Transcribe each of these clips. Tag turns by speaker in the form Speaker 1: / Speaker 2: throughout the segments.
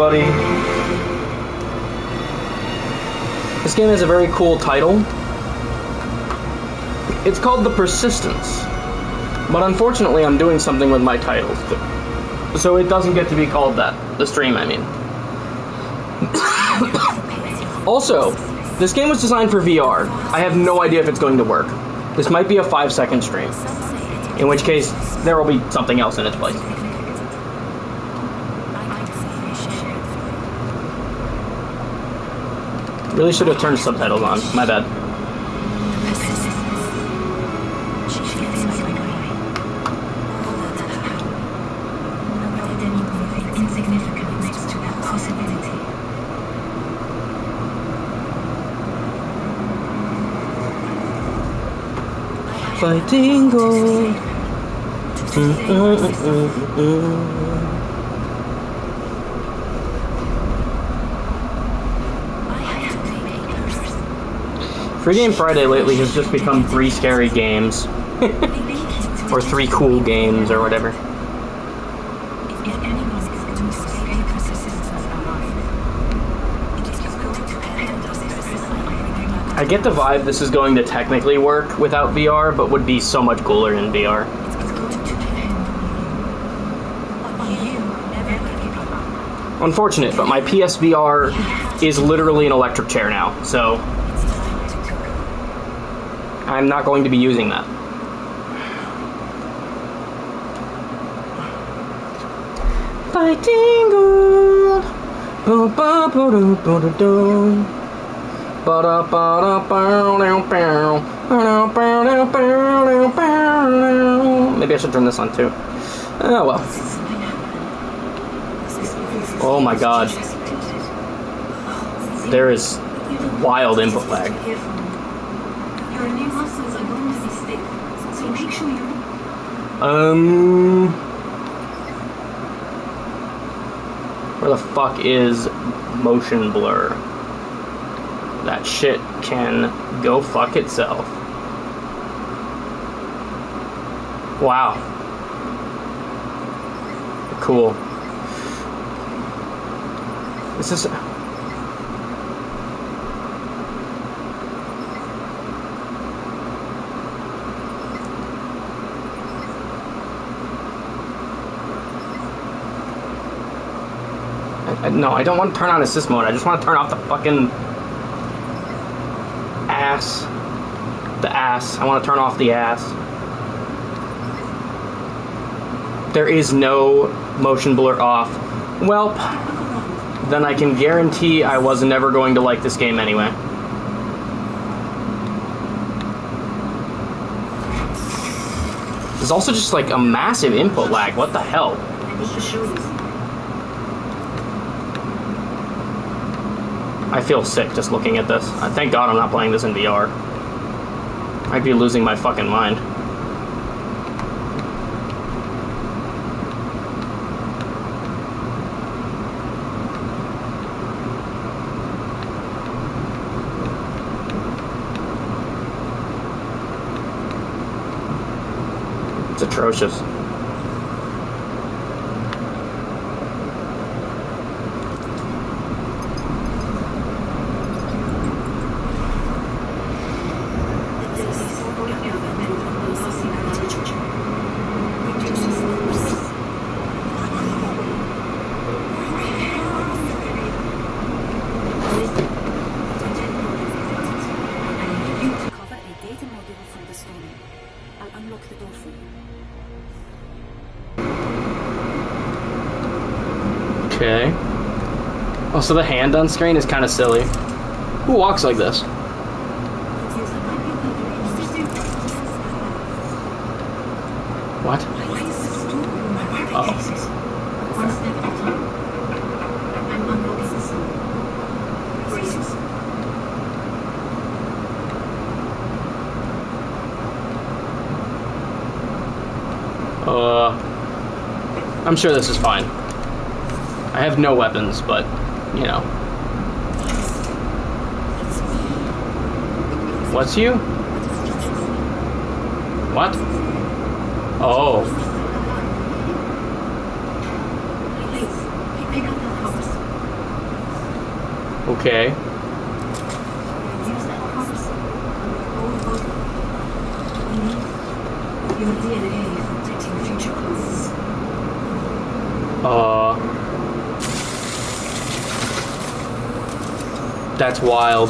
Speaker 1: everybody. This game has a very cool title. It's called The Persistence. But unfortunately, I'm doing something with my titles, so it doesn't get to be called that. The stream, I mean. Also, this game was designed for VR. I have no idea if it's going to work. This might be a 5-second stream, in which case, there will be something else in its place. Really should have turned subtitles on. My bad. Fighting gold. Free Game Friday lately has just become 3 scary games. Or 3 cool games, or whatever. I get the vibe this is going to technically work without VR, but would be so much cooler in VR. Unfortunate, but my PSVR is literally an electric chair now, so I'm not going to be using that. Fighting gold. Maybe I should turn this on too. Oh well. Oh my god. There is wild input lag. Where the fuck is motion blur? That shit can go fuck itself. Wow. Cool. This is... No, I don't want to turn on assist mode. I just want to turn off the fucking... ass. The ass. I want to turn off the ass. There is no motion blur off. Well, then I can guarantee I was never going to like this game anyway. There's also just like a massive input lag. What the hell? I feel sick just looking at this. Thank God I'm not playing this in VR. I'd be losing my fucking mind. It's atrocious. Okay. Oh, so the hand on screen is kind of silly. Who walks like this? What? Uh-oh. I'm sure this is fine. I have no weapons, but, you know. What's you? What? Oh. Okay.
Speaker 2: Use that parcel on the old boat. We need your DNA protecting future clones.
Speaker 1: That's wild.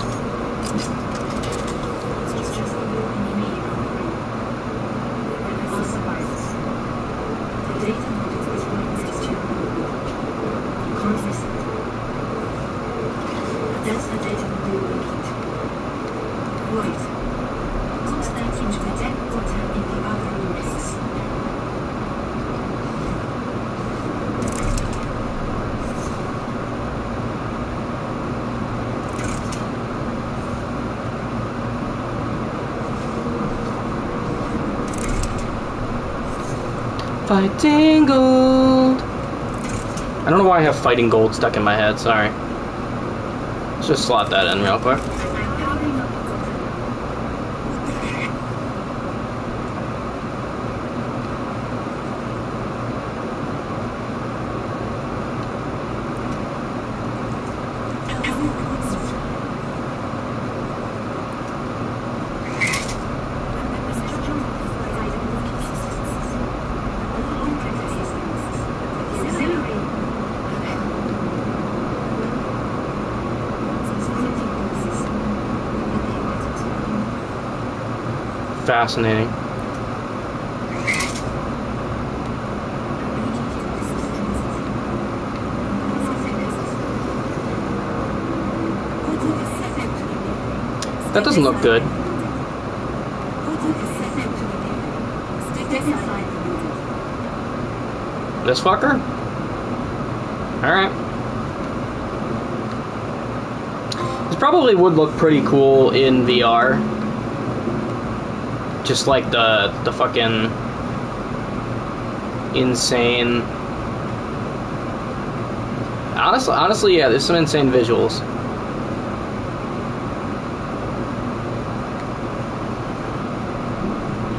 Speaker 2: It's just you and me on the brain. And all survivors. The data module is right next to you. You can't miss it. That's the data module we need. Right. Put that into the deck water in the other units.
Speaker 1: Fighting gold. I don't know why I have fighting gold stuck in my head, sorry. Let's just slot that in real quick. Fascinating. That doesn't look good. This fucker? Alright. This probably would look pretty cool in VR. Just like the fucking insane. Honestly, yeah, there's some insane visuals.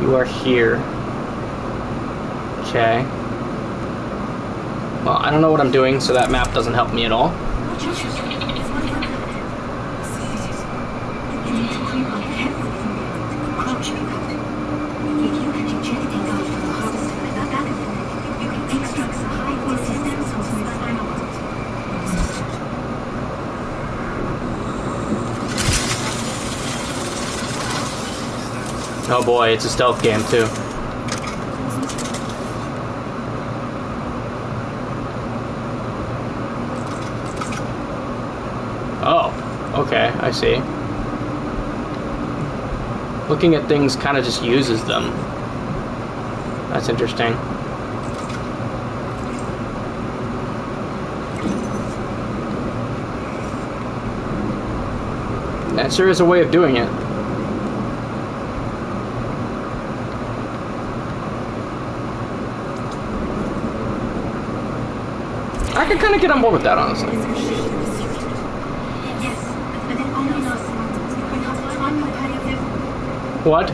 Speaker 1: You are here. Okay. Well, I don't know what I'm doing, so that map doesn't help me at all. Oh boy, it's a stealth game too. Oh, okay, I see. Looking at things kind of just uses them. That's interesting. That sure is a way of doing it. I could kind of get on board with that, honestly. What?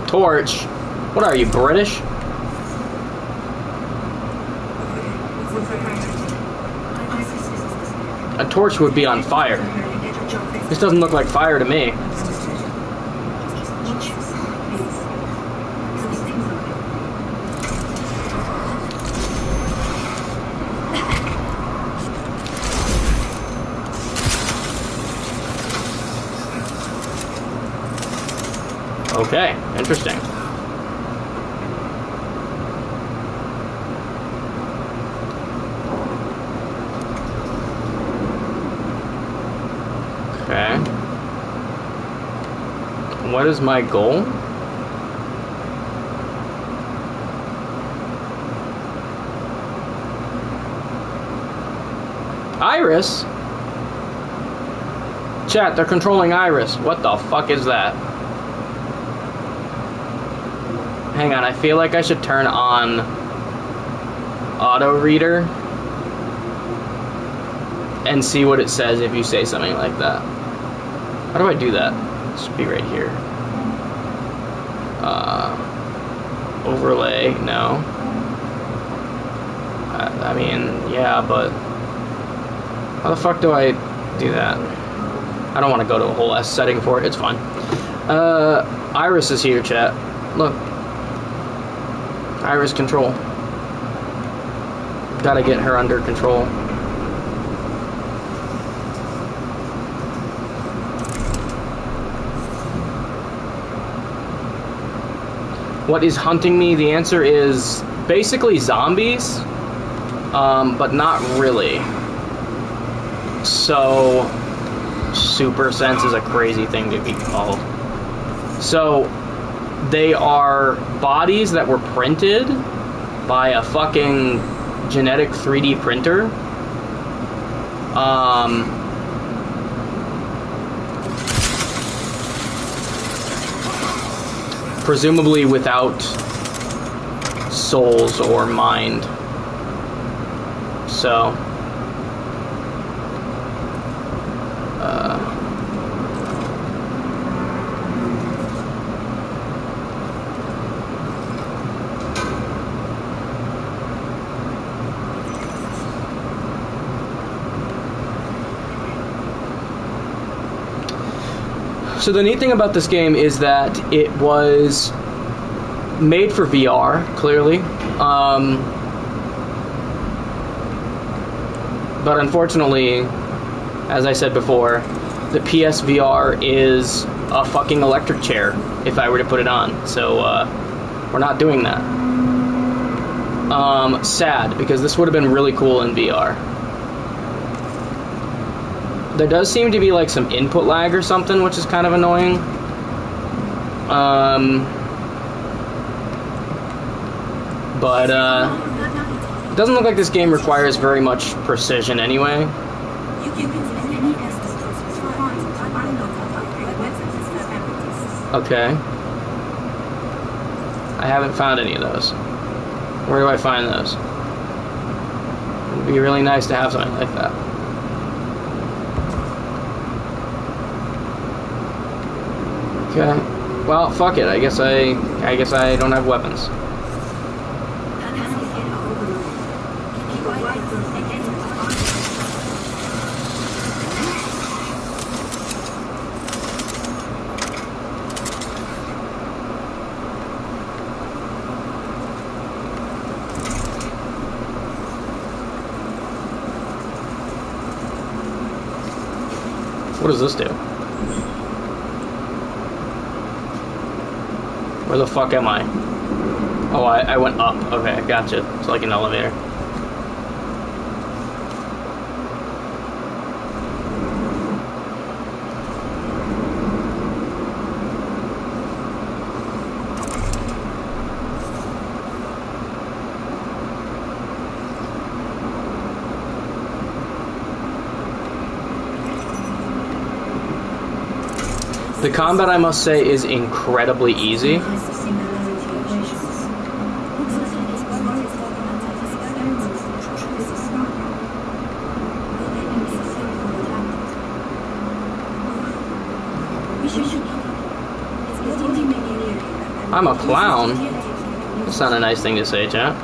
Speaker 1: Torch? What are you, British? A torch would be on fire. This doesn't look like fire to me. Okay, interesting. Okay. What is my goal? Iris? Chat, they're controlling Iris. What the fuck is that? Hang on, I feel like I should turn on auto reader and see what it says if you say something like that. How do I do that? It should be right here. Overlay, no. I mean, yeah, but how the fuck do I do that? I don't want to go to a whole S setting for it. It's fine. Iris is here, chat. Look. Iris control. Gotta get her under control. What is hunting me? The answer is basically zombies, but not really. So, super sense is a crazy thing to be called. So, they are bodies that were printed by a fucking genetic 3D printer. Presumably without souls or mind. So, so the neat thing about this game is that it was made for VR, clearly. But unfortunately, as I said before, the PSVR is a fucking electric chair if I were to put it on. So we're not doing that. Sad, because this would have been really cool in VR. There does seem to be like some input lag or something, which is kind of annoying. But it doesn't look like this game requires very much precision anyway. Okay. I haven't found any of those. Where do I find those? It would be really nice to have something like that. Okay. Well, fuck it. I guess I don't have weapons. What does this do? Where the fuck am I? Oh, I went up. Okay, gotcha. It's like an elevator. The combat, I must say, is incredibly easy. I'm a clown? That's not a nice thing to say, chat.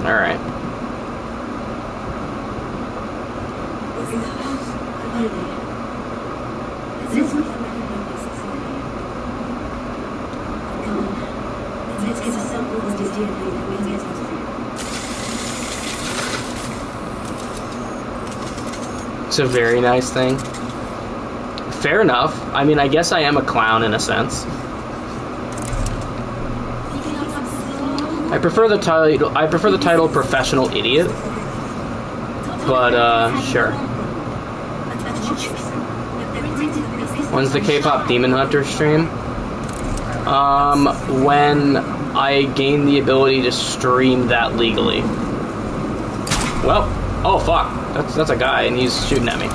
Speaker 1: Alright. It's a very nice thing. Fair enough. I mean, I guess I am a clown in a sense. I prefer the title Professional Idiot. But sure. When's the K-pop Demon Hunter stream? When I gained the ability to stream that legally. Well, oh fuck, that's a guy and he's shooting at me.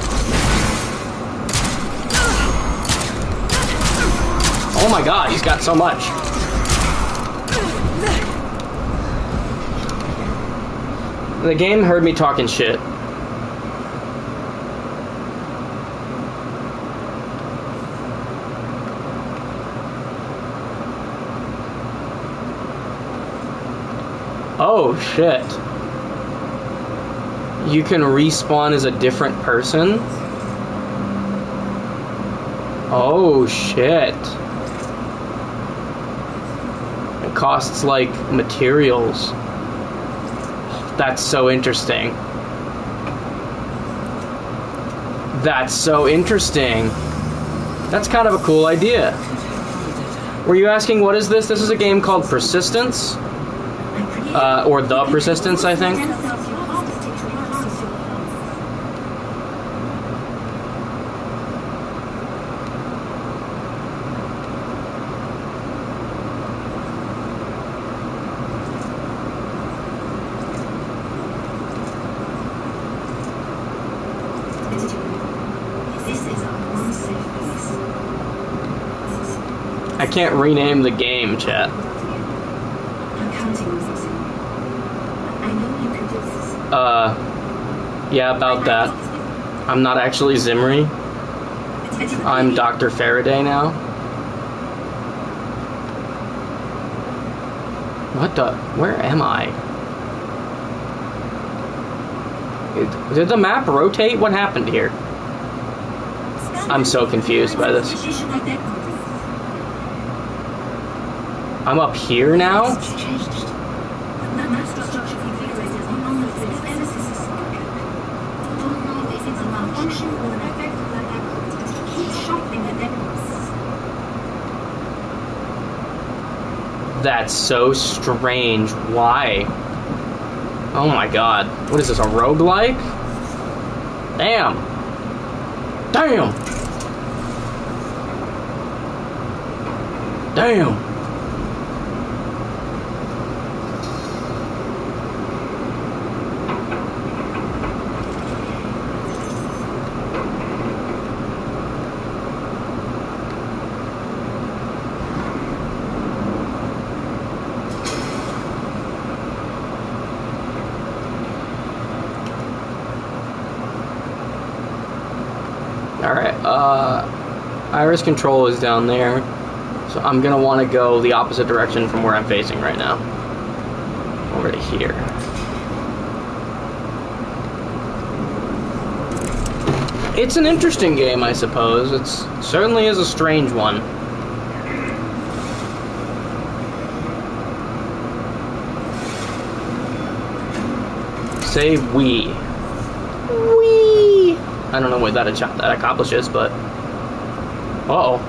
Speaker 1: Oh my god, he's got so much. The game heard me talking shit. Oh shit. You can respawn as a different person? Oh shit. It costs like materials. That's so interesting. That's so interesting. That's kind of a cool idea. Were you asking what is this? This is a game called Persistence. Or The Persistence, I think. I can't rename the game, chat. Yeah, about that. I'm not actually Zimri. I'm Dr. Faraday now. What the? Where am I? Did the map rotate? What happened here? I'm so confused by this. I'm up here now? That's so strange. Why? Oh my god. What is this, a roguelike? Damn. Damn. Damn. Alright, iris control is down there, so I'm gonna want to go the opposite direction from where I'm facing right now. Over to here. It's an interesting game, I suppose. It certainly is a strange one. Say we. Wee. I don't know what that accomplishes, but... Uh-oh.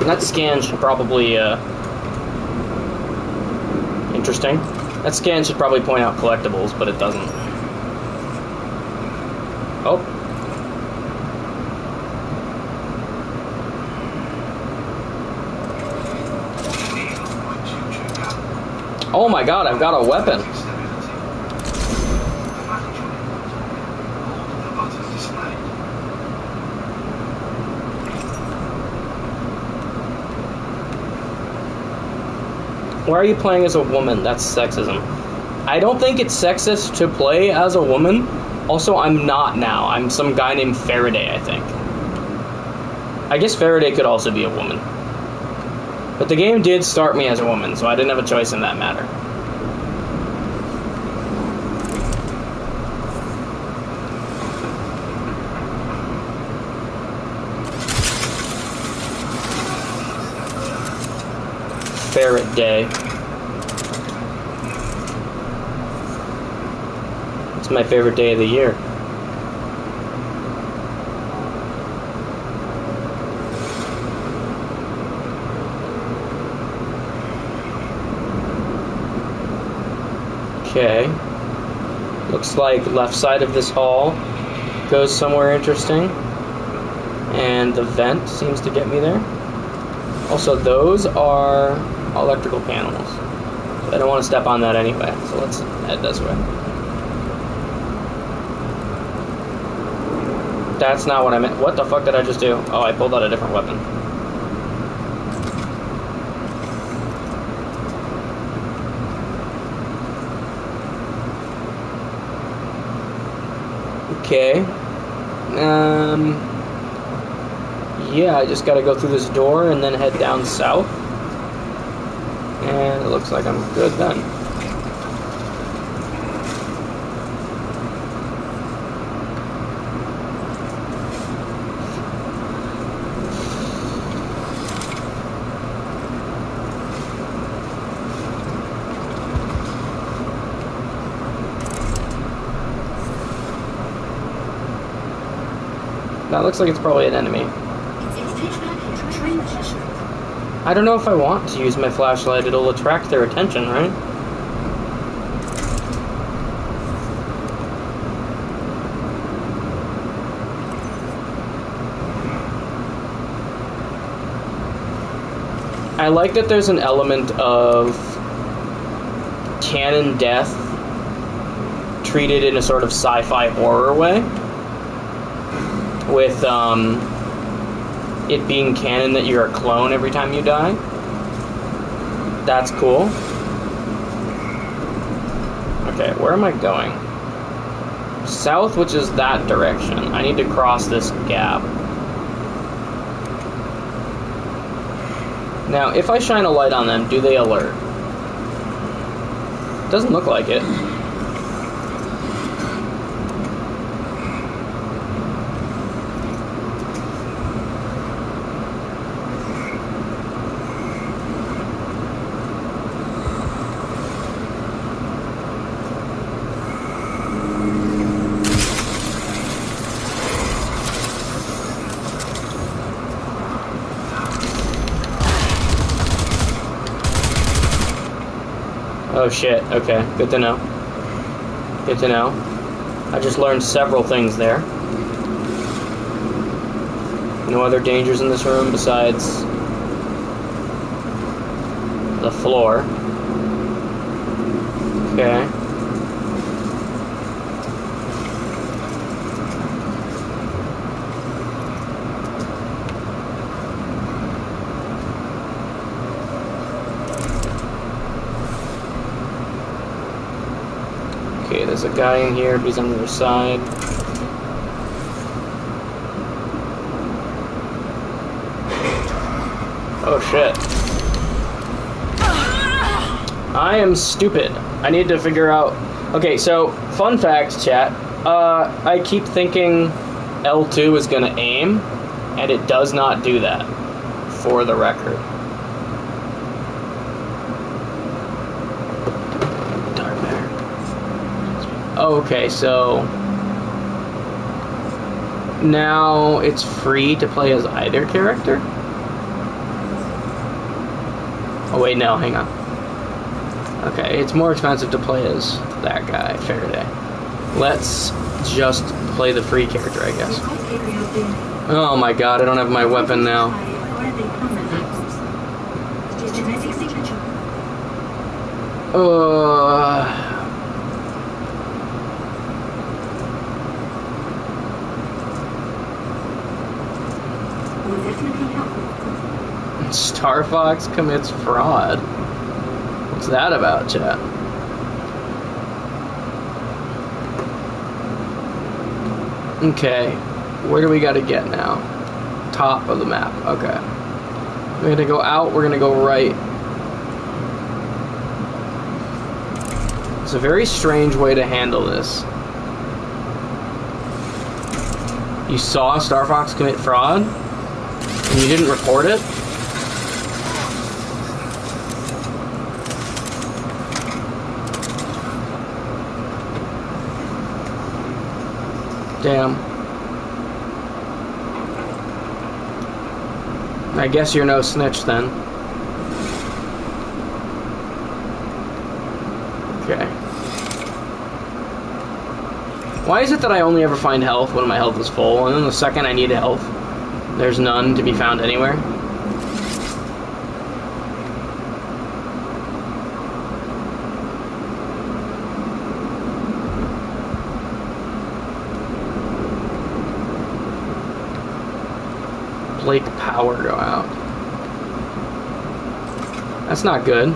Speaker 1: That scan should probably, interesting. That scan should probably point out collectibles, but it doesn't. Oh. Oh my god, I've got a weapon. Why are you playing as a woman? That's sexism. I don't think it's sexist to play as a woman. Also, I'm not now. I'm some guy named Faraday, I think. I guess Faraday could also be a woman. But the game did start me as a woman, so I didn't have a choice in that matter. Faraday. It's my favorite day of the year. Okay. Looks like left side of this hall goes somewhere interesting. And the vent seems to get me there. Also, those are electrical panels. So I don't want to step on that anyway. So let's head this way. That's not what I meant. What the fuck did I just do? Oh, I pulled out a different weapon. Okay. Yeah, I just gotta go through this door and then head down south. And it looks like I'm good then. That looks like it's probably an enemy. I don't know if I want to use my flashlight. It'll attract their attention, right? I like that there's an element of canon death treated in a sort of sci-fi horror way. With it being canon that you're a clone every time you die. That's cool. Okay, where am I going? South, which is that direction. I need to cross this gap. Now, if I shine a light on them, do they alert? Doesn't look like it. Oh shit, okay, good to know. Good to know. I just learned several things there. No other dangers in this room besides the floor. Okay. Okay, there's a guy in here, he's on the other side. Oh shit. I am stupid. I need to figure out... Okay, so, fun fact, chat. I keep thinking L2 is gonna aim, and it does not do that, for the record. Okay, so now it's free to play as either character? Oh wait, no, hang on. Okay, it's more expensive to play as that guy, Faraday. Let's just play the free character, I guess. Oh my god, I don't have my weapon now. Star Fox commits fraud. What's that about, chat? Okay, where do we gotta get now? Top of the map, okay. We're gonna go out, we're gonna go right. It's a very strange way to handle this. You saw Star Fox commit fraud? And you didn't report it? Damn. I guess you're no snitch then. Okay. Why is it that I only ever find health when my health is full, and then the second I need health, there's none to be found anywhere? Blake power go out. That's not good.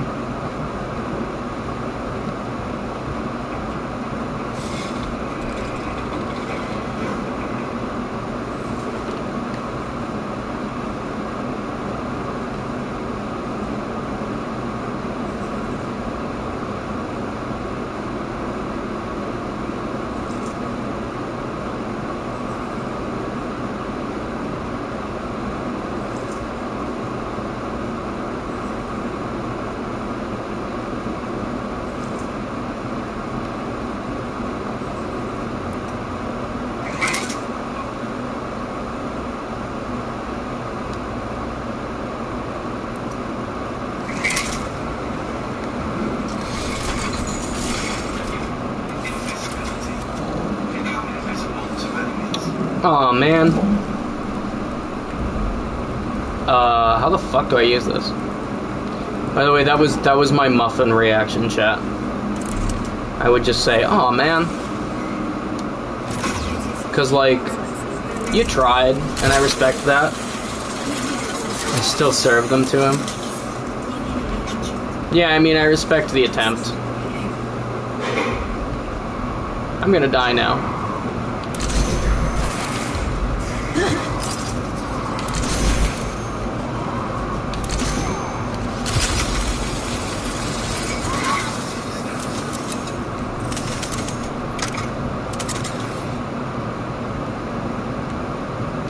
Speaker 1: Aw, man. How the fuck do I use this? By the way, that was my muffin reaction, chat. I would just say, aw, man. Cause, like, you tried, and I respect that. I still serve them to him. Yeah, I mean, I respect the attempt. I'm gonna die now.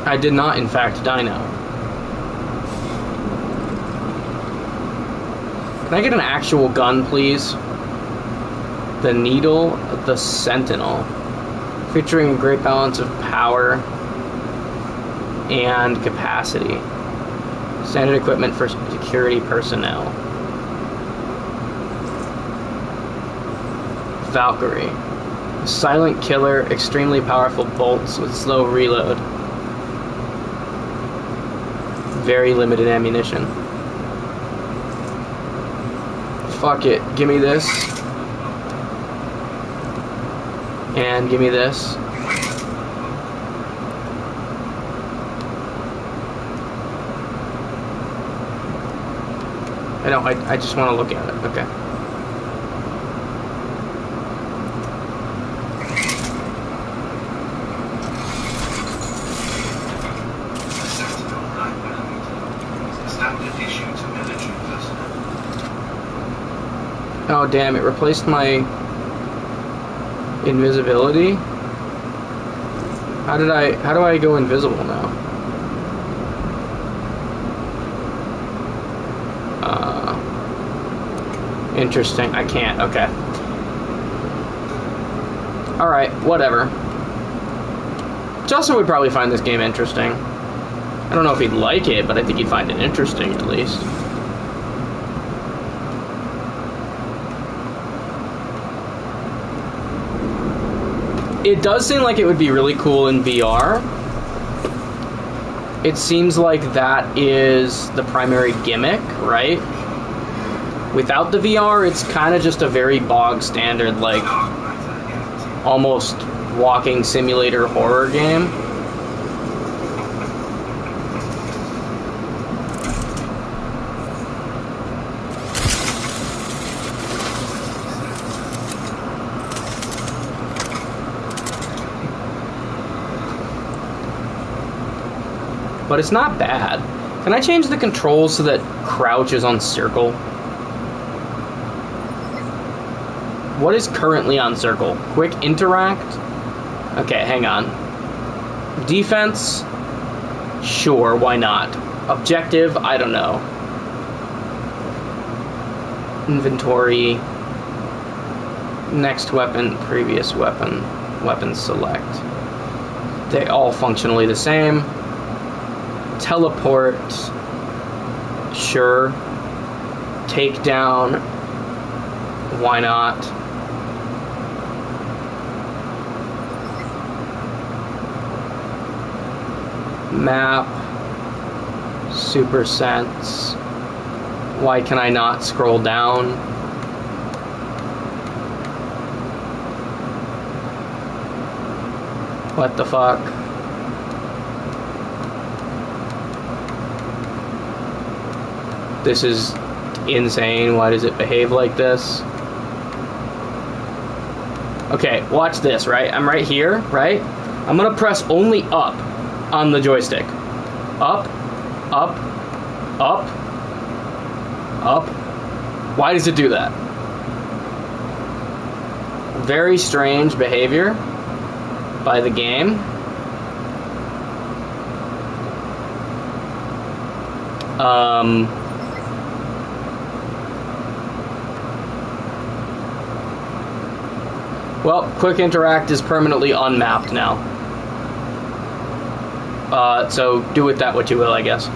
Speaker 1: I did not, in fact, die now. Can I get an actual gun, please? The Needle, the Sentinel. Featuring a great balance of power and capacity. Standard equipment for security personnel. Valkyrie. Silent killer, extremely powerful bolts with slow reload. Very limited ammunition. Fuck it. Give me this. And give me this. I just want to look at it. Okay. Oh damn, it replaced my invisibility? How do I go invisible now? Interesting. I can't. Okay. Alright, whatever. Justin would probably find this game interesting. I don't know if he'd like it, but I think he'd find it interesting at least. It does seem like it would be really cool in VR. It seems like that is the primary gimmick, right? Without the VR, it's kind of just a very bog standard, like, almost walking simulator horror game. But it's not bad. Can I change the controls so that crouch is on circle? What is currently on circle? Quick interact? Okay, hang on. Defense? Sure, why not? Objective? I don't know. Inventory. Next weapon, previous weapon. Weapon select. They all functionally the same. Teleport, sure. Takedown, why not? Map, super sense. Why can I not scroll down? What the fuck? This is insane. Why does it behave like this? Okay, watch this, right? I'm right here, right? I'm gonna press only up on the joystick. Up, up, up, up. Why does it do that? Very strange behavior by the game. Well, Quick Interact is permanently unmapped now. So do with that what you will, I guess.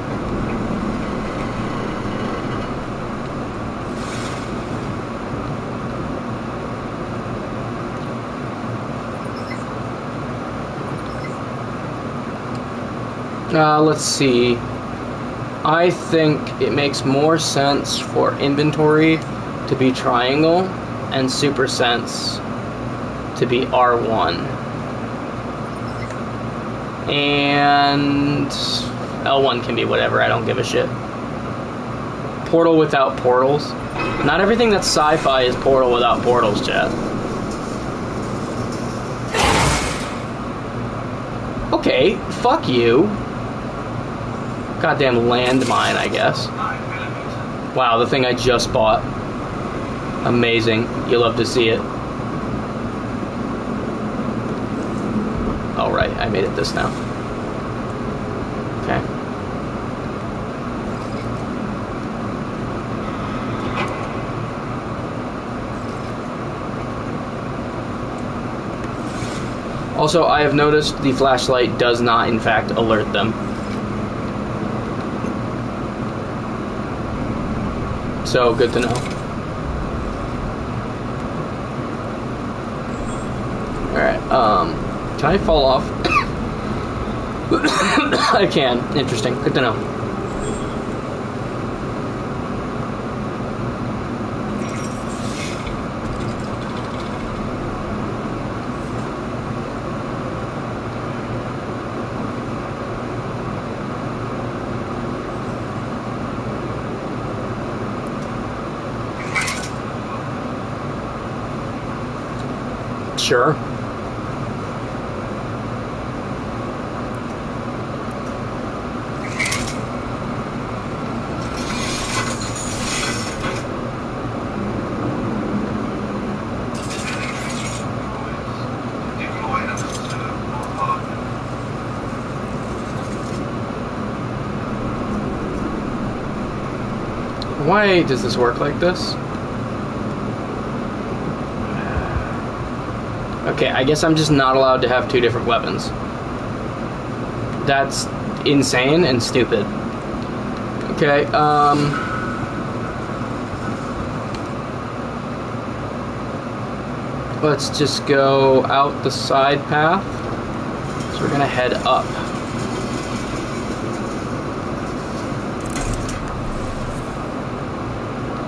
Speaker 1: Let's see. I think it makes more sense for inventory to be triangle and super sense to be R1. And L1 can be whatever, I don't give a shit. Portal without portals. Not everything that's sci-fi is Portal without portals, chat. Okay, fuck you. Goddamn landmine, I guess. Wow, the thing I just bought. Amazing. You love to see it. Oh, right. I made it this now. Okay. Also, I have noticed the flashlight does not, in fact, alert them. So, good to know. Alright, can I fall off? I can. Interesting. Good to know. Sure. Why does this work like this? Okay, I guess I'm just not allowed to have two different weapons. That's insane and stupid. Okay, let's just go out the side path. So we're gonna head up.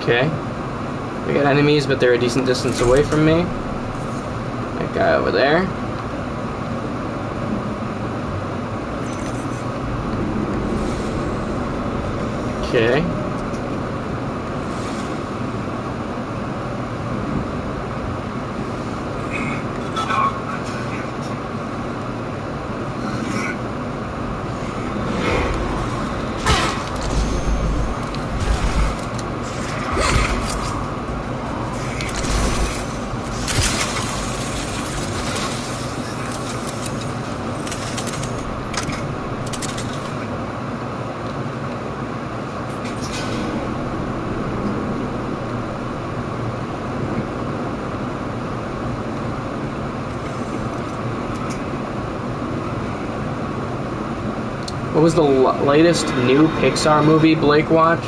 Speaker 1: Okay. We got enemies, but they're a decent distance away from me. That guy over there. Okay. What was the latest new Pixar movie Blake watched?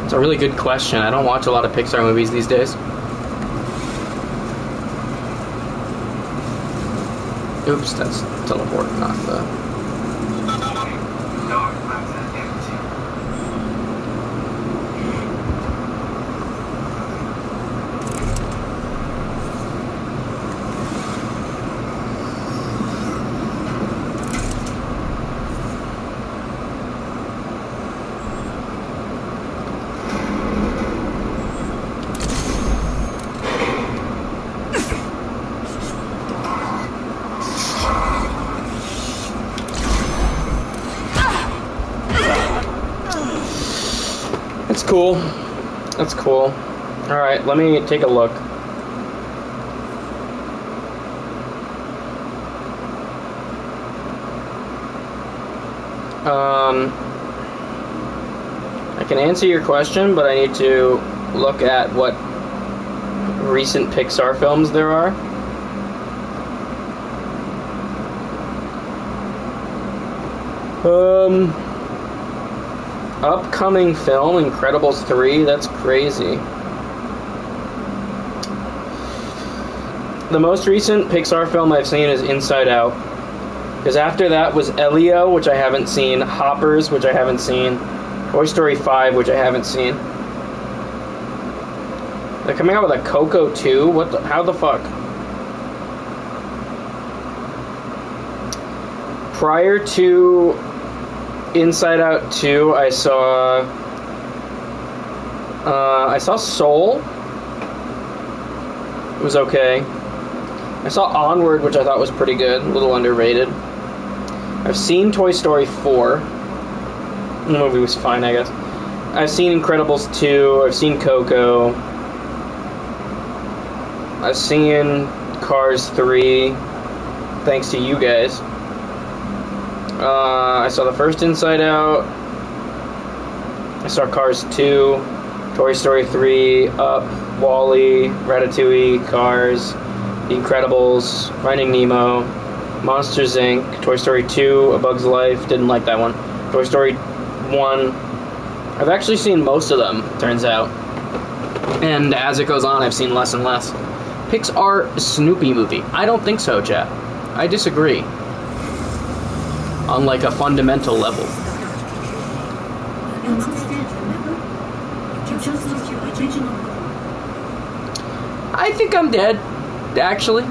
Speaker 1: It's a really good question. I don't watch a lot of Pixar movies these days. Oops, that's teleport, not the... That's cool. That's cool. Alright, let me take a look. I can answer your question, but I need to look at what recent Pixar films there are. Upcoming film, Incredibles 3, that's crazy. The most recent Pixar film I've seen is Inside Out. Because after that was Elio, which I haven't seen, Hoppers, which I haven't seen, Toy Story 5, which I haven't seen. They're coming out with a Coco 2? What the, how the fuck? Prior to Inside Out 2, I saw Soul. It was okay. I saw Onward, which I thought was pretty good, a little underrated. I've seen Toy Story 4. The movie was fine, I guess. I've seen Incredibles 2. I've seen Coco. I've seen Cars 3, thanks to you guys. I saw the first Inside Out. I saw Cars 2, Toy Story 3, Up, WALL-E, Ratatouille, Cars, The Incredibles, Finding Nemo, Monsters Inc., Toy Story 2, A Bug's Life, didn't like that one. Toy Story 1, I've actually seen most of them, turns out. And as it goes on, I've seen less and less. Pixar Snoopy movie. I don't think so, chat. I disagree. On like a fundamental level.
Speaker 2: You're not dead, remember? You just lost your original.
Speaker 1: I think I'm dead, actually.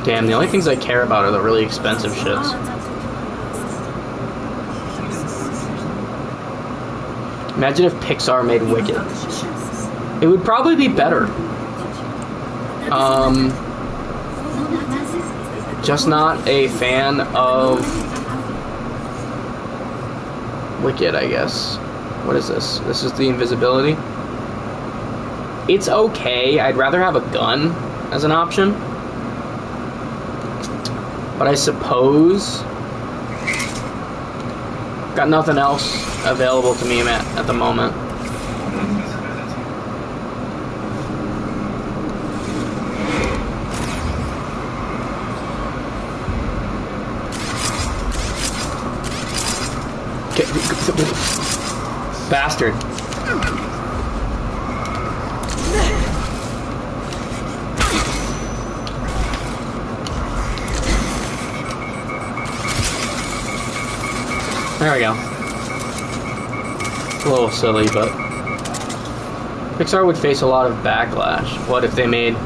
Speaker 1: Damn, the only things I care about are the really expensive shits. Imagine if Pixar made Wicked. It would probably be better. Just not a fan of Wicked, I guess. What is this? This is the invisibility. It's okay. I'd rather have a gun as an option. But I suppose got nothing else available to me at the moment. Bastard. There we go. It's a little silly, but Pixar would face a lot of backlash. What if they made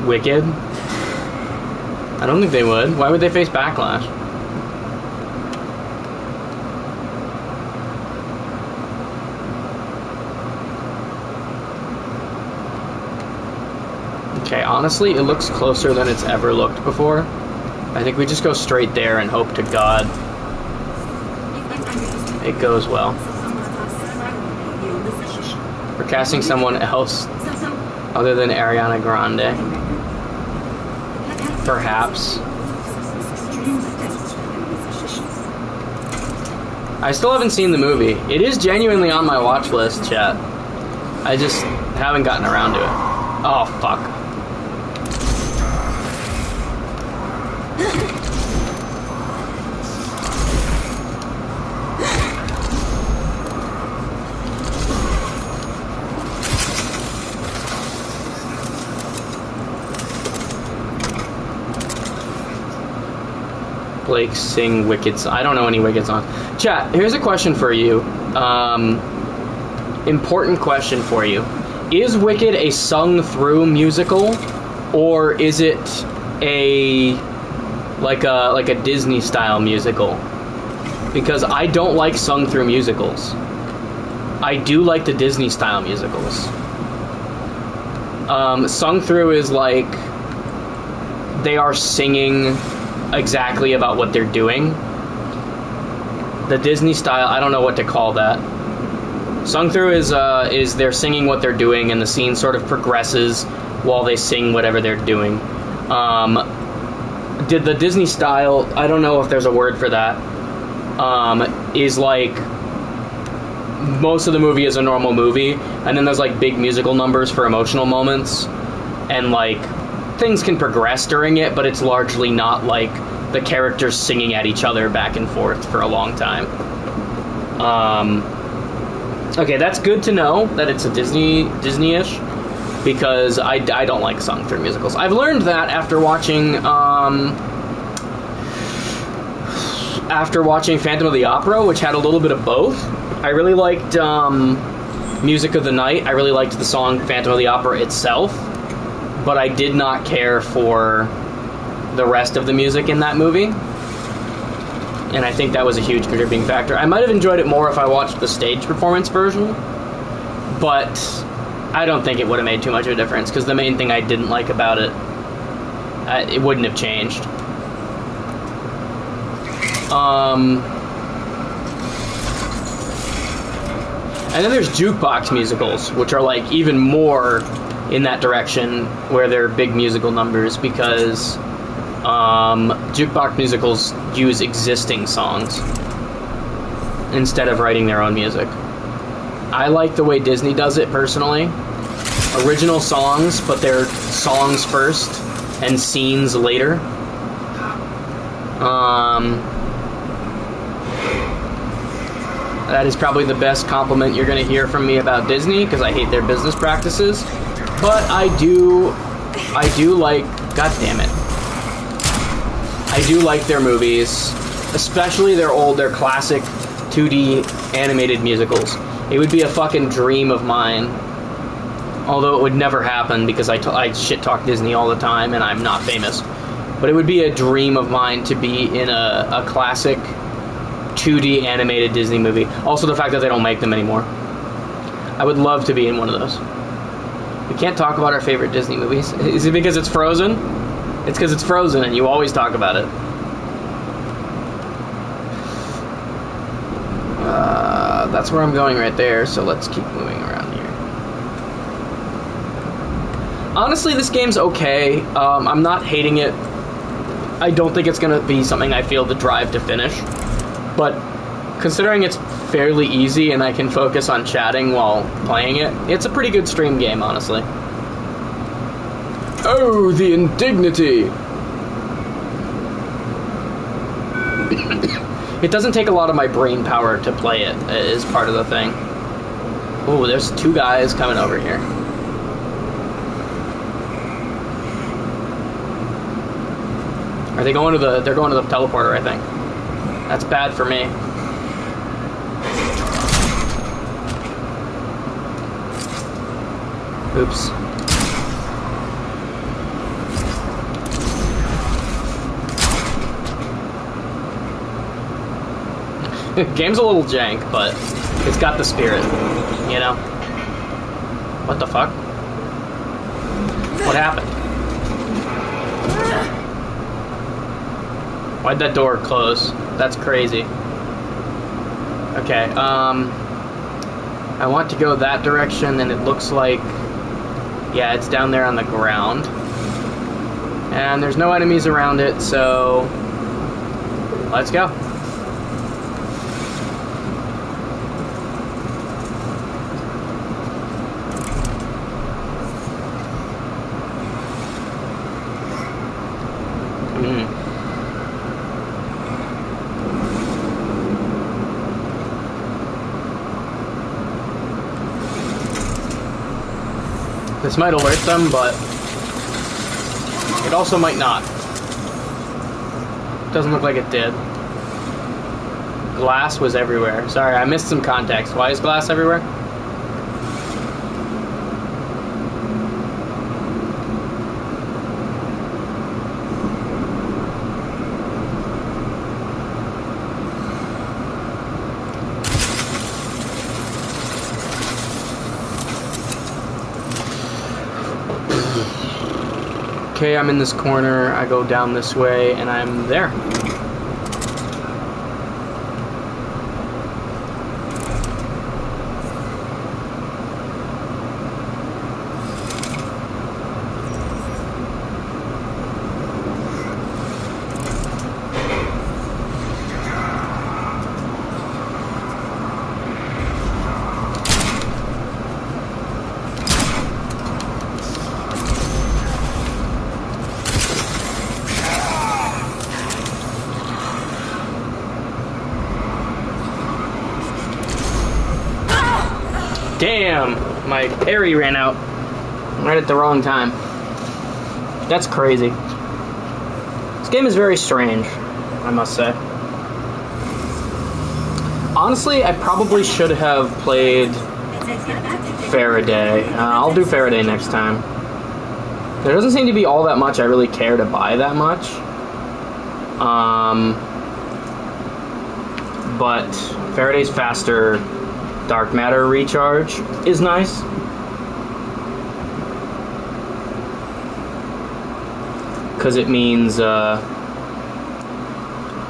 Speaker 1: Wicked? I don't think they would. Why would they face backlash? Okay, honestly, it looks closer than it's ever looked before. I think we just go straight there and hope to God it goes well. We're casting someone else other than Ariana Grande. Perhaps. I still haven't seen the movie. It is genuinely on my watch list, chat. I just haven't gotten around to it. Oh, fuck. Blake, sing Wicked songs. I don't know any Wicked songs. Chat, here's a question for you. Important question for you. Is Wicked a sung-through musical, or is it like a Disney-style musical? Because I don't like sung-through musicals. I do like the Disney-style musicals. Sung-through is like they are singing exactly about what they're doing. The Disney style, I don't know what to call that. Sung through is they're singing what they're doing, and the scene sort of progresses while they sing whatever they're doing. Did the Disney style, I don't know if there's a word for that, is like most of the movie is a normal movie, and then there's like big musical numbers for emotional moments, and like things can progress during it, but it's largely not like the characters singing at each other back and forth for a long time. Okay, that's good to know that it's a Disney-ish, because I don't like sung-through musicals. I've learned that after watching Phantom of the Opera, which had a little bit of both. I really liked Music of the Night. I really liked the song Phantom of the Opera itself, but I did not care for the rest of the music in that movie. And I think that was a huge contributing factor. I might have enjoyed it more if I watched the stage performance version, but I don't think it would have made too much of a difference, because the main thing I didn't like about it, it wouldn't have changed. And then there's jukebox musicals, which are like even more in that direction, where they're big musical numbers, because jukebox musicals use existing songs instead of writing their own music. I like the way Disney does it personally. Original songs, but they're songs first and scenes later. That is probably the best compliment you're going to hear from me about Disney, because I hate their business practices. But I do like, god damn it, I do like their movies, especially their classic 2D animated musicals. It would be a fucking dream of mine, although it would never happen because I shit-talk Disney all the time and I'm not famous. But it would be a dream of mine to be in a classic 2D animated Disney movie. Also the fact that they don't make them anymore. I would love to be in one of those. We can't talk about our favorite Disney movies. Is it because it's Frozen? It's because it's Frozen and you always talk about it. That's where I'm going right there, so let's keep moving around here. Honestly, this game's okay. I'm not hating it. I don't think it's going to be something I feel the drive to finish. But considering it's fairly easy and I can focus on chatting while playing it, it's a pretty good stream game, honestly. Oh, the indignity! It doesn't take a lot of my brain power to play it, is part of the thing. Oh, there's two guys coming over here. Are they going to the... They're going to the teleporter, I think. That's bad for me. Oops. Game's a little jank, but it's got the spirit, you know? What the fuck? What happened? Why'd that door close? That's crazy. Okay, I want to go that direction, and it looks like... Yeah, it's down there on the ground. And there's no enemies around it, so... Let's go. This might alert them, but it also might not. Doesn't look like it did. Glass was everywhere. Sorry, I missed some context. Why is glass everywhere? Okay, I'm in this corner. I go down this way, and I'm there. Damn, my parry ran out right at the wrong time. That's crazy. This game is very strange, I must say. Honestly, I probably should have played Faraday. I'll do Faraday next time. There doesn't seem to be all that much I really care to buy that much. But Faraday's faster dark matter recharge is nice. Because it means I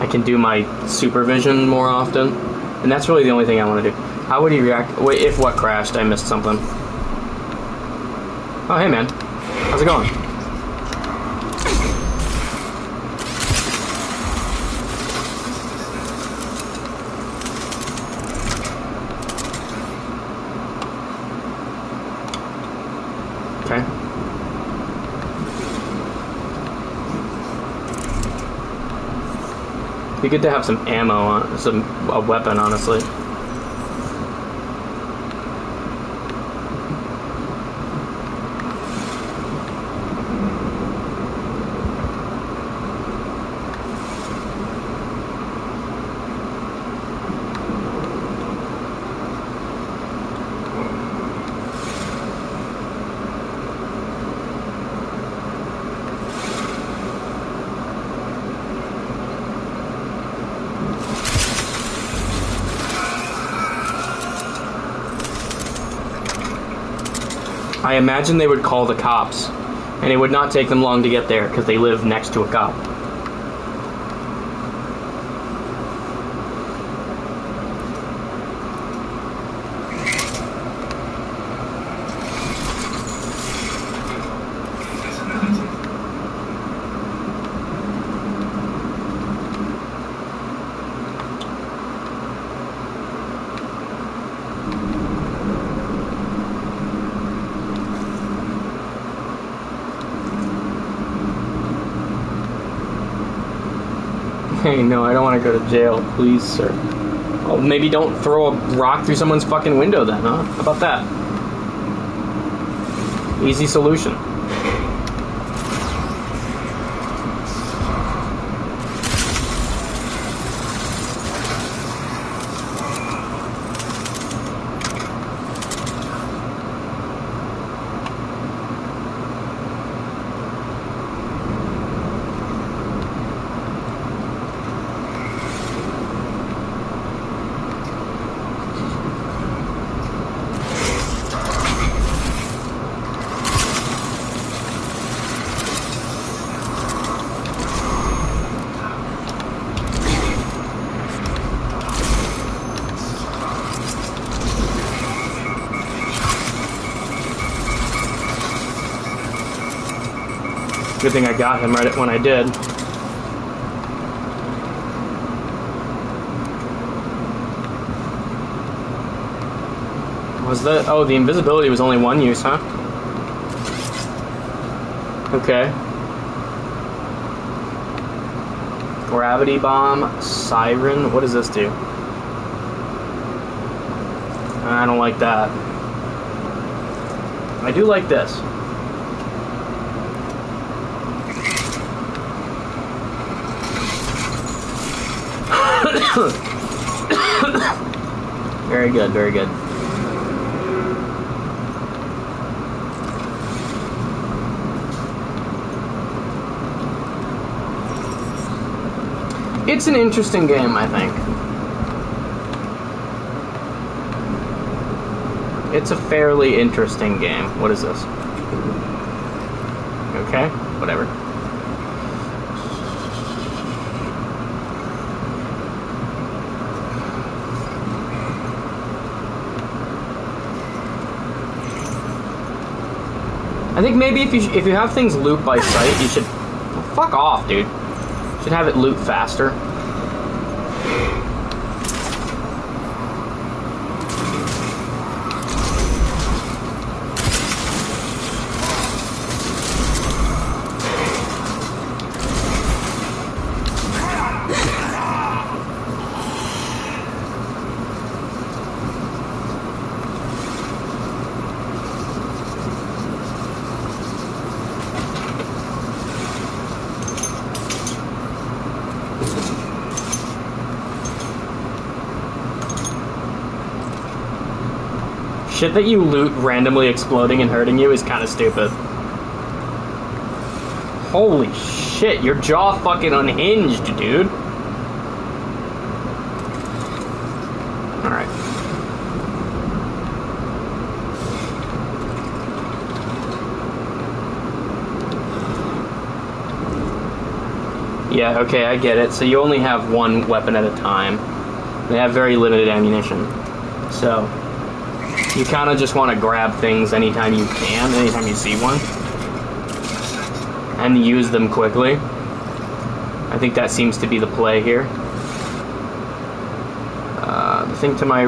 Speaker 1: can do my supervision more often. And that's really the only thing I want to do. How would he react? Wait, if what crashed? I missed something. Oh, hey man. How's it going? Okay. Be good to have some ammo on, a weapon, honestly. I imagine they would call the cops, and it would not take them long to get there because they live next to a cop. Hey, no, I don't want to go to jail, please, sir. Oh, maybe don't throw a rock through someone's fucking window then, huh? How about that? Easy solution. Good thing I got him right when I did. Was that? Oh, the invisibility was only one use, huh? Okay. Gravity bomb, siren. What does this do? I don't like that. I do like this. Very good, very good. It's an interesting game, I think. It's a fairly interesting game. What is this? Okay, whatever. I think maybe if you have things loot by sight, you should... Oh, fuck off, dude. You should have it loot faster. Shit that you loot randomly exploding and hurting you is kind of stupid. Holy shit, your jaw fucking unhinged, dude. Alright. Yeah, okay, I get it. So you only have one weapon at a time. They have very limited ammunition. So... you kind of just want to grab things anytime you can, anytime you see one, and use them quickly. I think that seems to be the play here. The thing to my...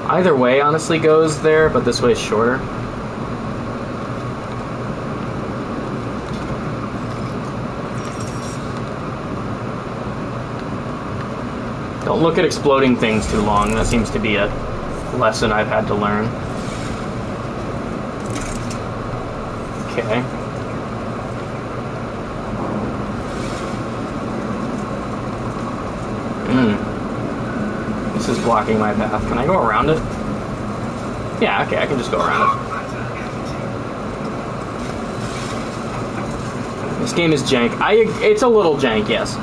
Speaker 1: either way, honestly, goes there, but this way is shorter. Don't look at exploding things too long. That seems to be a lesson I've had to learn. Okay. This is blocking my path. Can I go around it? Yeah, okay, I can just go around it. This game is jank. It's a little jank, yes.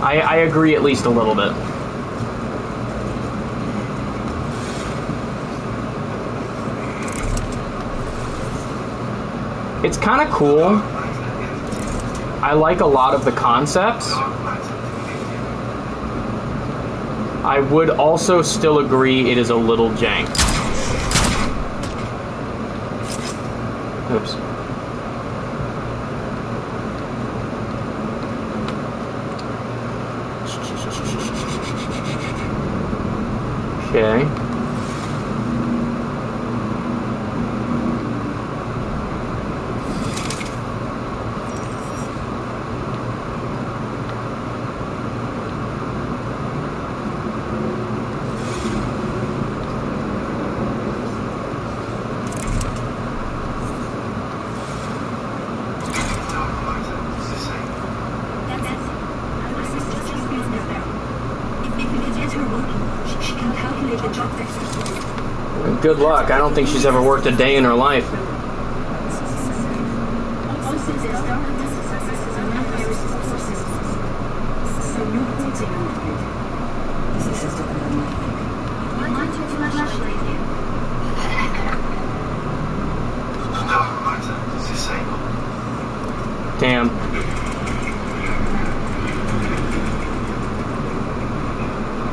Speaker 1: I agree at least a little bit. It's kind of cool. I like a lot of the concepts. I would also still agree it is a little jank. Oops. Okay. Good luck. I don't think she's ever worked a day in her life. Damn.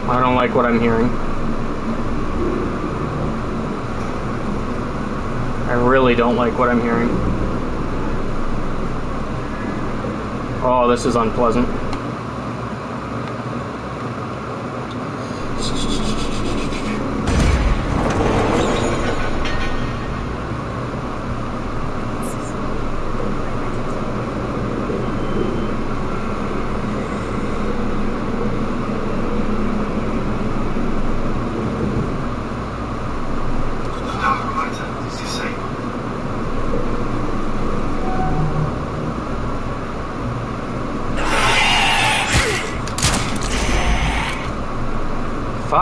Speaker 1: I don't like what I'm hearing. I really don't like what I'm hearing. Oh, this is unpleasant.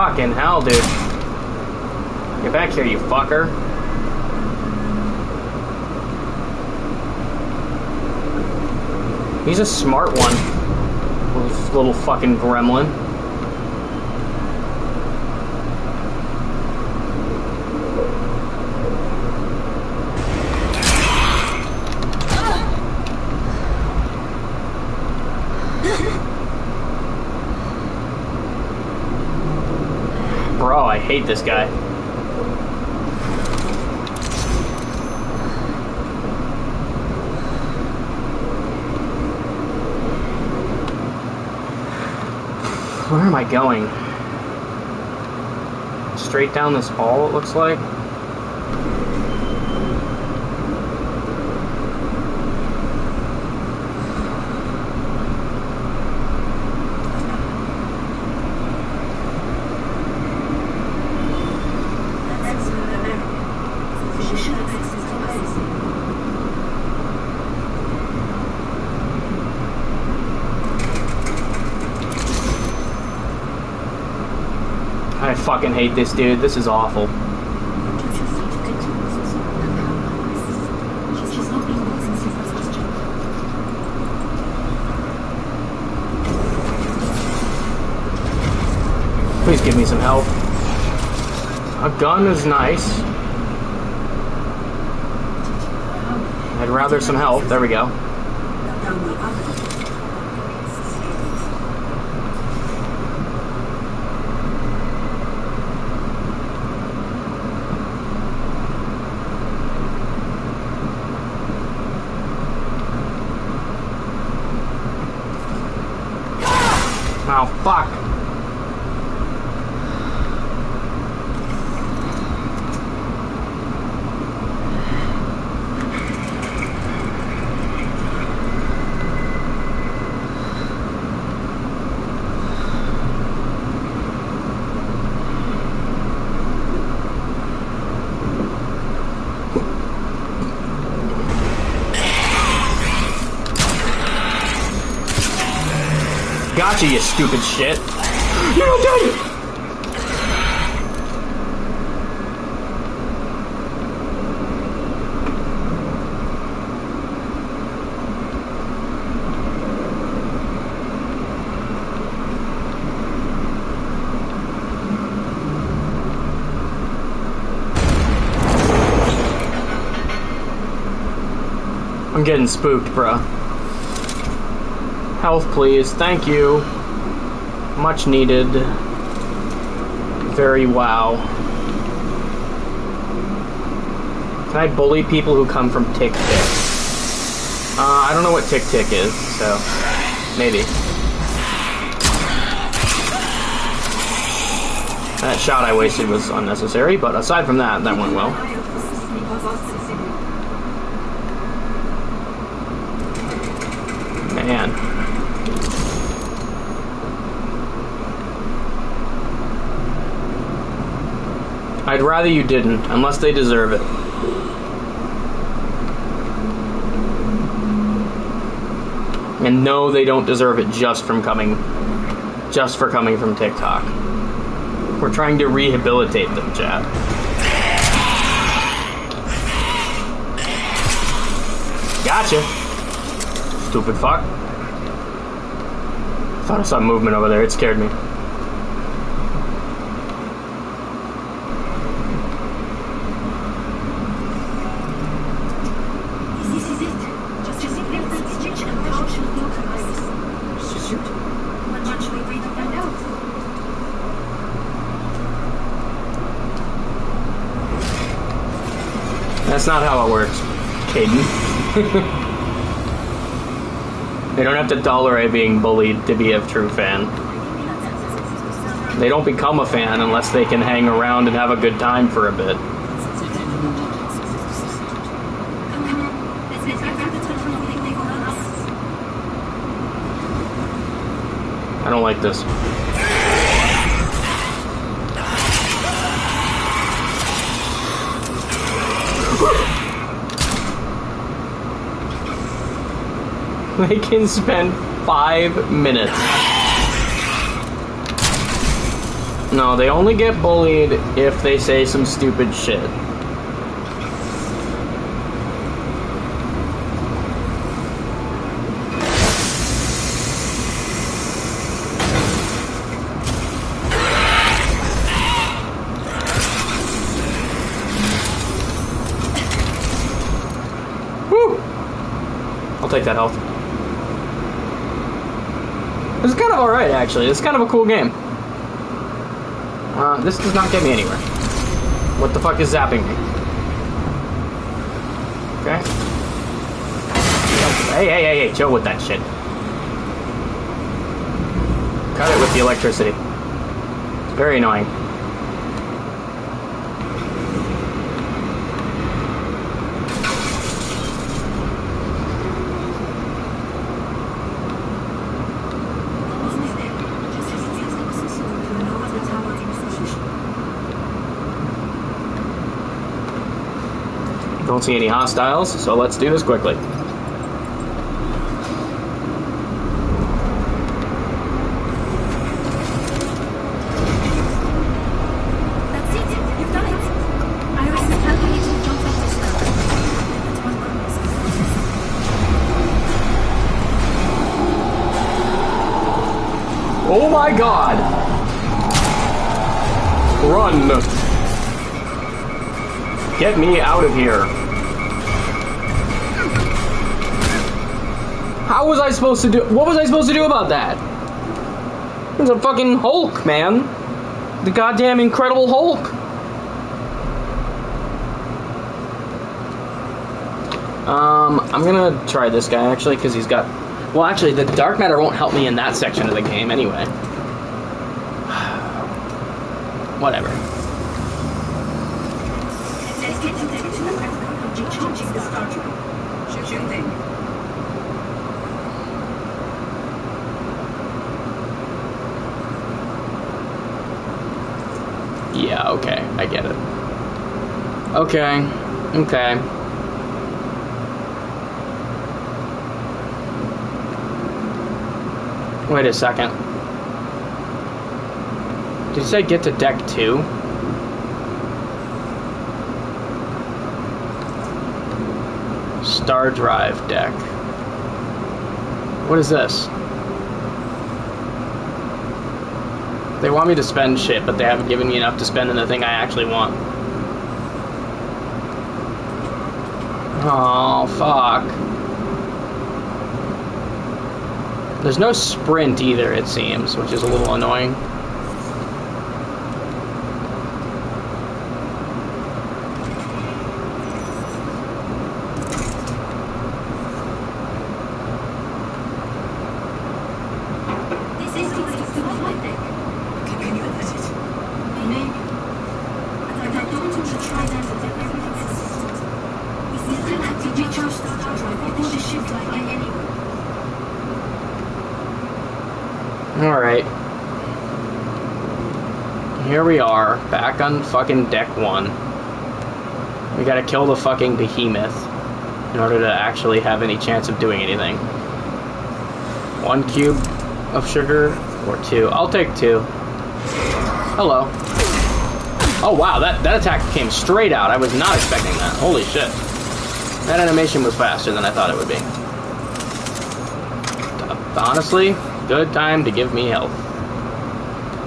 Speaker 1: Fucking hell, dude. Get back here, you fucker. He's a smart one. Little fucking gremlin. Bro, I hate this guy. Where am I going? Straight down this hall, it looks like. I fucking hate this dude. This is awful. Please give me some help. A gun is nice. I'd rather some help. There we go. Oh, fuck. Gotcha, you stupid shit. You're not dead! I'm getting spooked, bruh. Health, please. Thank you. Much needed. Very wow. Can I bully people who come from Tick Tick? I don't know what Tick Tick is, so maybe. That shot I wasted was unnecessary, but aside from that, that went well. Man. I'd rather you didn't, unless they deserve it. And no, they don't deserve it just for coming from TikTok. We're trying to rehabilitate them, chat. Gotcha. Stupid fuck. Thought I saw movement over there. It scared me. That's not how it works, Caden. They don't have to tolerate being bullied to be a true fan. They don't become a fan unless they can hang around and have a good time for a bit. I don't like this. They can spend 5 minutes No, they only get bullied if they say some stupid shit. Woo! I'll take that health. This is kind of alright, actually. It's kind of a cool game. This does not get me anywhere. What the fuck is zapping me? Okay. Hey, chill with that shit. Cut it with the electricity. It's very annoying. Don't see any hostiles, so let's do this quickly.
Speaker 2: That's it. You've done it. Iris is helping you to jump off this tower. That's one promise.
Speaker 1: Oh my god! Run! Get me out of here. How was I supposed to do... What was I supposed to do about that? It's a fucking Hulk, man. The goddamn Incredible Hulk. I'm gonna try this guy, actually, because he's got... Well, actually, the Dark Matter won't help me in that section of the game, anyway. Whatever.
Speaker 2: Charging the Star Trek. Sure thing.
Speaker 1: Yeah, okay, I get it. Okay. Wait a second. Did you say get to deck 2? Star Drive deck. What is this? They want me to spend shit, but they haven't given me enough to spend in the thing I actually want. Oh, fuck. There's no sprint either, it seems, which is a little annoying. Alright. Here we are, back on fucking deck 1. We gotta kill the fucking behemoth in order to actually have any chance of doing anything. 1 cube of sugar, or 2. I'll take 2. Hello. Oh wow, that attack came straight out. I was not expecting that. Holy shit. That animation was faster than I thought it would be. Honestly, good time to give me health.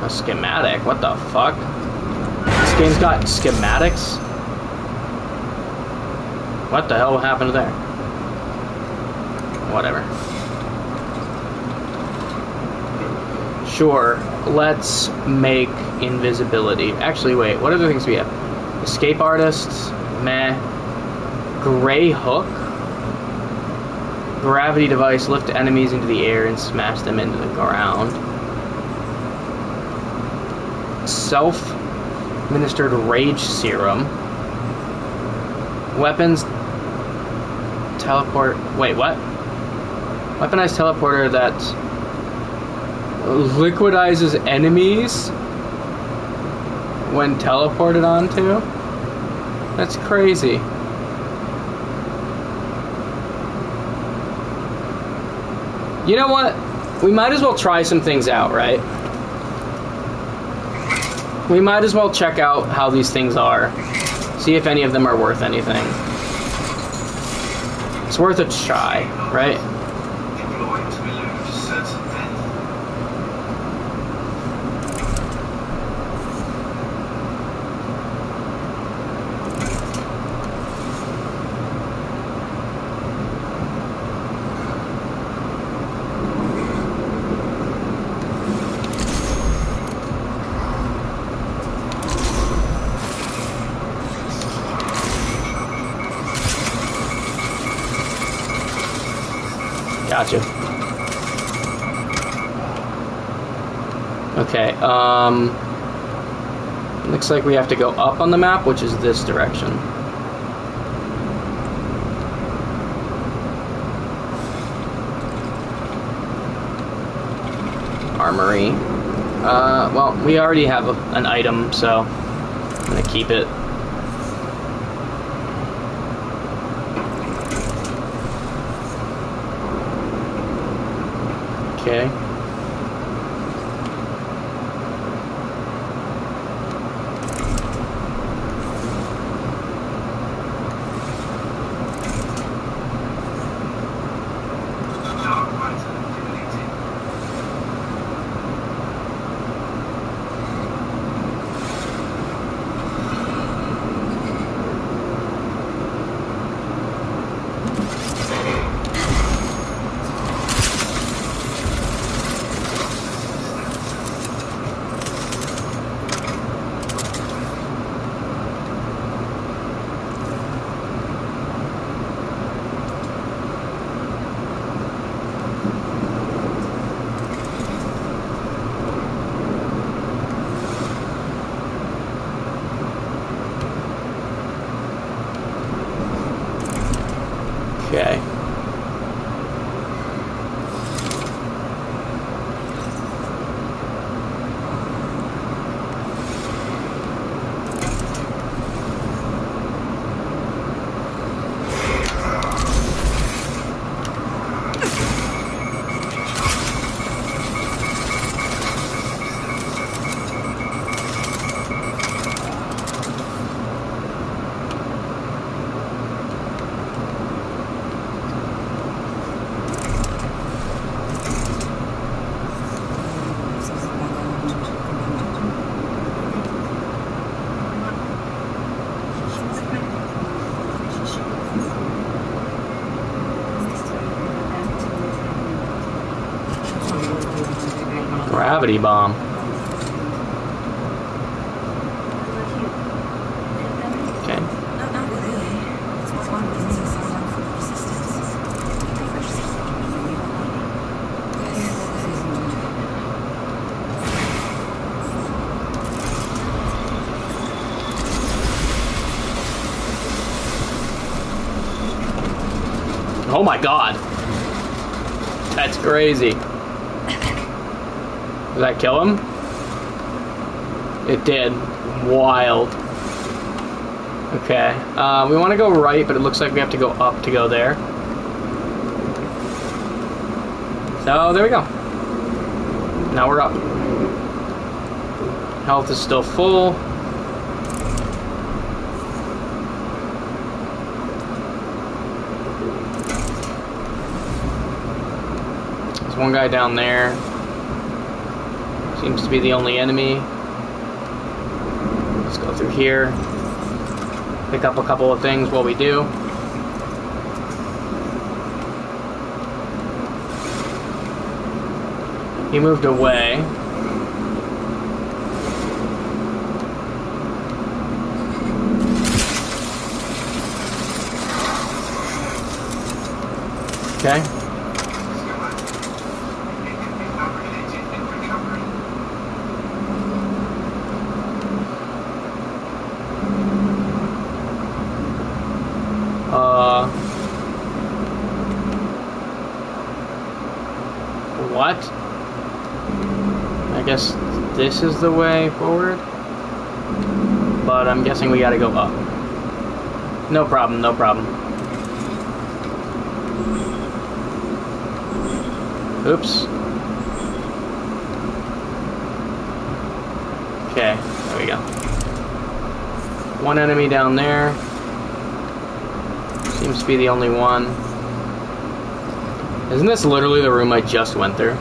Speaker 1: A schematic? What the fuck? This game's got schematics? What the hell happened there? Whatever. Sure, let's make invisibility. Actually, wait, what other things do we have? Escape artists? Meh. Gray hook? Gravity device, lift enemies into the air and smash them into the ground. Self-administered rage serum. Weapons teleport. Wait, what? Weaponized teleporter that liquidizes enemies when teleported onto? That's crazy. You know what? We might as well try some things out, right? We might as well check out how these things are. See if any of them are worth anything. It's worth a try, right?
Speaker 3: Employed to elude certain death.
Speaker 1: Gotcha. Okay, looks like we have to go up on the map, which is this direction. Armory. Well, we already have an item, so I'm gonna keep it. Okay.
Speaker 3: Dark matter depleted. Okay. Gravity bomb. Okay.
Speaker 4: Not really. It's one of the things I signed up for resistance.
Speaker 1: Oh my god. That's crazy. Did that kill him? It did. Wild. Okay. We want to go right, but it looks like we have to go up to go there. So, there we go. Now we're up. Health is still full. There's one guy down there. Seems to be the only enemy. Let's go through here. Pick up a couple of things while we do. He moved away. Okay. What? I guess this is the way forward? But I'm guessing we gotta go up. No problem, no problem. Oops. Okay, there we One enemy down there. Seems to be the only one. Isn't this literally the room I just went through?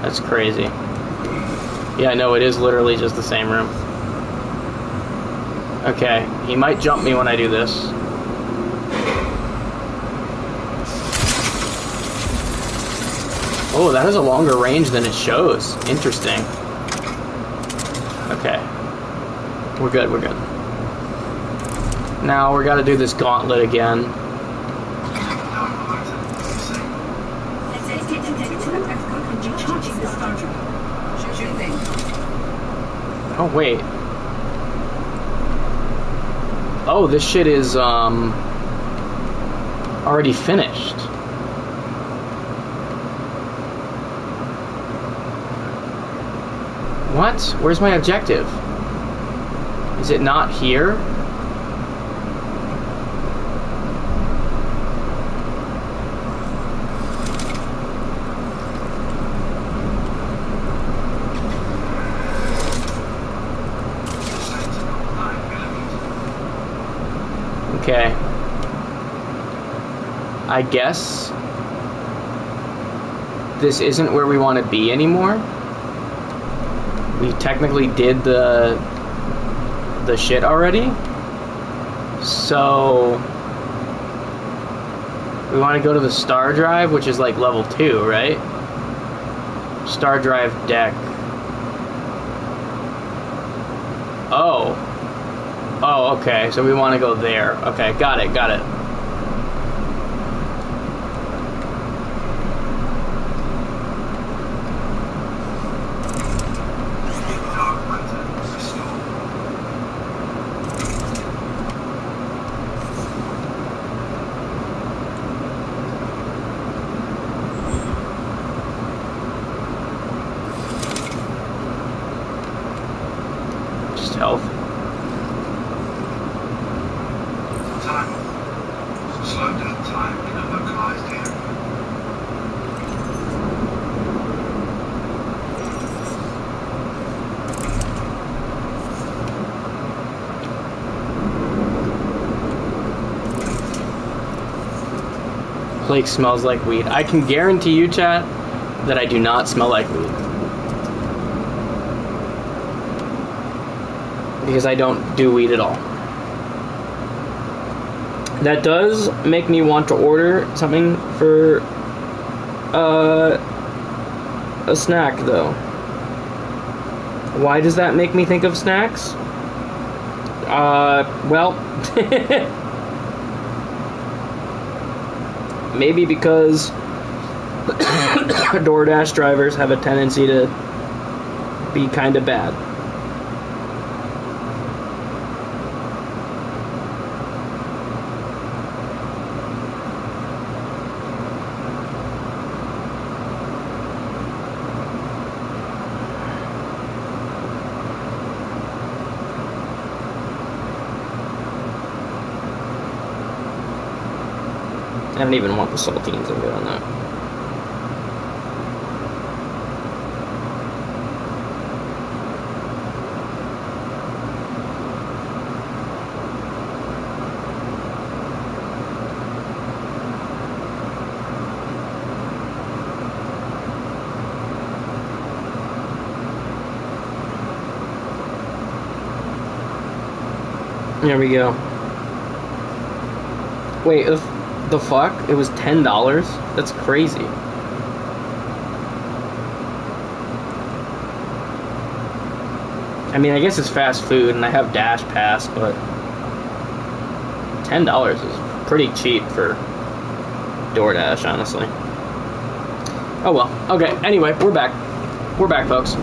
Speaker 1: That's crazy. Yeah, no, it is literally just the same room. Okay, he might jump me when I do this. Oh, that has a longer range than it shows. Interesting. Okay. We're good, we're good. Now we gotta do this gauntlet again. Oh, wait. Oh, this shit is, already finished. What? Where's my objective? Is it not here? Okay. I guess this isn't where we want to be anymore. We technically did the shit already. So we want to go to the star drive, which is like level 2, right? Star drive deck. Oh. Oh, okay, so we want to go there. Okay, got it, got it. Just health.
Speaker 3: Slow down time in a localized area.
Speaker 1: Blake smells like weed. I can guarantee you, chat, that I do not smell like weed. Because I don't do weed at all. That does make me want to order something for a snack, though. Why does that make me think of snacks? Well, maybe because DoorDash drivers have a tendency to be kind of bad. I don't even want the saltines. I'm good on that. There we go. Wait, the fuck? It was $10? That's crazy. I mean, I guess it's fast food and I have Dash Pass, but $10 is pretty cheap for DoorDash, honestly. Oh well. Okay, anyway, we're back. We're back, folks.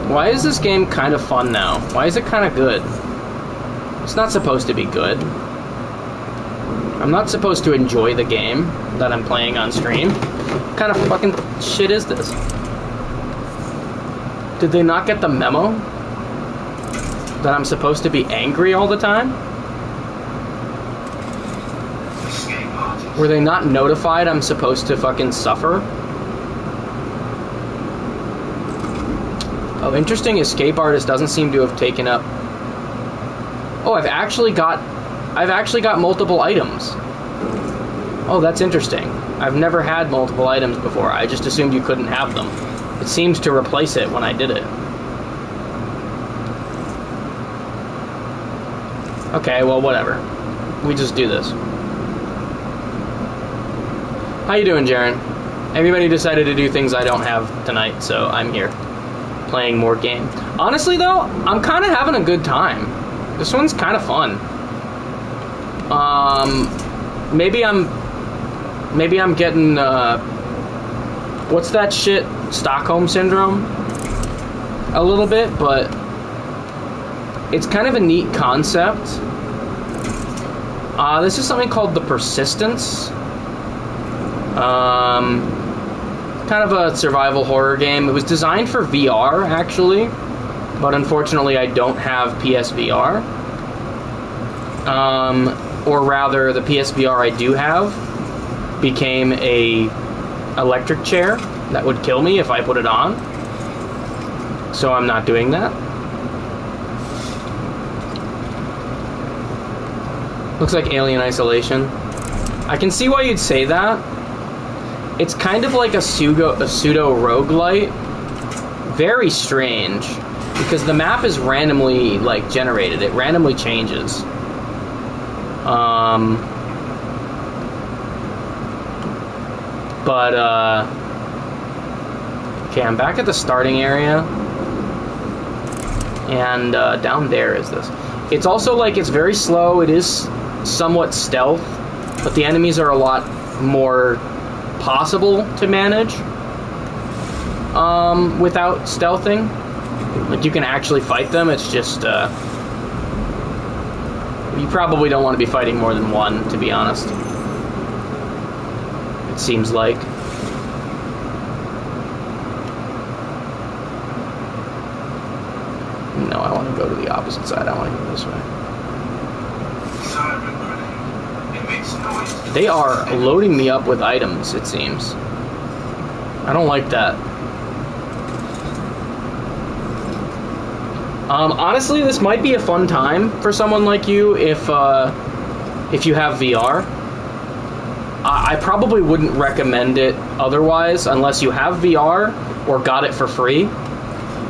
Speaker 1: Why is this game kind of fun now? Why is it kind of good? It's not supposed to be good. I'm not supposed to enjoy the game that I'm playing on stream. What kind of fucking shit is this? Did they not get the memo? That I'm supposed to be angry all the time? Were they not notified I'm supposed to fucking suffer? Oh, interesting. Escape artist doesn't seem to have taken up. Oh, I've actually got multiple items. Oh, that's interesting. I've never had multiple items before. I just assumed you couldn't have them. It seems to replace it when I did it. Okay, well, whatever. We just do this. How you doing, Jaren? Everybody decided to do things I don't have tonight, so I'm here. Playing more game. Honestly, though, I'm kind of having a good time. This one's kind of fun. Maybe I'm getting, what's that shit? Stockholm Syndrome? A little bit, but it's kind of a neat concept. This is something called The Persistence. Kind of a survival horror game. It was designed for VR, actually, but unfortunately I don't have PSVR. Or rather, the PSVR I do have became a electric chair that would kill me if I put it on. So I'm not doing that. Looks like Alien Isolation. I can see why you'd say that. It's kind of like a pseudo roguelite. Very strange, because the map is randomly like generated. It randomly changes. Okay, I'm back at the starting area, and down there is this. It's also like it's very slow. It is somewhat stealth, but the enemies are a lot more possible to manage without stealthing. Like, you can actually fight them. It's just you probably don't want to be fighting more than one, to be honest. It seems like. No, I want to go to the opposite side. I want to go this way. They are loading me up with items, it seems. I don't like that. Honestly, this might be a fun time for someone like you if you have VR. I probably wouldn't recommend it otherwise unless you have VR or got it for free,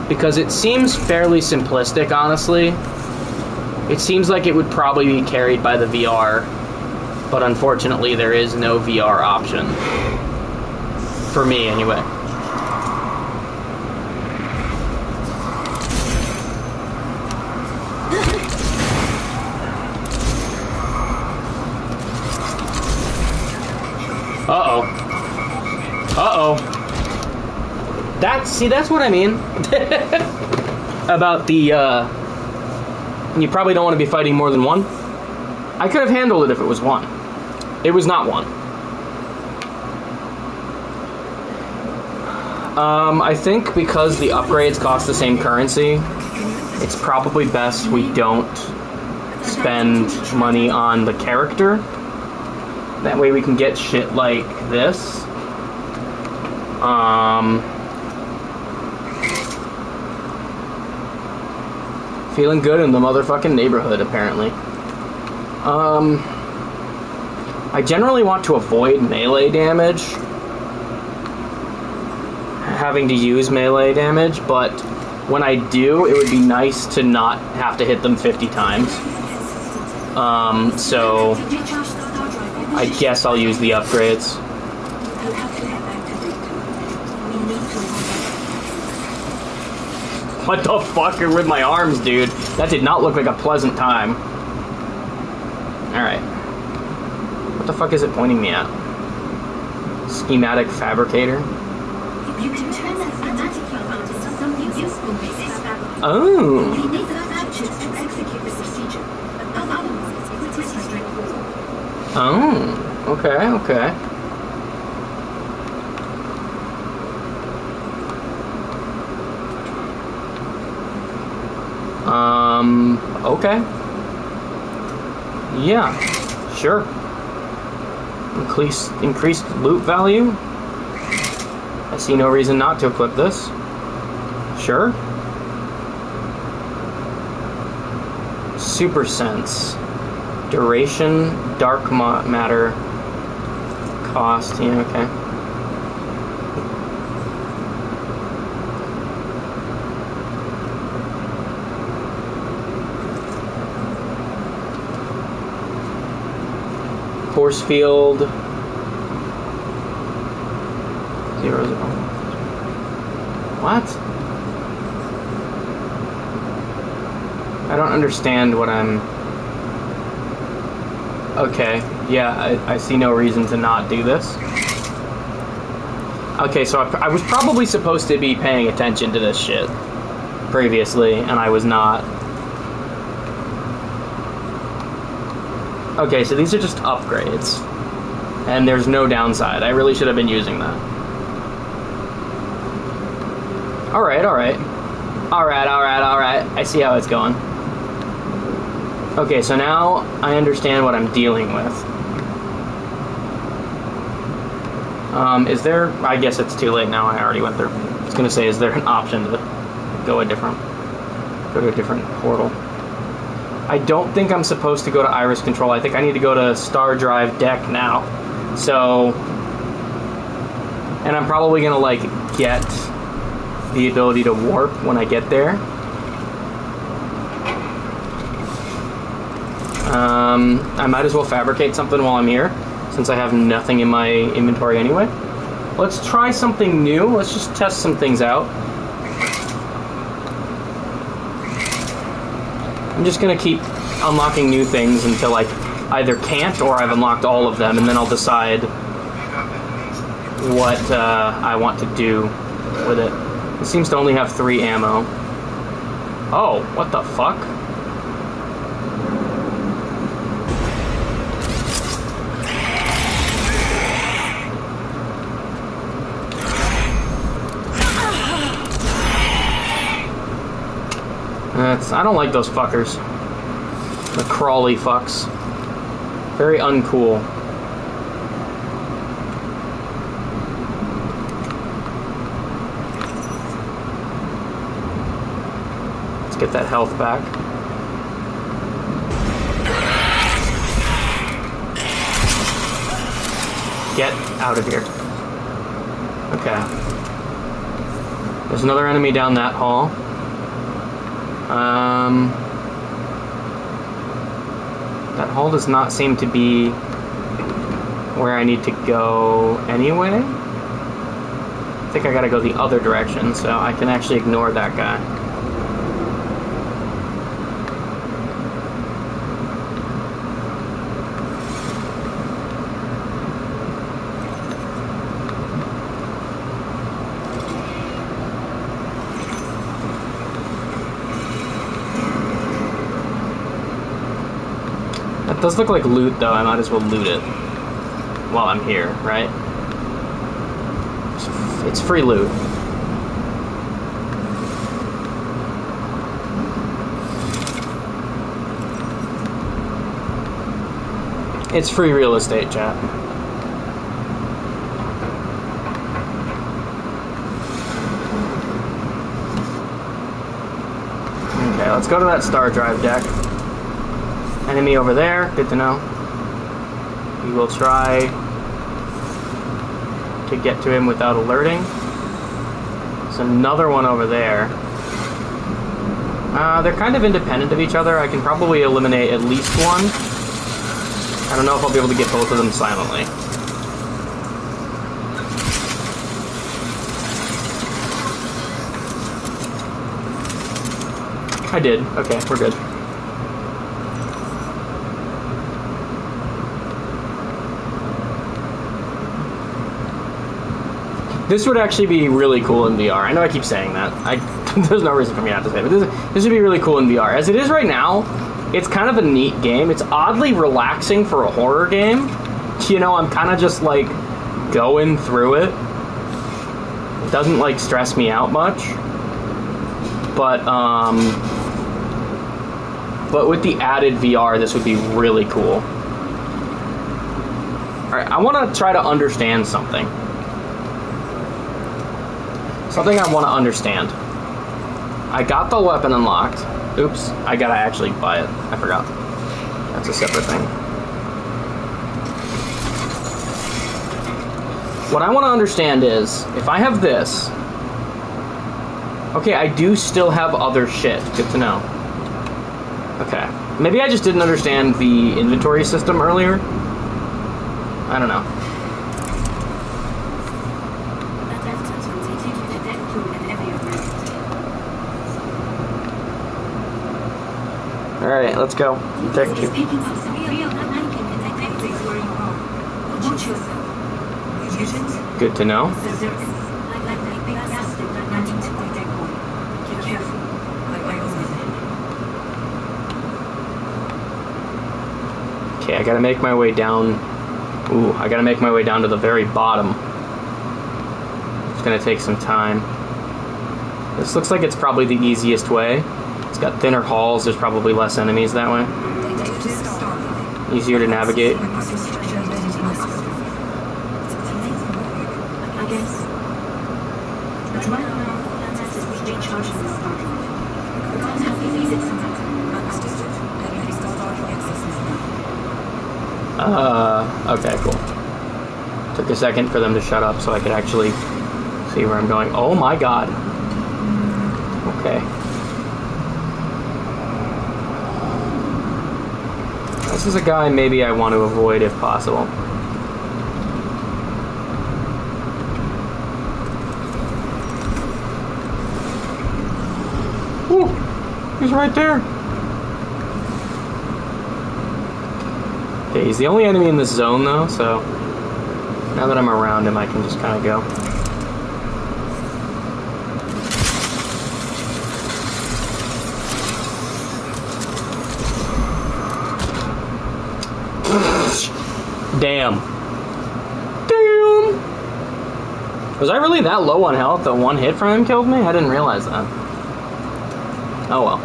Speaker 1: because it seems fairly simplistic, honestly. It seems like it would probably be carried by the VR, but unfortunately there is no VR option. For me, anyway. Uh-oh. Uh-oh. That's what I mean. About the, you probably don't want to be fighting more than one. I could have handled it if it was one. It was not one. I think because the upgrades cost the same currency, it's probably best we don't spend money on the character. That way we can get shit like this. Feeling good in the motherfucking neighborhood, apparently. I generally want to avoid melee damage. Having to use melee damage, but when I do, it would be nice to not have to hit them 50 times. So I guess I'll use the upgrades. What the fuck are with my arms, dude? That did not look like a pleasant time. Alright. What the fuck is it pointing me at? Schematic fabricator?
Speaker 2: You can turn that schematic you found into something useful with this fabricator.
Speaker 1: Oh.
Speaker 2: You need the patches to execute the procedure, but otherwise it's pretty straightforward.
Speaker 1: Oh. Okay, okay. Okay. Yeah, sure. Increased loot value. I see no reason not to equip this. Sure. super sense. Duration, dark matter, cost. Yeah, okay. Force field. 0, 0. What? I don't understand what I'm... Okay, yeah, I see no reason to not do this. Okay, so I was probably supposed to be paying attention to this shit previously, and I was not. Okay, so these are just upgrades. And there's no downside. I really should have been using that. Alright, alright. Alright, alright, alright. I see how it's going. Okay, so now I understand what I'm dealing with. Is there... I guess it's too late now. I already went through. I was gonna say, is there an option to go to a different portal? I don't think I'm supposed to go to Iris Control. I think I need to go to Star Drive Deck now. So... And I'm probably gonna, like, get the ability to warp when I get there. I might as well fabricate something while I'm here, since I have nothing in my inventory anyway. Let's try something new. Let's just test some things out. I'm just gonna keep unlocking new things until I either can't or I've unlocked all of them, and then I'll decide what I want to do with it. It seems to only have 3 ammo. Oh, what the fuck? I don't like those fuckers. The crawly fucks. Very uncool. Let's get that health back. Get out of here. Okay. There's another enemy down that hall. That hall does not seem to be where I need to go anyway. I think I gotta go the other direction, so I can actually ignore that guy. It does look like loot, though. I might as well loot it while I'm here, right? It's free loot. It's free real estate, chat. Okay, let's go to that Star Drive deck. Enemy over there, good to know. We will try to get to him without alerting. There's another one over there. They're kind of independent of each other. I can probably eliminate at least one. I don't know if I'll be able to get both of them silently. I did. Okay, we're good. This would actually be really cool in VR. I know I keep saying that. There's no reason for me not to say it, but this would be really cool in VR. As it is right now, it's kind of a neat game. It's oddly relaxing for a horror game. You know, I'm kind of just, like, going through it. It doesn't, like, stress me out much. But with the added VR, this would be really cool. Alright, I want to try to understand something. Something I want to understand. I got the weapon unlocked. Oops, I gotta actually buy it. I forgot. That's a separate thing. What I want to understand is, if I have this... Okay, I do still have other shit. Good to know. Okay. Maybe I just didn't understand the inventory system earlier. I don't know. Alright, let's go. Check
Speaker 2: It's picking up some real American detectives where you are. Watch yourself. Mutants,
Speaker 1: Good to know.
Speaker 2: berserkers, like the big bastard that ran into my dead boy. Be careful. I always am.
Speaker 1: Okay, I gotta make my way down. Ooh, I gotta make my way down to the very bottom. It's gonna take some time. This looks like it's probably the easiest way. It's got thinner halls, there's probably less enemies that way. Easier to navigate.
Speaker 2: I guess. But right now, that's as we recharge the star drive. We can't have you use it somehow.
Speaker 1: Okay, cool. Took a second for them to shut up so I could actually see where I'm going. Oh my god. Okay. This is a guy maybe I want to avoid if possible. Ooh, he's right there. Okay, he's the only enemy in this zone though, so now that I'm around him I can just kind of go. Damn. Damn! Was I really that low on health that one hit from him killed me? I didn't realize that. Oh well.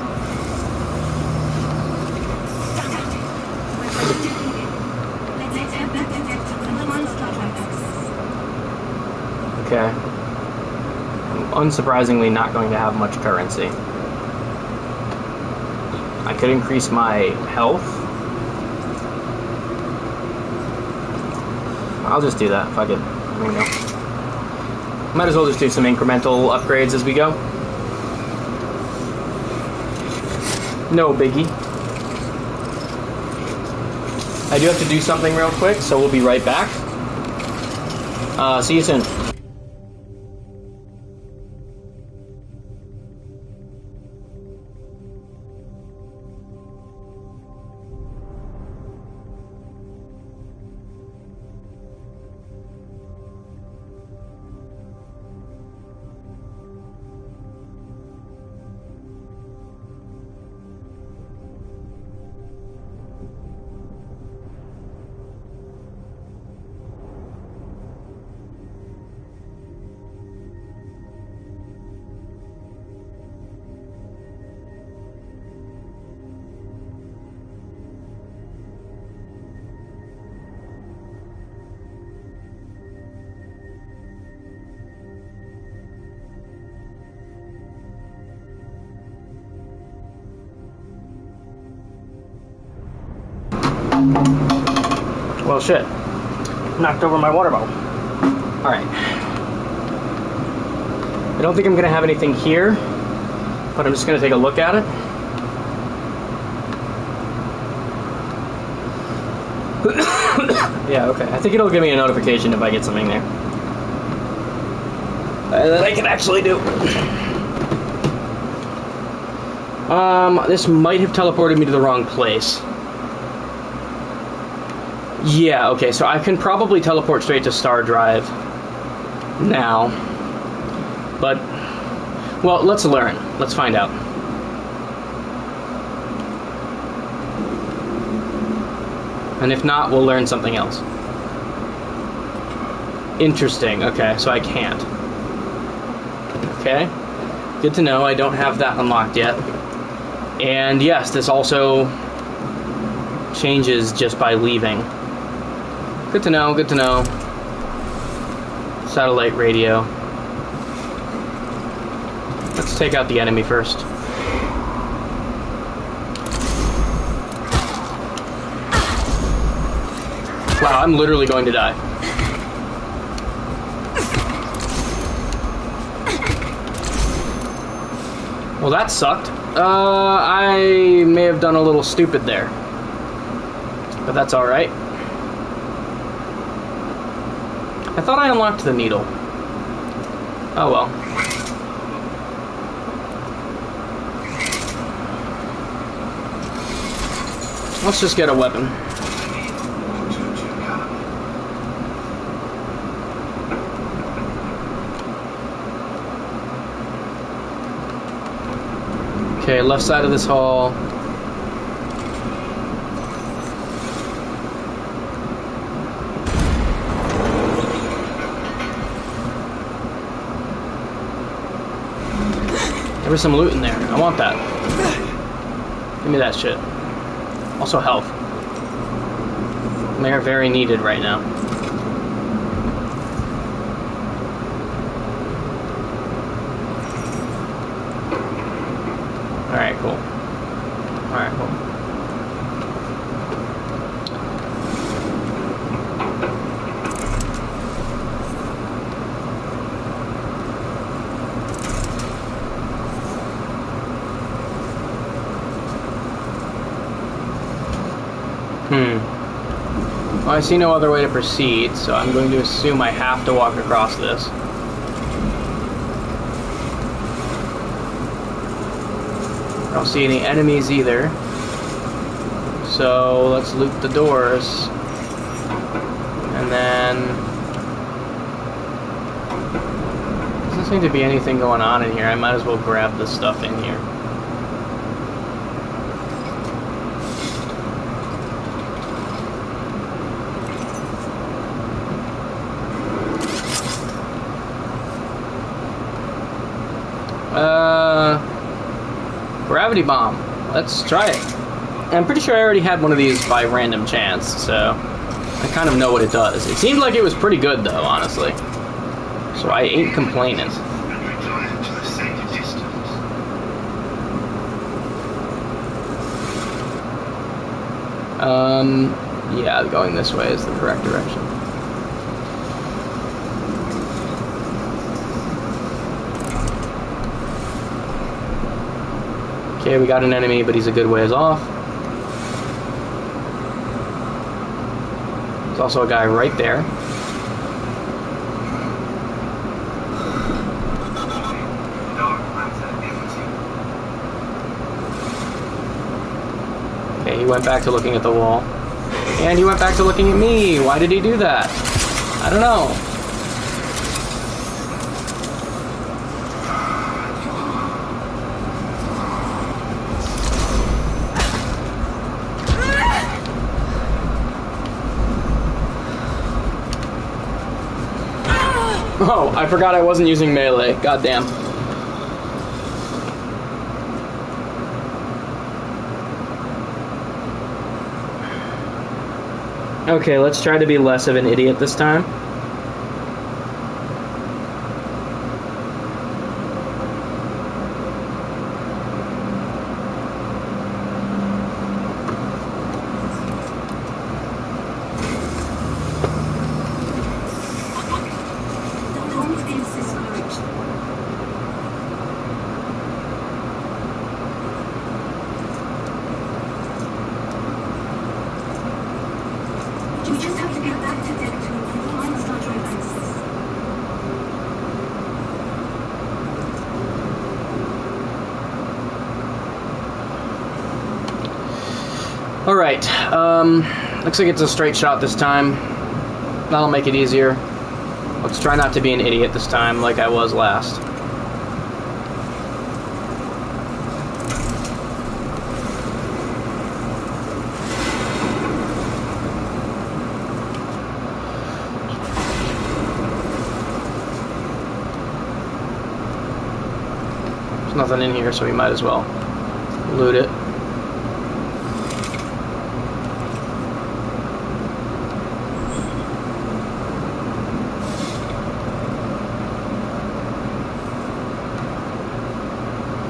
Speaker 1: Okay. I'm unsurprisingly not going to have much currency. I could increase my health. I'll just do that. Fuck it. There we go. Might as well just do some incremental upgrades as we go. No biggie. I do have to do something real quick, so we'll be right back. See you soon. Well, shit. Knocked over my water bottle. Alright. I don't think I'm going to have anything here, but I'm just going to take a look at it. Yeah, okay. I think it'll give me a notification if I get something there. That I can actually do. This might have teleported me to the wrong place. Yeah, okay, so I can probably teleport straight to Star Drive now. But, well, let's learn. Let's find out. And if not, we'll learn something else. Interesting, okay, so I can't. Okay, good to know. I don't have that unlocked yet. And yes, this also changes just by leaving. Good to know, good to know. Satellite radio. Let's take out the enemy first. Wow, I'm literally going to die. Well, that sucked. I may have done a little stupid there. But that's alright. I thought I unlocked the needle. Oh well. Let's just get a weapon. Okay, left side of this hall. There was some loot in there. I want that. Give me that shit. Also health. They're very needed right now. Alright, cool. Alright, cool. Well, I see no other way to proceed, so I'm going to assume I have to walk across this. I don't see any enemies either. So let's loot the doors. And then... doesn't seem to be anything going on in here. I might as well grab the stuff in here. Gravity bomb. Let's try it. I'm pretty sure I already had one of these by random chance, so I kind of know what it does. It seemed like it was pretty good, though, honestly. So I ain't complaining. Yeah, going this way is the correct direction. Okay, we got an enemy, but he's a good ways off. There's also a guy right there. Okay, he went back to looking at the wall. And he went back to looking at me. Why did he do that? I don't know. Oh, I forgot I wasn't using melee. Goddamn. Okay, let's try to be less of an idiot this time.
Speaker 2: We just have to get back to deck 2 before things start to advance.
Speaker 1: Alright, looks like it's a straight shot this time. That'll make it easier. Let's try not to be an idiot this time like I was last. There's nothing in here, so we might as well loot it.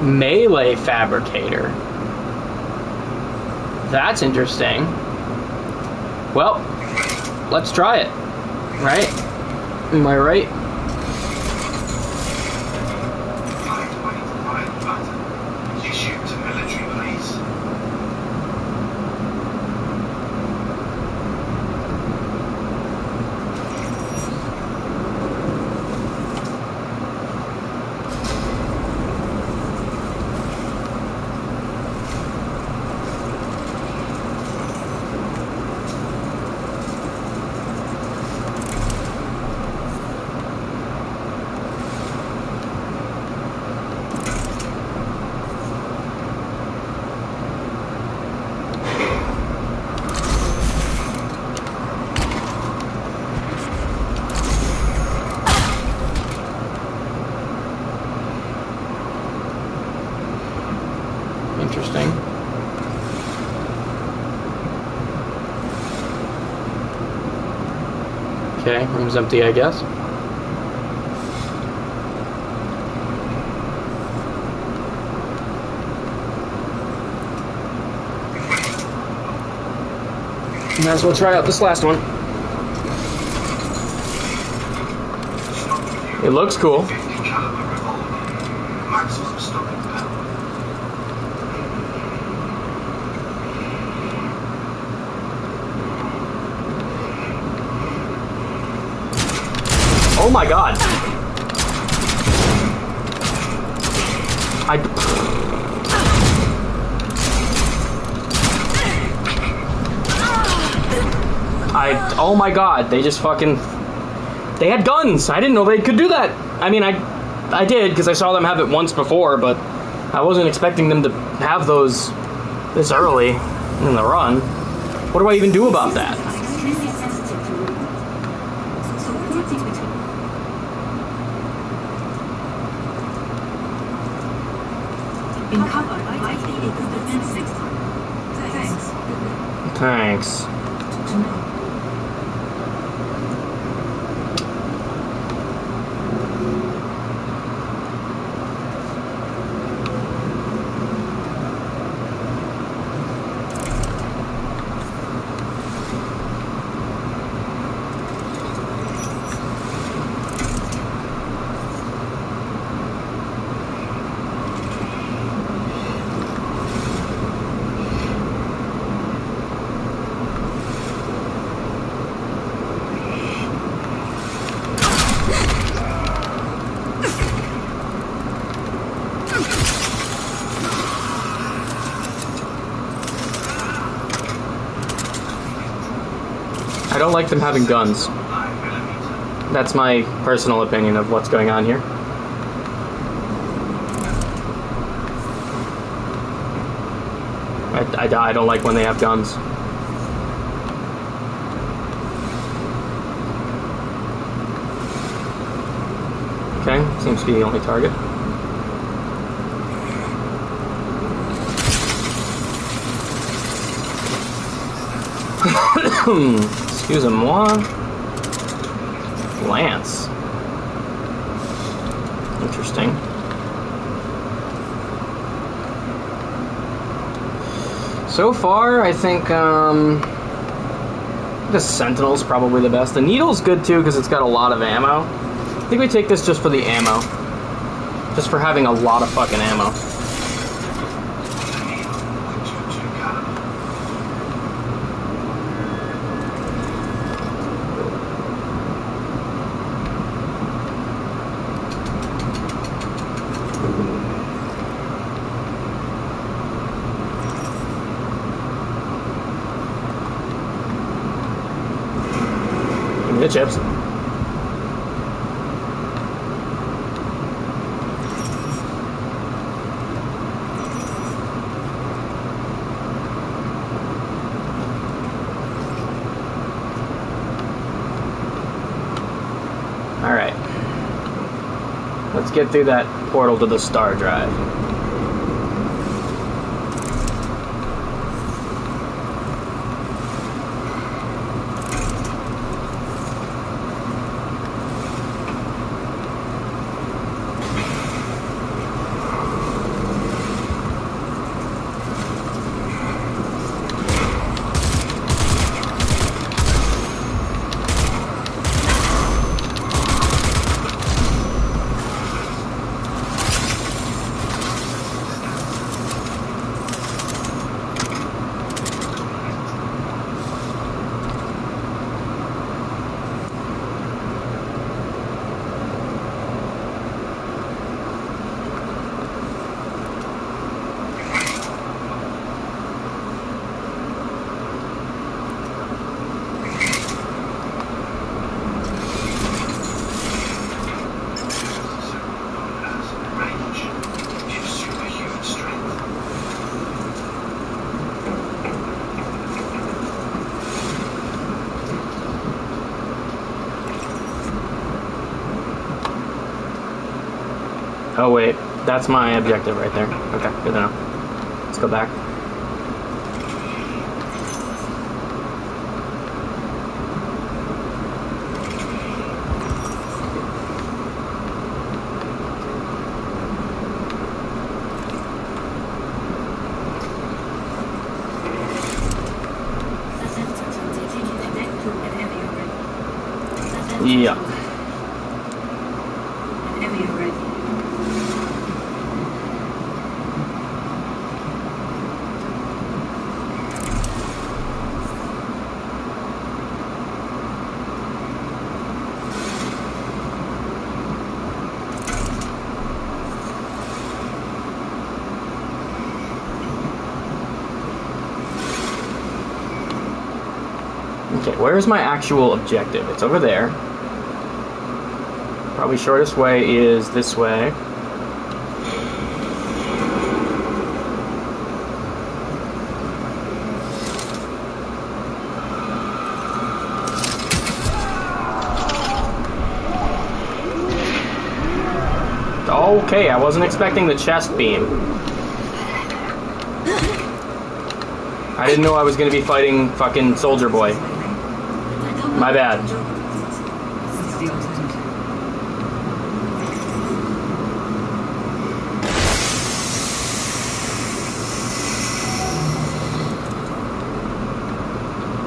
Speaker 1: Melee fabricator. That's interesting. Well, let's try it. Right? Am I right?
Speaker 3: Find button. Issue to military base.
Speaker 1: Interesting. Okay, room's empty, I guess. Might as well try out this last one. It looks cool.
Speaker 3: 50 caliber revolver. Maximum stopping power.
Speaker 1: Oh my god. Oh my god, they just fucking... They had guns! I didn't know they could do that! I mean, I did, because I saw them have it once before, but I wasn't expecting them to have those this early in the run. What do I even do about that?
Speaker 2: Extremely sensitive to rumors. So what do you think between... In cover, I think it could defend next time. Thanks.
Speaker 1: Thanks.
Speaker 2: To know.
Speaker 1: I don't like them having guns.
Speaker 3: 9mm.
Speaker 1: That's my personal opinion of what's going on here. I don't like when they have guns. Okay, seems to be the only target. Excusez-moi. Lance. Interesting. So far, I think the Sentinel's probably the best. The Needle's good too because it's got a lot of ammo. I think we take this just for the ammo. Just for having a lot of fucking ammo.
Speaker 3: .22 caliber.
Speaker 1: Give me the chips. Alright. Let's get through that portal to the Star Drive. Oh wait, that's my objective right there. Okay, good to know. Let's go back.
Speaker 2: The sensors are taking you to deck 2 at area ready. The sensors
Speaker 1: Yeah.
Speaker 2: at area ready.
Speaker 1: Okay, where's my actual objective? It's over there. Probably shortest way is this way. Okay, I wasn't expecting the chest beam. I didn't know I was gonna be fighting fucking Soldier Boy. My bad.
Speaker 4: What's the alternative?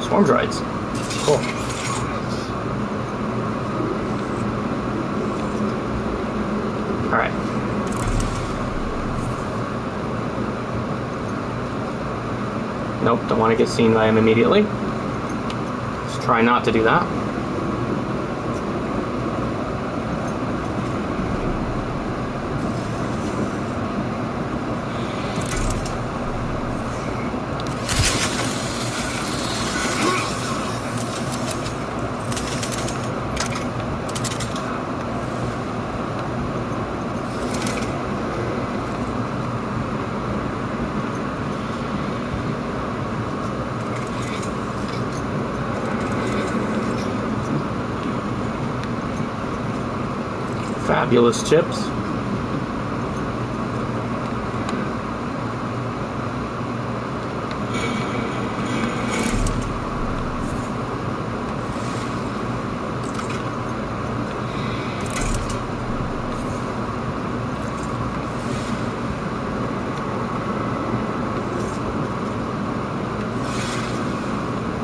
Speaker 1: Swarm droids. Cool. Alright. Nope, don't want to get seen by him immediately. Let's try not to do that. Fabulous chips.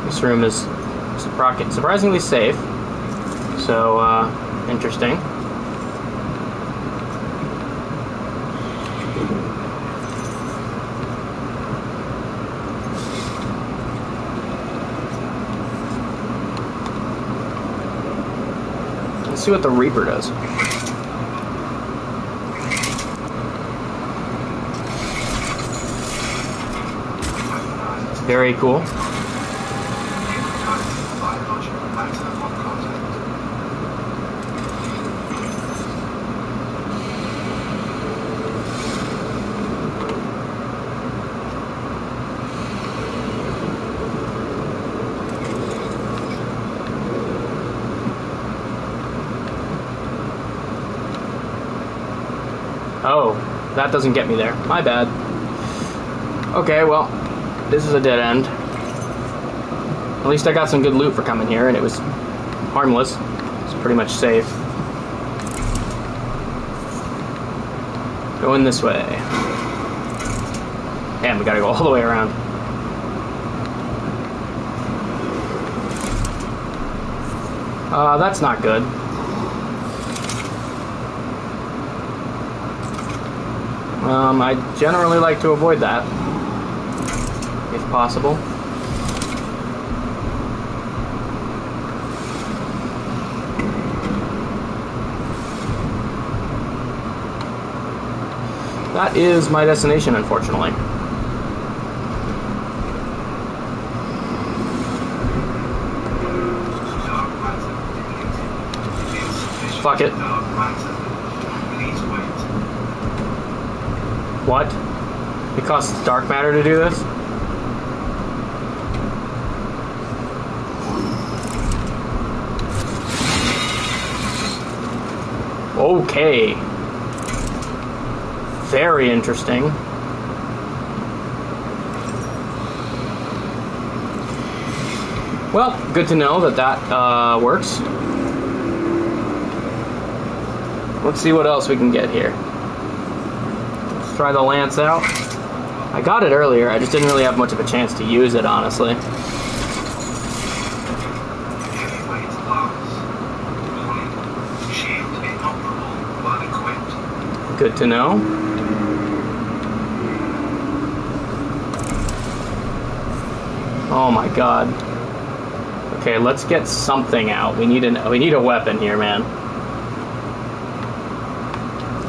Speaker 1: This room is surprisingly safe. So, interesting. Let's see what the Reaper does. Very cool.
Speaker 3: Biological maximum on contact.
Speaker 1: Oh, that doesn't get me there. My bad. Okay, well, this is a dead end. At least I got some good loot for coming here, and it was harmless. It's pretty much safe. Going this way. And we gotta go all the way around. That's not good. I generally like to avoid that, if possible. That is my destination, unfortunately. Fuck it. What? It costs dark matter to do this? Okay. Very interesting. Well, good to know that that works. Let's see what else we can get here. Let's try the lance out. I got it earlier, I just didn't really have much of a chance to use it, honestly.
Speaker 3: Heavyweight Lance. Shield inoperable while equipped.
Speaker 1: Good to know. Oh my god. Okay, let's get something out. We need a weapon here, man.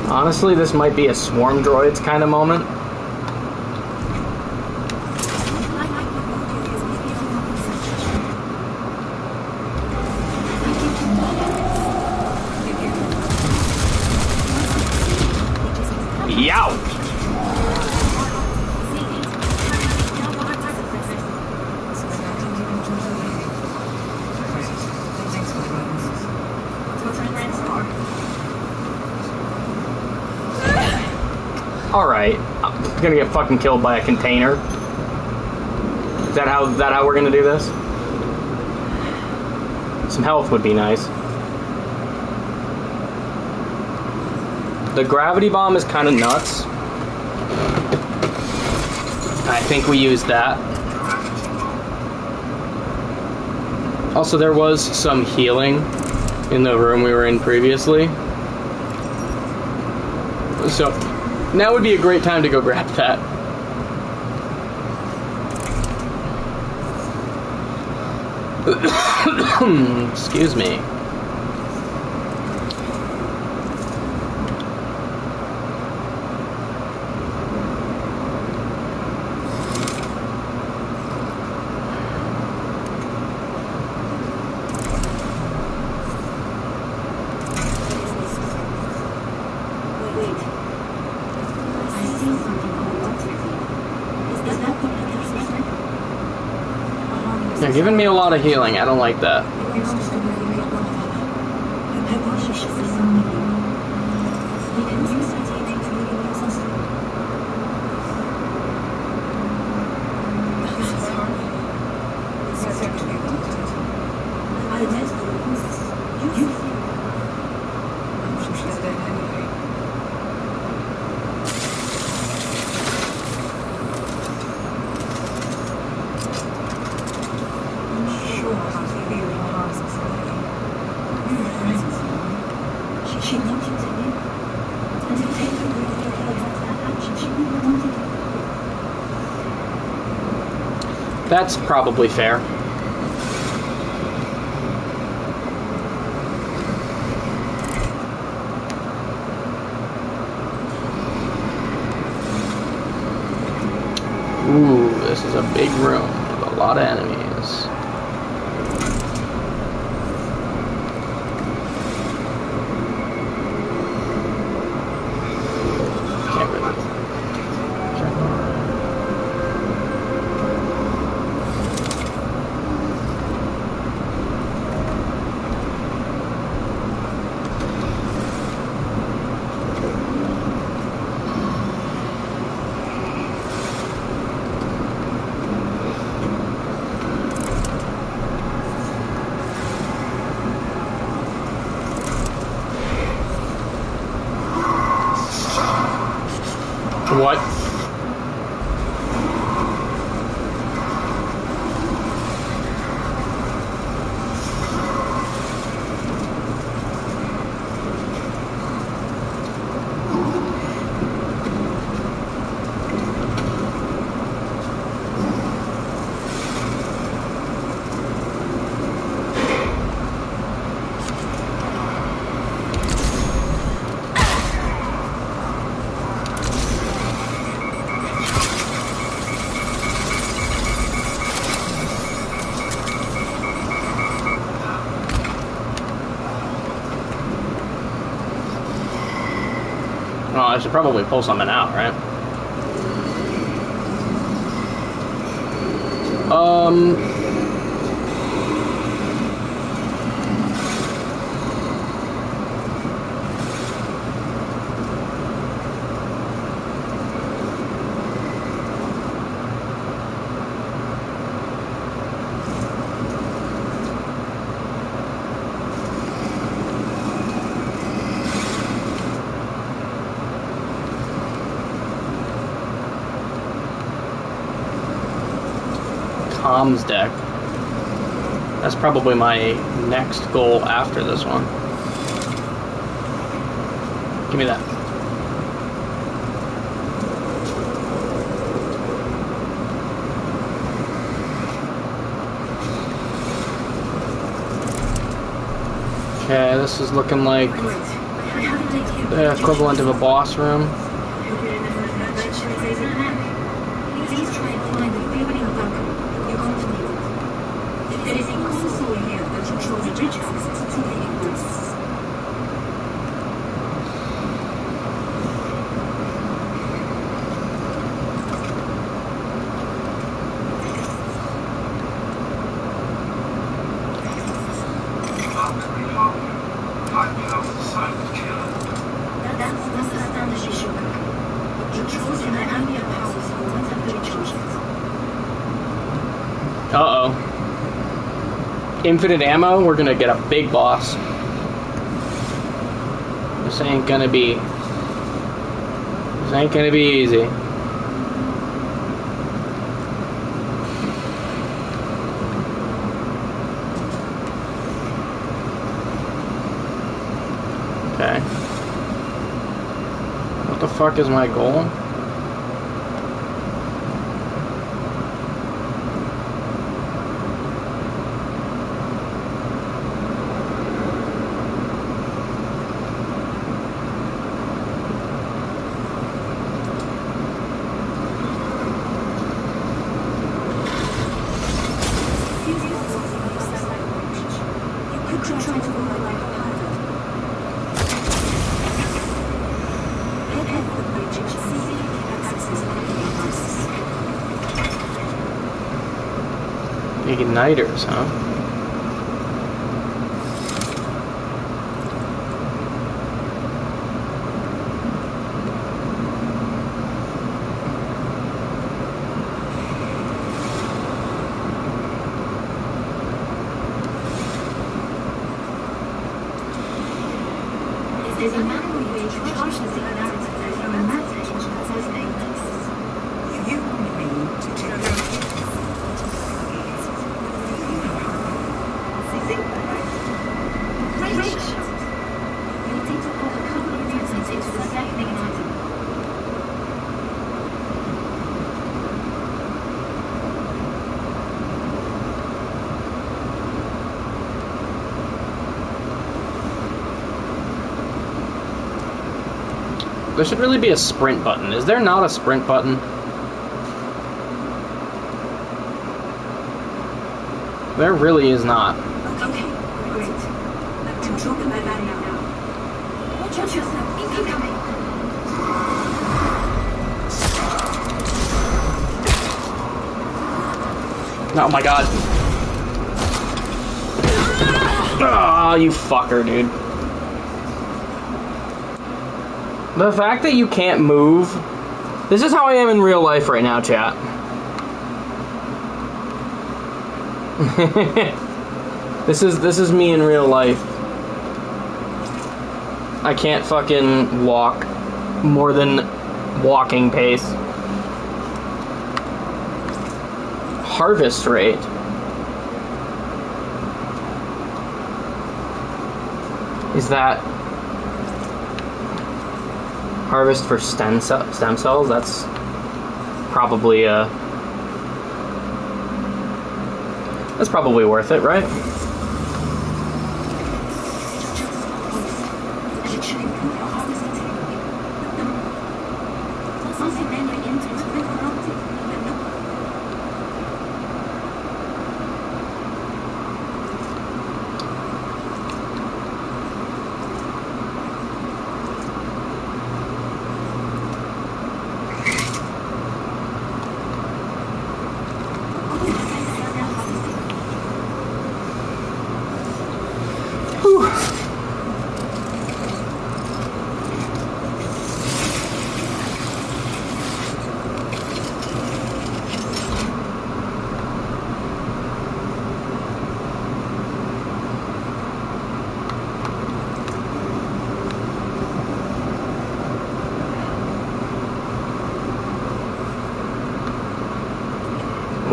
Speaker 1: Honestly, this might be a swarm droids kind of moment. Yow! Alright, I'm gonna get fucking killed by a container. Is that how we're gonna do this? Some health would be nice. The gravity bomb is kind of nuts. I think we used that. Also, there was some healing in the room we were in previously. So, now would be a great time to go grab that. Excuse me. They're giving me a lot of healing. I don't like that. That's probably fair. Ooh, this is a big room with a lot of enemies. Can't really check. What? Oh, I should probably pull something out, right? comms deck. That's probably my next goal after this one. Give me that. Okay, this is looking like the equivalent of a boss room.
Speaker 2: Please try and find the opening bunker. You continue. There is a console here that controls bridge access to the ingress.
Speaker 3: Find me off the silent killer.
Speaker 2: That's Master Shishoka. Controls in the ambient powers for 130 charges.
Speaker 1: Uh-oh. Infinite ammo, we're gonna get a big boss. This ain't gonna be easy. Okay. What the fuck is my goal? Igniters, huh?
Speaker 2: There's a manual way to charge the singularity from a message that says nameless.
Speaker 4: You want me to check out?
Speaker 2: Great shot. You'll need to put a couple of mutants into the second igniter.
Speaker 1: There should really be a sprint button. Is there not a sprint button? There really is not.
Speaker 2: Okay, great. Control the battery now. Watch yourself. Incoming.
Speaker 1: Oh my god. Oh, you fucker, dude. The fact that you can't move. This is how I am in real life right now, chat. This is me in real life. I can't fucking walk more than walking pace. Harvest rate. Is that harvest for stem cells? That's probably that's probably worth it, right?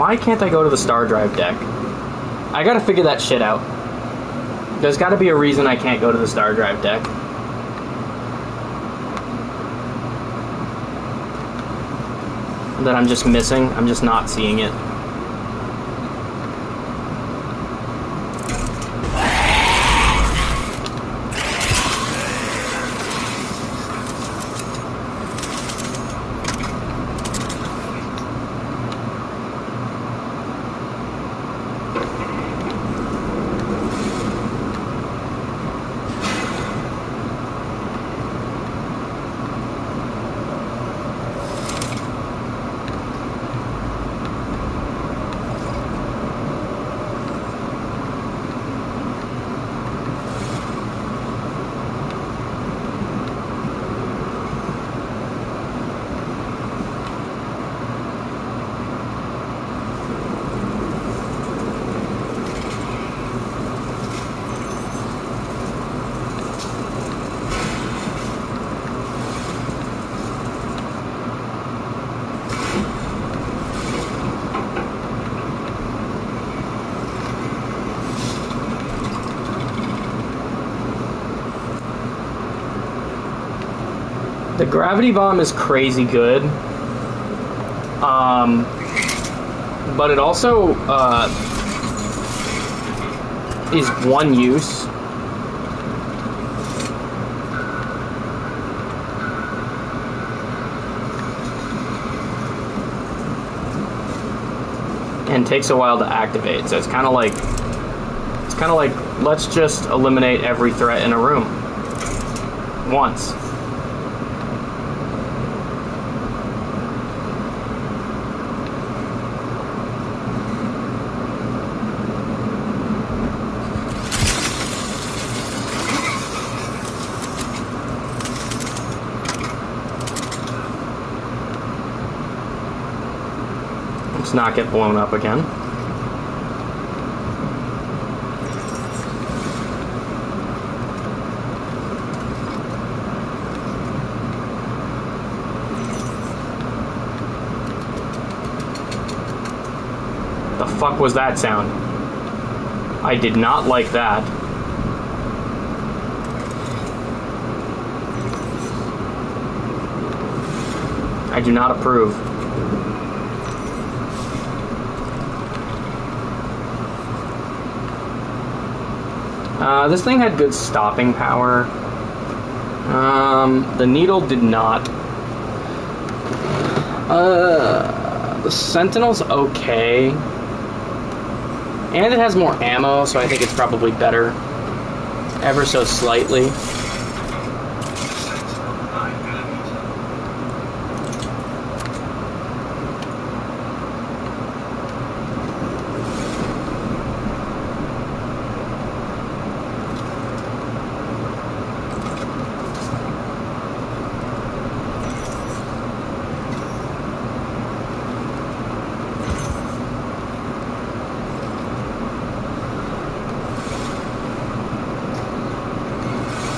Speaker 1: Why can't I go to the Star Drive deck? I gotta figure that shit out. There's gotta be a reason I can't go to the Star Drive deck. That I'm just missing. I'm just not seeing it. The gravity bomb is crazy good, but it also is one use. And takes a while to activate, so it's kind of like let's just eliminate every threat in a room once. Let's not get blown up again. The fuck was that sound? I did not like that. I do not approve. This thing had good stopping power. The needle did not. The Sentinel's okay. And it has more ammo, so I think it's probably better. Ever so slightly.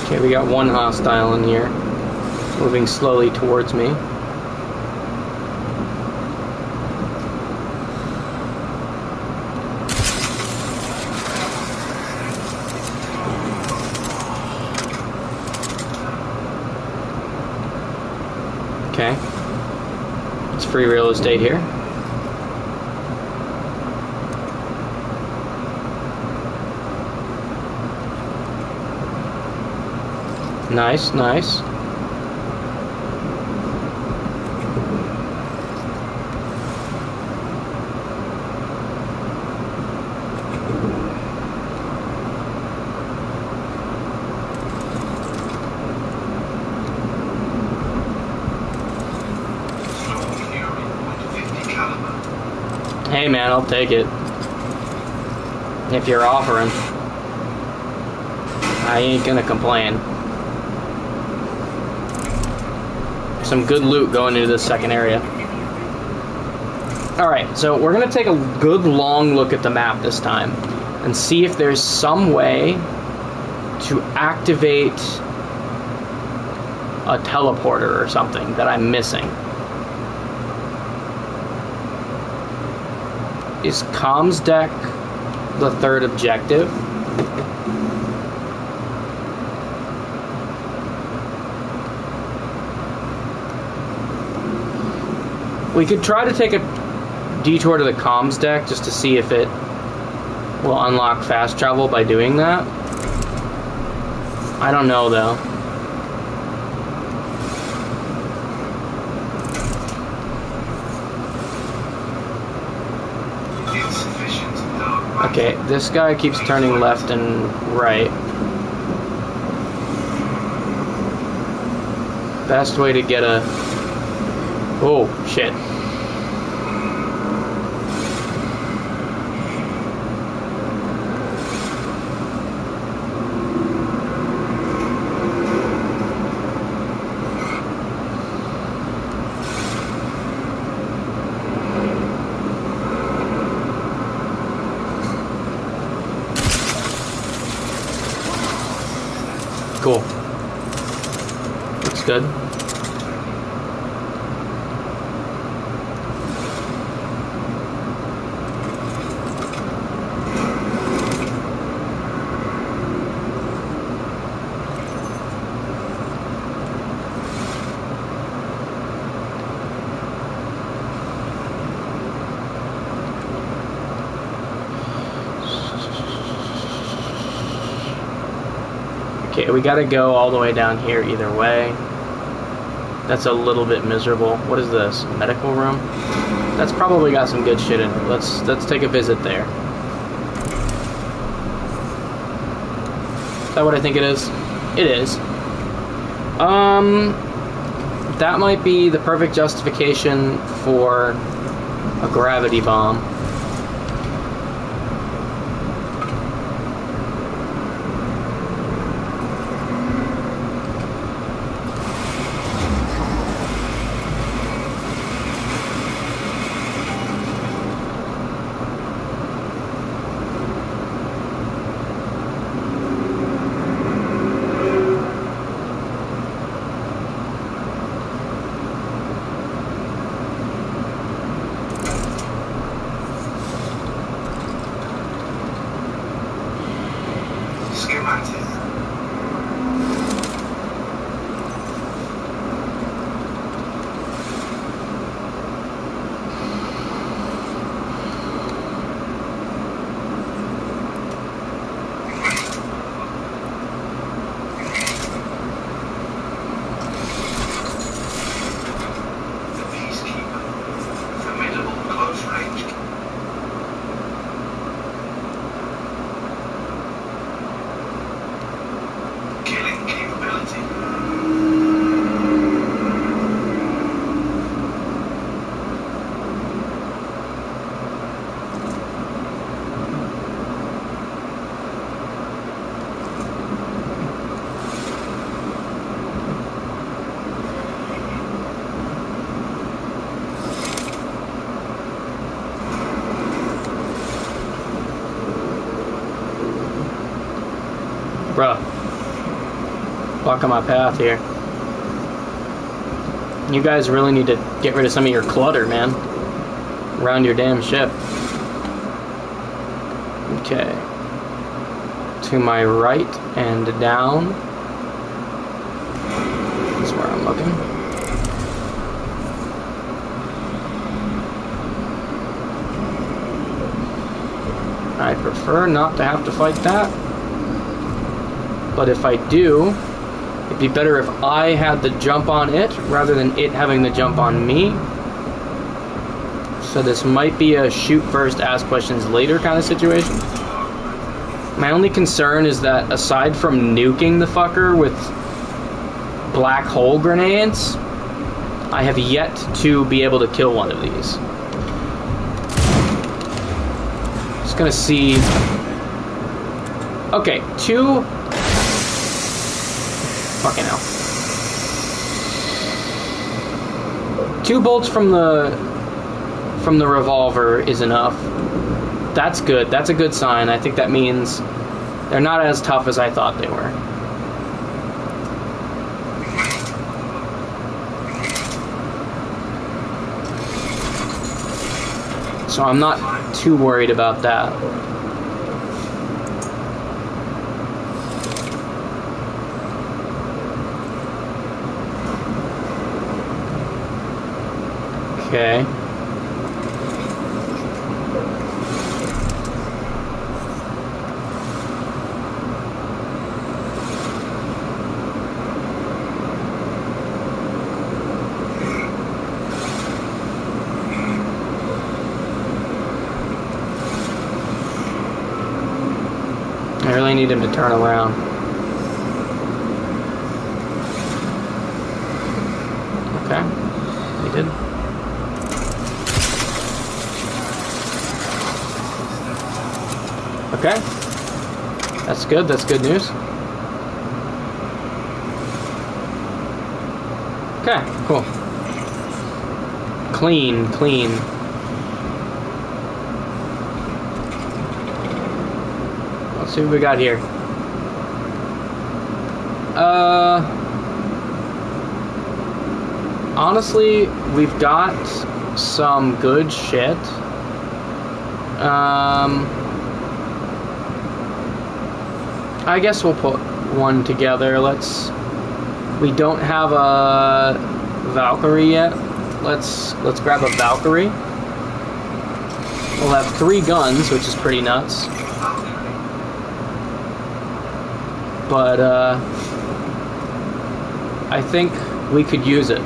Speaker 1: Okay, we got one hostile in here, moving slowly towards me. Okay, it's free real estate here. Nice, nice. Hey man, I'll take it. If you're offering. I ain't gonna complain. Some good loot going into this second area. Alright, so we're going to take a good long look at the map this time and see if there's some way to activate a teleporter or something that I'm missing. Is comms deck the third objective? We could try to take a detour to the comms deck just to see if it will unlock fast travel by doing that. I don't know though.
Speaker 3: Insufficient. No.
Speaker 1: Okay, this guy keeps turning left and right. Best way to get a... Oh, shit. Cool. Looks good. Okay, we gotta go all the way down here either way. That's a little bit miserable. What is this? Medical room? That's probably got some good shit in it. Let's take a visit there. Is that what I think it is? It is. That might be the perfect justification for a gravity bomb.
Speaker 3: Schematic. The Peacekeeper. Formidable close range. Killing capability.
Speaker 1: Bruh. Blocking my path here. You guys really need to get rid of some of your clutter, man. Around your damn ship. Okay. To my right and down. That's where I'm looking. I prefer not to have to fight that. But if I do, it'd be better if I had the jump on it rather than it having the jump on me. So this might be a shoot first, ask questions later kind of situation. My only concern is that aside from nuking the fucker with black hole grenades, I have yet to be able to kill one of these. Just gonna see. Okay, two. Fucking hell. 2 bolts from the revolver is enough. That's good. That's a good sign. I think that means they're not as tough as I thought they were. So I'm not too worried about that. Okay. I really need him to turn around. Okay, he did. Okay, that's good. That's good news. Okay, cool. Clean, clean. Let's see what we got here. Honestly, we've got some good shit. I guess we'll put one together. We don't have a Valkyrie yet. Let's grab a Valkyrie. We'll have 3 guns, which is pretty nuts. But I think we could use it.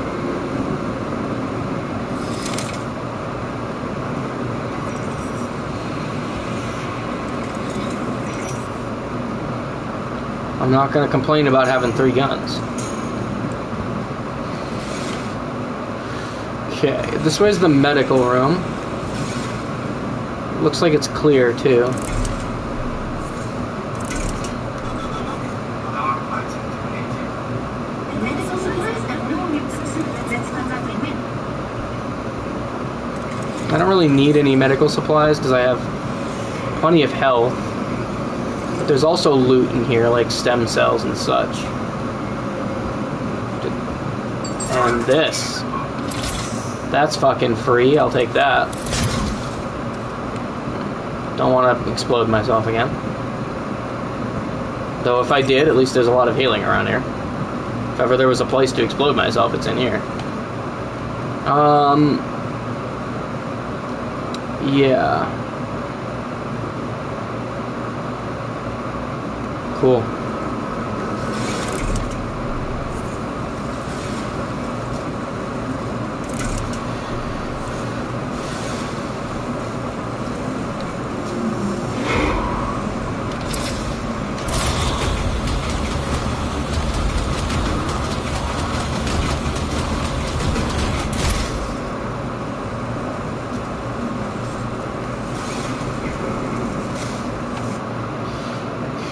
Speaker 1: I'm not going to complain about having 3 guns. Okay, this way's the medical room. Looks like it's clear too. I don't really need any medical supplies because I have plenty of health. But there's also loot in here, like stem cells and such. And this. That's fucking free. I'll take that. Don't want to explode myself again. Though if I did, at least there's a lot of healing around here. If ever there was a place to explode myself, it's in here. Yeah. Cool.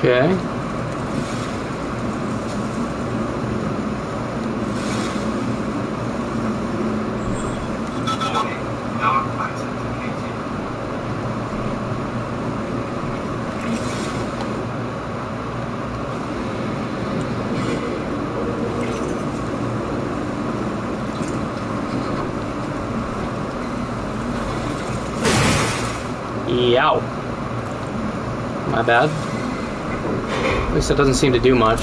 Speaker 1: Okay. Yow. My bad. At least it doesn't seem to do much.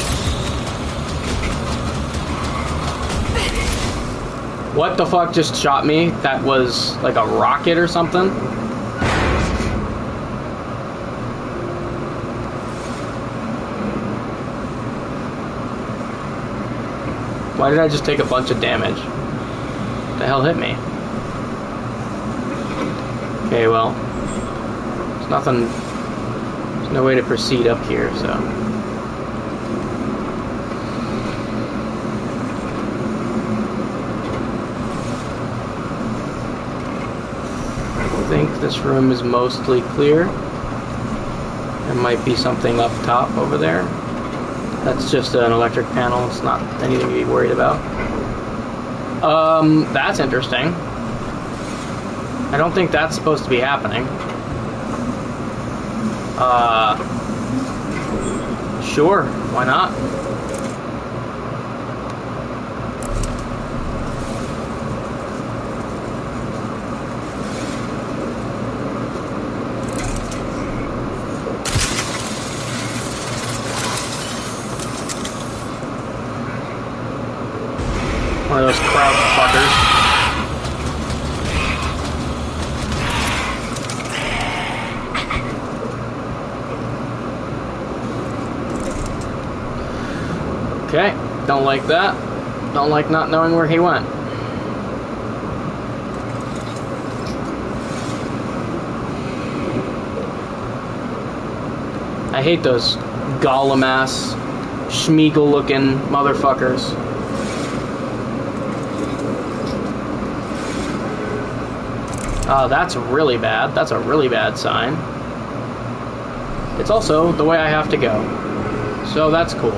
Speaker 1: What the fuck just shot me? That was like a rocket or something? Why did I just take a bunch of damage? What the hell hit me? Okay, well. There's nothing... There's no way to proceed up here, so... I think this room is mostly clear. There might be something up top over there. That's just an electric panel. It's not anything to be worried about. That's interesting. I don't think that's supposed to be happening. Sure, why not? One of those crouch fuckers. Okay, don't like that. Don't like not knowing where he went. I hate those Gollum-ass, Schmeagol-looking motherfuckers. Oh, that's really bad. That's a really bad sign. It's also the way I have to go. So that's cool.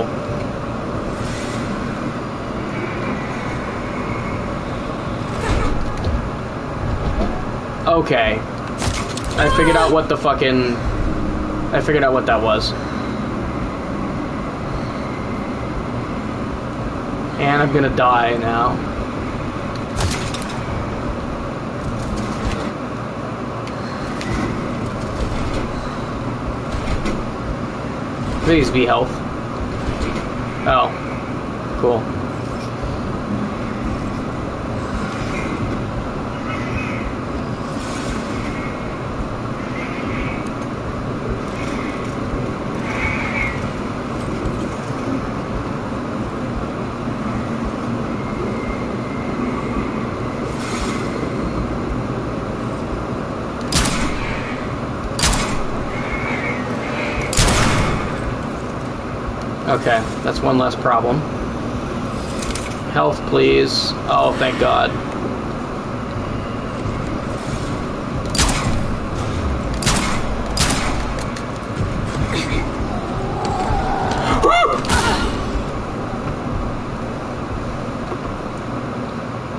Speaker 1: Okay. I figured out what the fucking... I figured out what that was. And I'm gonna die now. Please be health. Oh. Cool. Okay, that's one less problem. Health, please. Oh, thank God.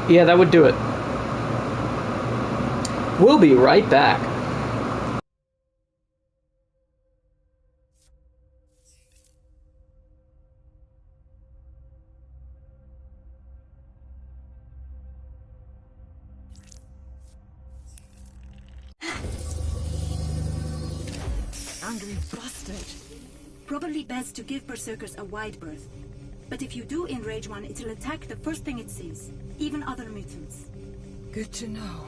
Speaker 1: Yeah, that would do it. We'll be right back.
Speaker 4: Angry bastard.
Speaker 5: Probably best to give berserkers a wide berth. But if you do enrage one, it'll attack the first thing it sees, even other mutants.
Speaker 4: Good to know.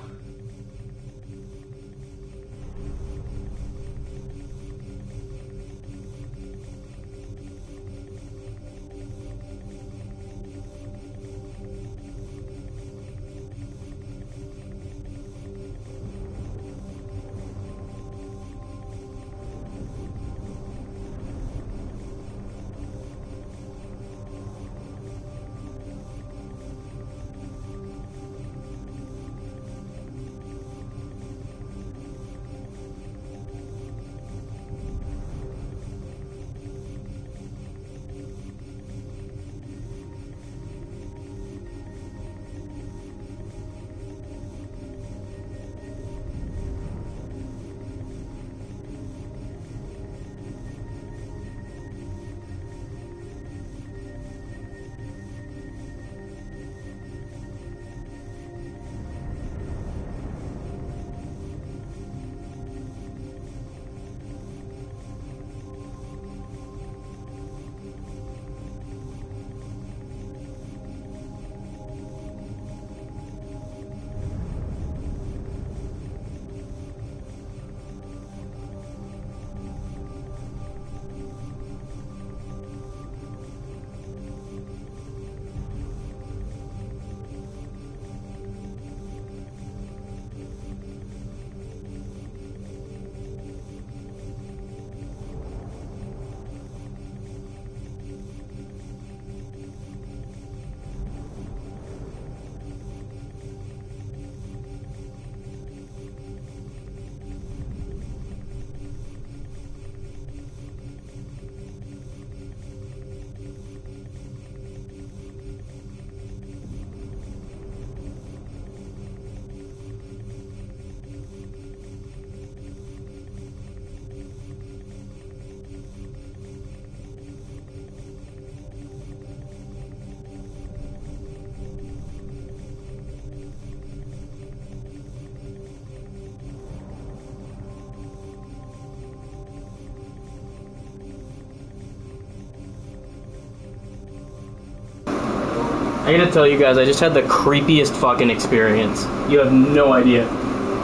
Speaker 1: I gotta tell you guys, I just had the creepiest fucking experience. You have no idea.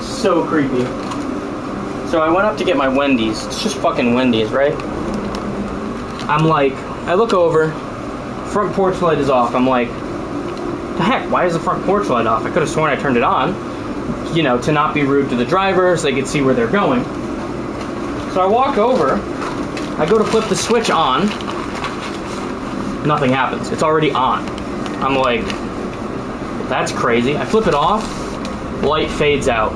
Speaker 1: So creepy. So I went up to get my Wendy's. It's just fucking Wendy's, right? I'm like, I look over, front porch light is off. I'm like, the heck, why is the front porch light off? I could have sworn I turned it on, you know, to not be rude to the driver so they could see where they're going. So I walk over, I go to flip the switch on, nothing happens. It's already on. I'm like, that's crazy. I flip it off, light fades out.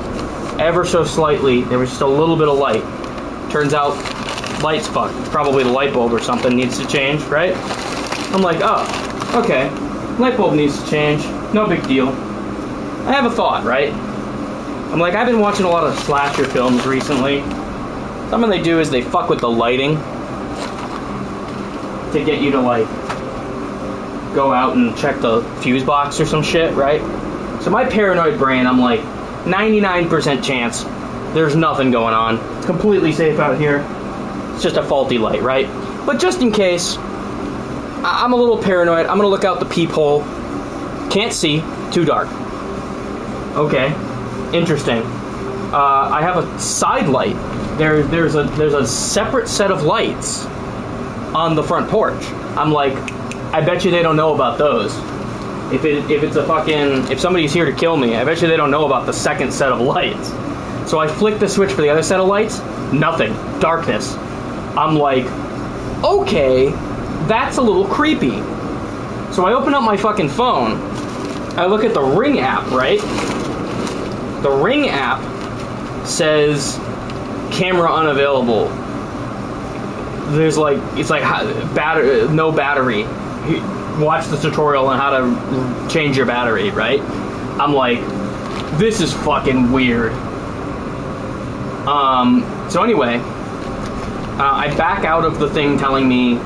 Speaker 1: Ever so slightly, there was just a little bit of light. Turns out, light's fucked. Probably the light bulb or something needs to change, right? I'm like, oh, okay. Light bulb needs to change. No big deal. I have a thought, right? I'm like, I've been watching a lot of slasher films recently. Something they do is they fuck with the lighting to get you to, like, go out and check the fuse box or some shit, right? So my paranoid brain, I'm like, 99% chance there's nothing going on. It's completely safe out here. It's just a faulty light, right? But just in case, I'm a little paranoid. I'm gonna look out the peephole. Can't see. Too dark. Okay. Interesting. I have a side light. There's a separate set of lights on the front porch. I'm like, I bet you they don't know about those. If somebody's here to kill me, I bet you they don't know about the second set of lights. So I flick the switch for the other set of lights. Nothing. Darkness. I'm like, okay, that's a little creepy. So I open up my fucking phone. I look at the Ring app, right? The Ring app says camera unavailable. There's like, it's like no battery. Watch the tutorial on how to change your battery, right? I'm like, this is fucking weird. So anyway, I back out of the thing telling me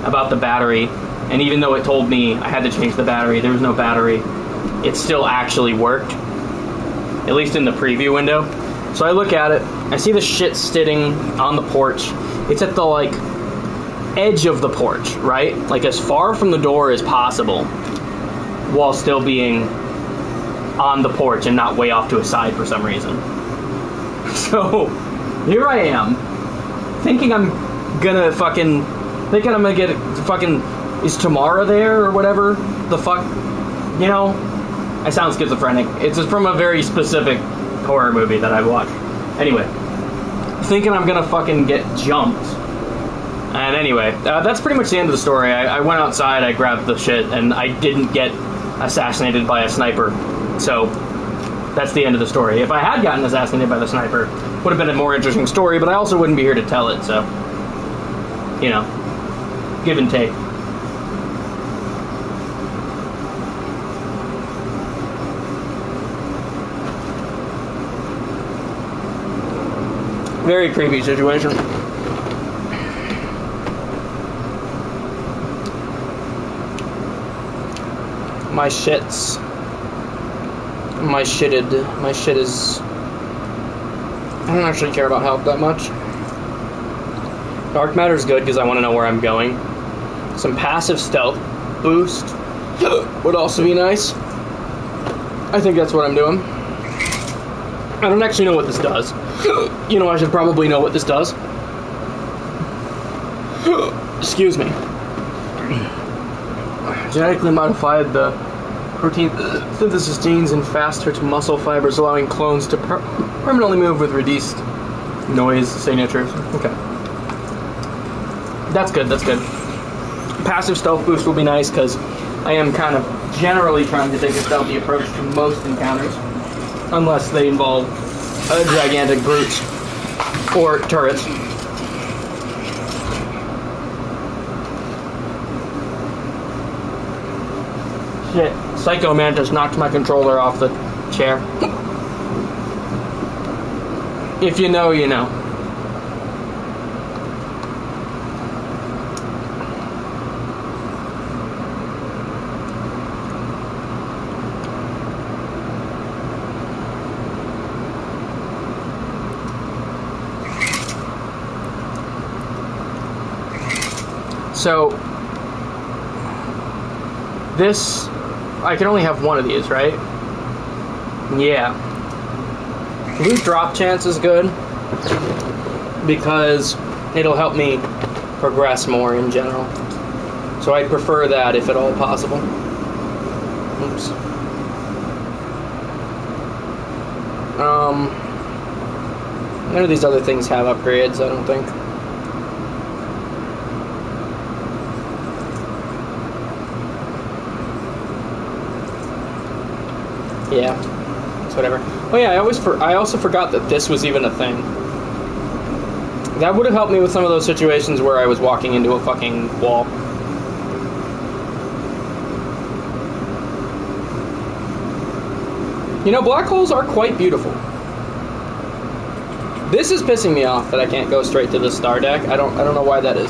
Speaker 1: about the battery, and even though it told me I had to change the battery, there was no battery. It still actually worked, at least in the preview window. So I look at it, I see the shit sitting on the porch. It's at the, like, edge of the porch, right? Like, as far from the door as possible, while still being on the porch and not way off to a side for some reason. So, here I am, thinking I'm gonna get fucking, is Tamara there or whatever the fuck, you know? I sound schizophrenic. It's from a very specific horror movie that I've watched. Anyway, thinking I'm gonna fucking get jumped. And anyway, that's pretty much the end of the story. I went outside, I grabbed the shit, and I didn't get assassinated by a sniper. So, that's the end of the story. If I had gotten assassinated by the sniper, would have been a more interesting story, but I also wouldn't be here to tell it, so, you know, give and take. Very creepy situation. My shit is... I don't actually care about health that much. Dark matter's good because I want to know where I'm going. Some passive stealth boost would also be nice. I think that's what I'm doing. I don't actually know what this does. You know, I should probably know what this does. Excuse me. Genetically modified the protein synthesis genes and faster to muscle fibers, allowing clones to permanently move with reduced noise signatures. Okay. That's good, that's good. Passive stealth boost will be nice because I am kind of generally trying to take a stealthy approach to most encounters, unless they involve gigantic brutes or turrets. Shit, Psycho Mantis knocked my controller off the chair. If you know, you know. So, this I can only have one of these, right? Yeah. Loot drop chance is good because it'll help me progress more in general. So I prefer that if at all possible. Oops. None of these other things have upgrades, I don't think. Yeah, it's whatever. Oh yeah, I also forgot that this was even a thing. That would have helped me with some of those situations where I was walking into a fucking wall. You know, black holes are quite beautiful. This is pissing me off that I can't go straight to the star deck. I don't know why that is.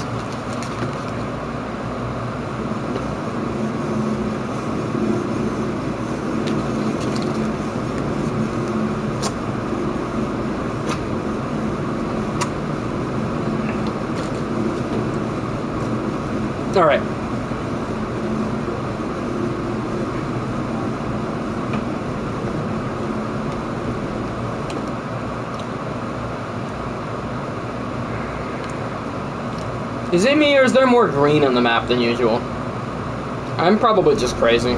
Speaker 1: All right. Is it me, or is there more green on the map than usual? I'm probably just crazy.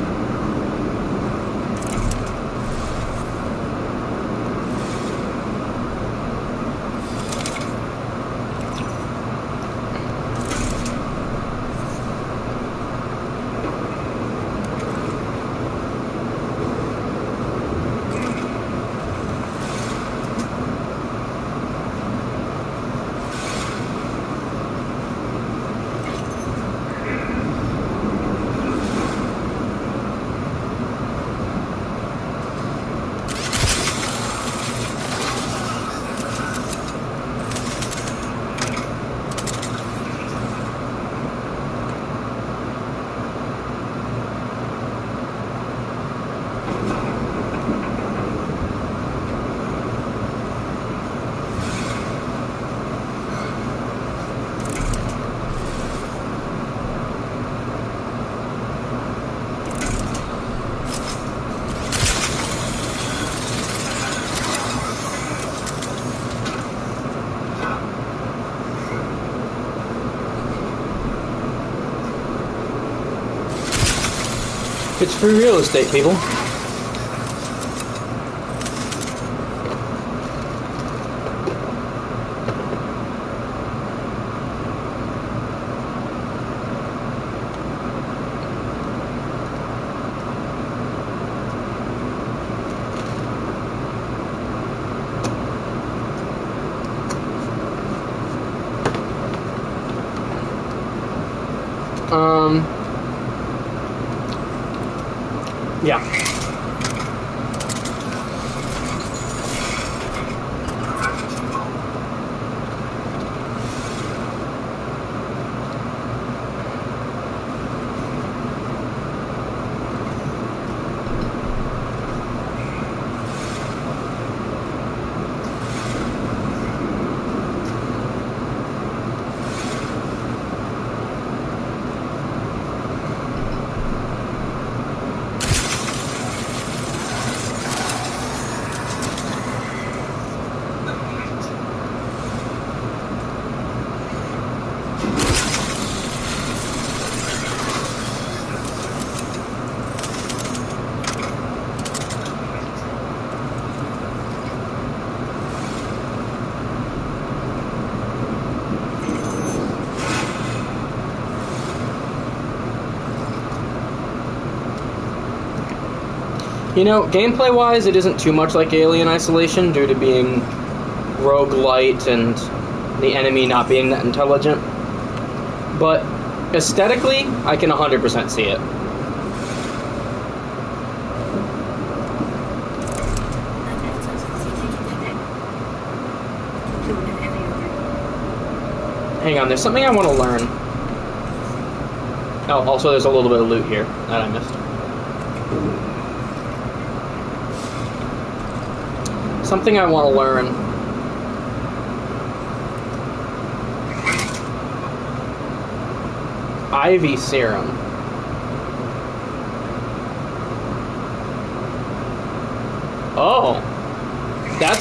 Speaker 1: It's free real estate, people. Yeah. You know, gameplay-wise, it isn't too much like Alien Isolation due to being roguelite and the enemy not being that intelligent. But aesthetically, I can 100% see it. Hang on, there's something I want to learn. Oh, also there's a little bit of loot here that I missed. Something I want to learn. Ivy serum.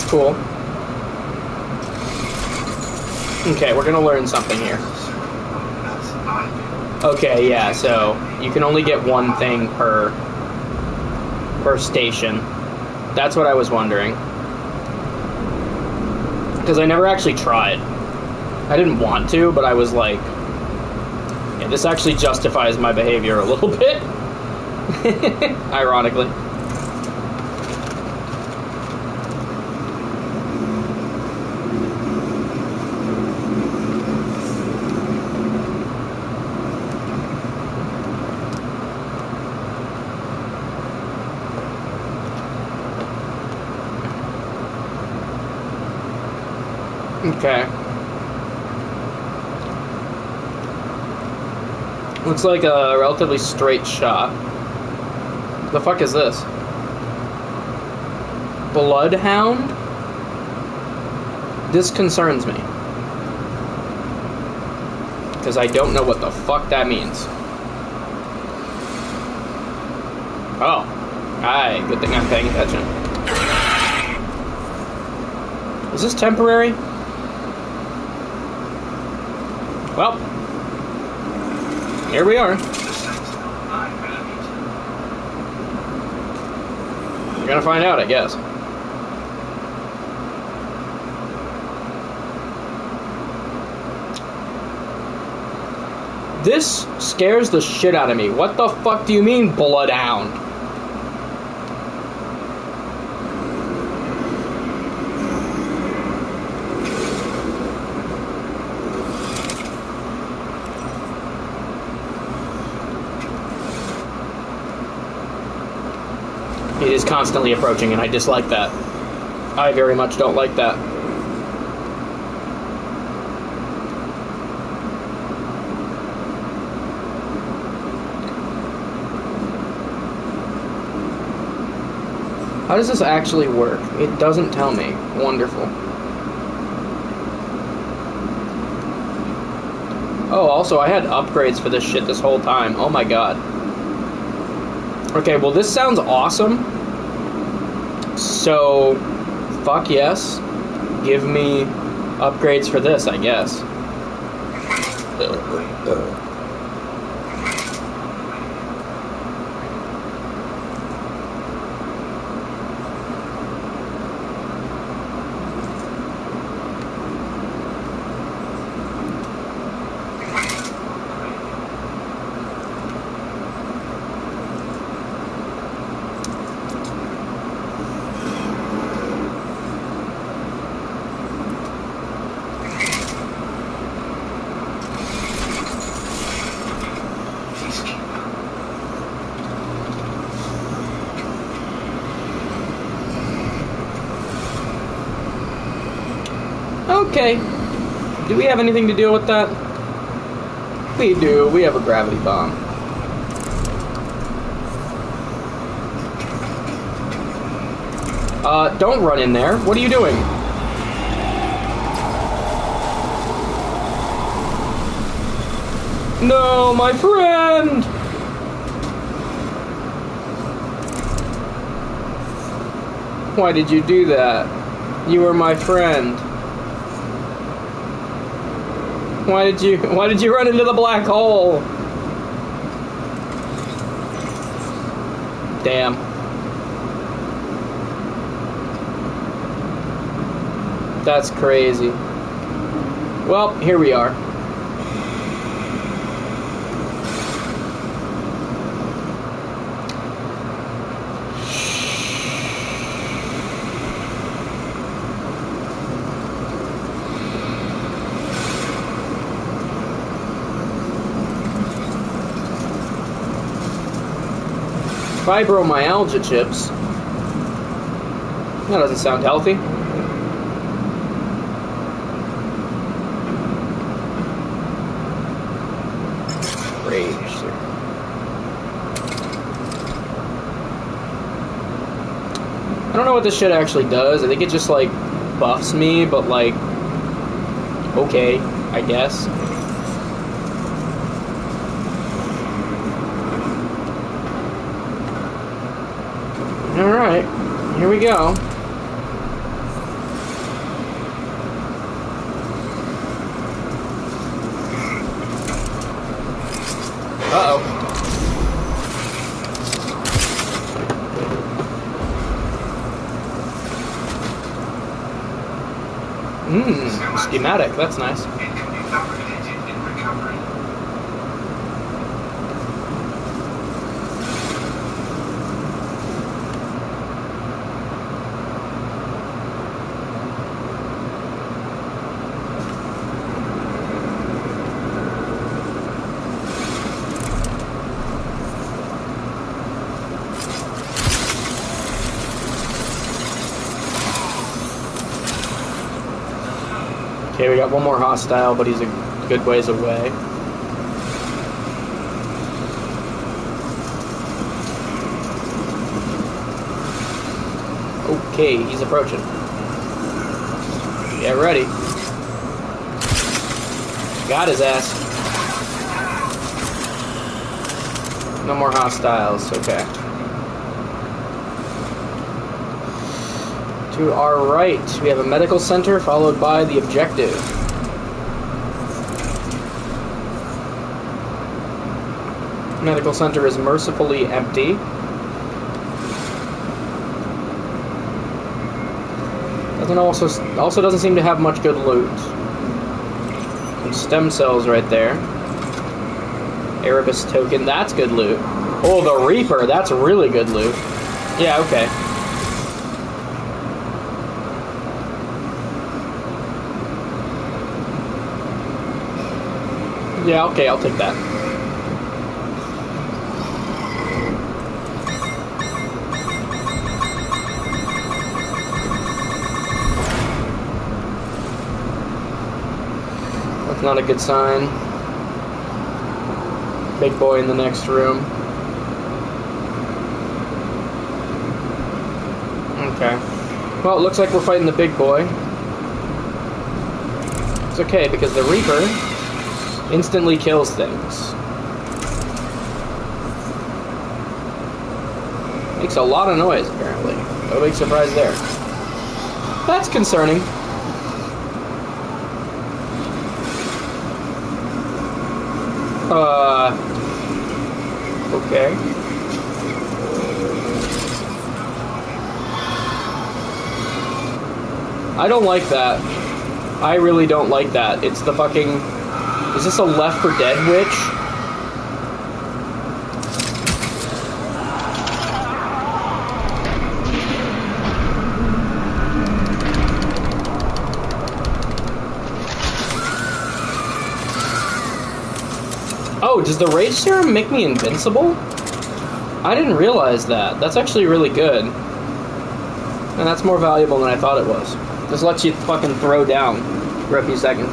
Speaker 1: Cool. Okay, we're gonna learn something here. Okay, yeah, so you can only get one thing per station. That's what I was wondering. Because I never actually tried. I didn't want to, but I was like, yeah, this actually justifies my behavior a little bit. Ironically. Okay. Looks like a relatively straight shot. The fuck is this? Bloodhound? This concerns me. Because I don't know what the fuck that means. Oh. Aye, good thing I'm paying attention. Is this temporary? Well, here we are. You're gonna find out, I guess. This scares the shit out of me. What the fuck do you mean, Bloodhound? It is constantly approaching, and I dislike that. I very much don't like that. How does this actually work? It doesn't tell me. Wonderful. Oh, also, I had upgrades for this shit this whole time. Oh my god. Okay, well, this sounds awesome. So, fuck yes. Give me upgrades for this, I guess. Okay. Do we have anything to deal with that? We do. We have a gravity bomb. Don't run in there. What are you doing? No, my friend! Why did you do that? You were my friend. Why did you run into the black hole? Damn. That's crazy. Well, here we are. Fibromyalgia chips. That doesn't sound healthy. Rage. I don't know what this shit actually does. I think it just like buffs me, but like, okay, I guess. Alright, here we go. Uh-oh. Schematic. That's nice.
Speaker 3: It can be fabricated in recovery.
Speaker 1: Okay, we got one more hostile, but he's a good ways away. Okay, he's approaching. Get ready. Got his ass. No more hostiles, okay. To our right, we have a medical center followed by the objective. Medical center is mercifully empty. Also doesn't seem to have much good loot. Some stem cells right there. Erebus token, that's good loot. Oh, the Reaper, that's really good loot. Yeah, okay. Yeah, okay, I'll take that. That's not a good sign. Big boy in the next room. Okay. Well, it looks like we're fighting the big boy. It's okay, because the Reaper instantly kills things. Makes a lot of noise, apparently. No big surprise there. That's concerning. Okay. I don't like that. I really don't like that. It's the fucking... Is this a Left 4 Dead witch? Oh, does the Rage Serum make me invincible? I didn't realize that. That's actually really good. And that's more valuable than I thought it was. This lets you fucking throw down for a few seconds.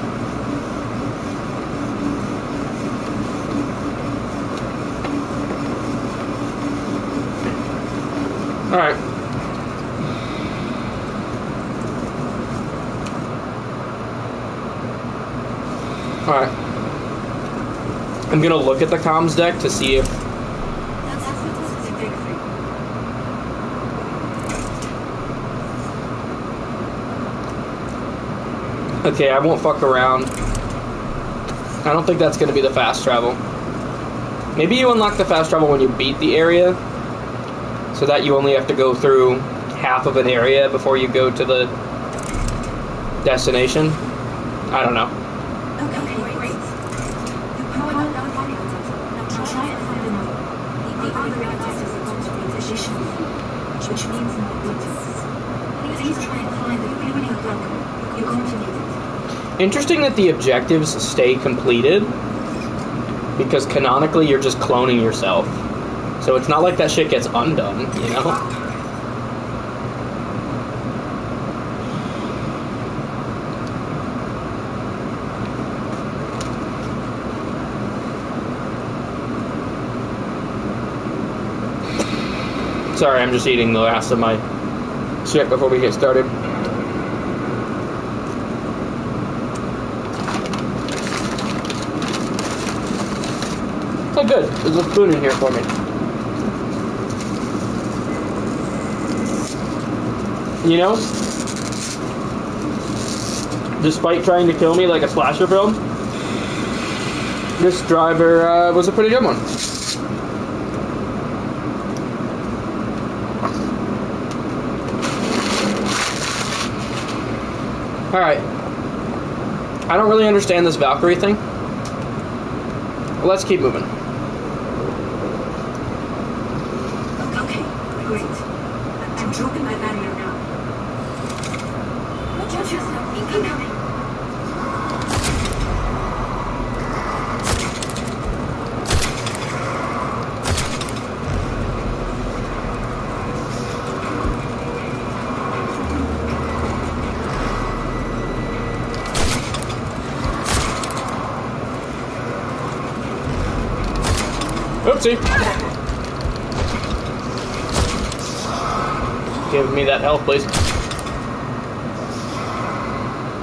Speaker 1: Alright. Alright. I'm gonna look at the comms deck to see if... Okay, I won't fuck around. I don't think that's gonna be the fast travel. Maybe you unlock the fast travel when you beat the area, so that you only have to go through half of an area before you go to the destination. I don't know.
Speaker 2: Okay, great. You powered up the reactor. Now try and find another. The other reactors are going to be additional, which means more details. Please try and find the fueling block. You're going to need it.
Speaker 1: Interesting that the objectives stay completed, because canonically you're just cloning yourself. So it's not like that shit gets undone, you know? Sorry, I'm just eating the last of my shit before we get started. Oh, good. There's a spoon in here for me. You know, despite trying to kill me like a slasher film, This driver was a pretty good one. Alright. I don't really understand this Valkyrie thing. Let's keep moving.
Speaker 2: Okay, great. I'm dropping my barrier now. Watch yourself. Incoming.
Speaker 1: Oopsie. Give me that health, please.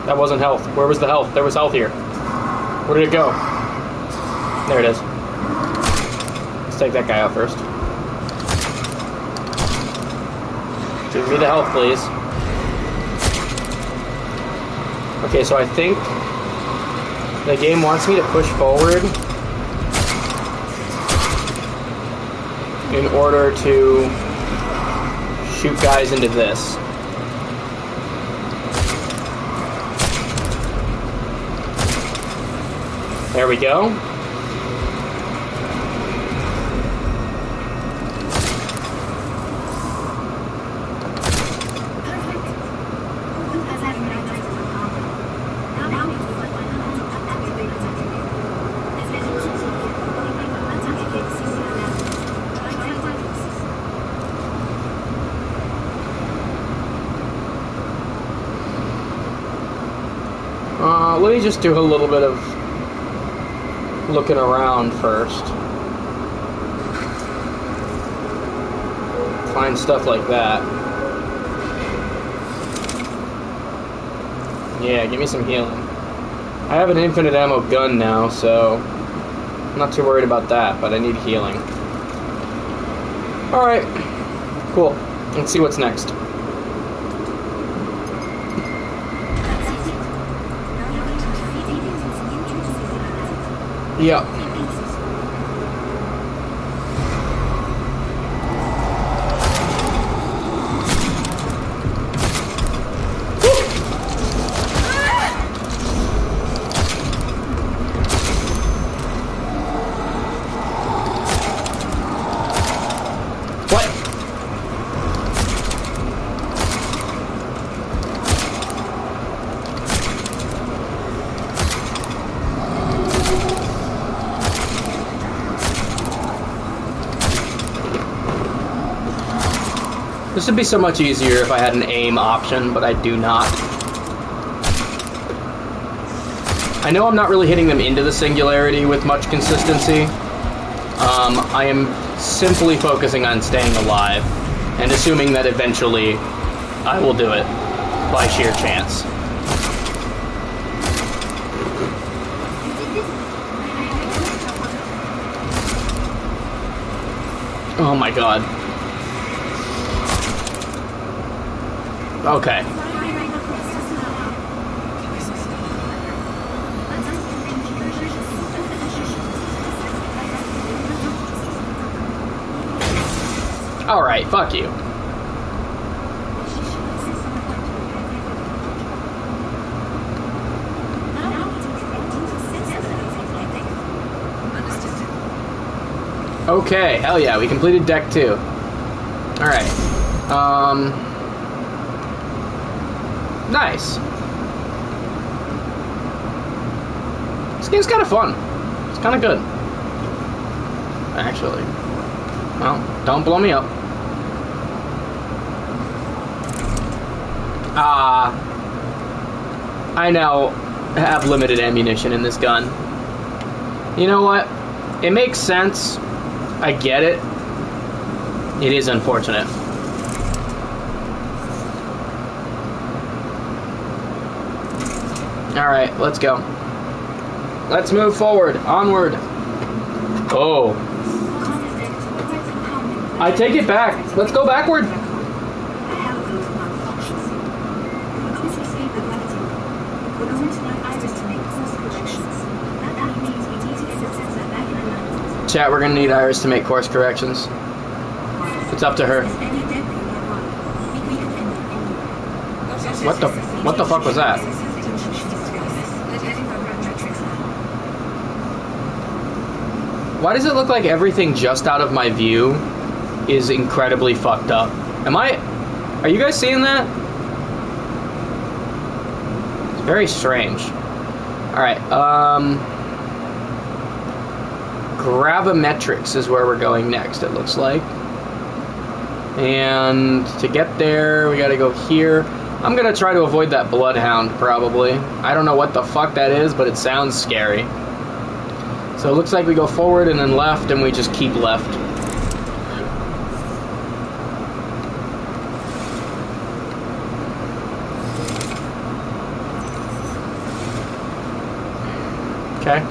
Speaker 1: That wasn't health. Where was the health? There was health here. Where did it go? There it is. Let's take that guy out first. Give me the health, please. Okay, so I think the game wants me to push forward in order to shoot guys into this. There we go. Let me just do a little bit of looking around first. Find stuff like that. Yeah, give me some healing. I have an infinite ammo gun now, so I'm not too worried about that, but I need healing. Alright, cool. Let's see what's next. Yep. This would be so much easier if I had an aim option, but I do not. I know I'm not really hitting them into the singularity with much consistency. I am simply focusing on staying alive and assuming that eventually I will do it by sheer chance. Oh my god. Okay. Alright, fuck you. Okay, hell yeah, we completed deck 2. Alright. Nice. This game's kind of fun. It's kind of good. Actually. Well, don't blow me up. I now have limited ammunition in this gun. You know what? It makes sense. I get it. It is unfortunate. Alright, let's go. Let's move forward. Onward. Oh. I take it back. Let's go backward. Chat, we're gonna need Iris to make course corrections. It's up to her.
Speaker 2: Any debris nearby, we can end it.
Speaker 1: What the fuck was that? Why does it look like everything just out of my view is incredibly fucked up? Are you guys seeing that? It's very strange. Alright, gravimetrics is where we're going next, it looks like. And to get there, we gotta go here. I'm gonna try to avoid that bloodhound, probably. I don't know what the fuck that is, but it sounds scary. So it looks like we go forward and then left, and we just keep left. Okay.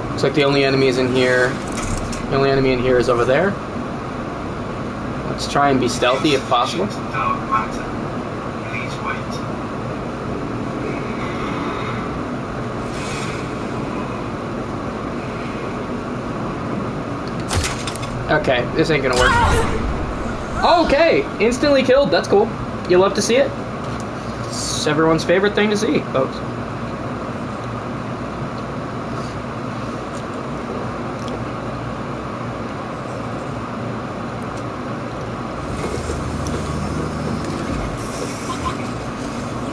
Speaker 1: Looks like the only enemy is in here. The only enemy in here is over there. Let's try and be stealthy if possible.
Speaker 3: Dark matter. Please wait.
Speaker 1: Okay, this ain't gonna work. Okay, instantly killed. That's cool. You love to see it. It's everyone's favorite thing to see, folks.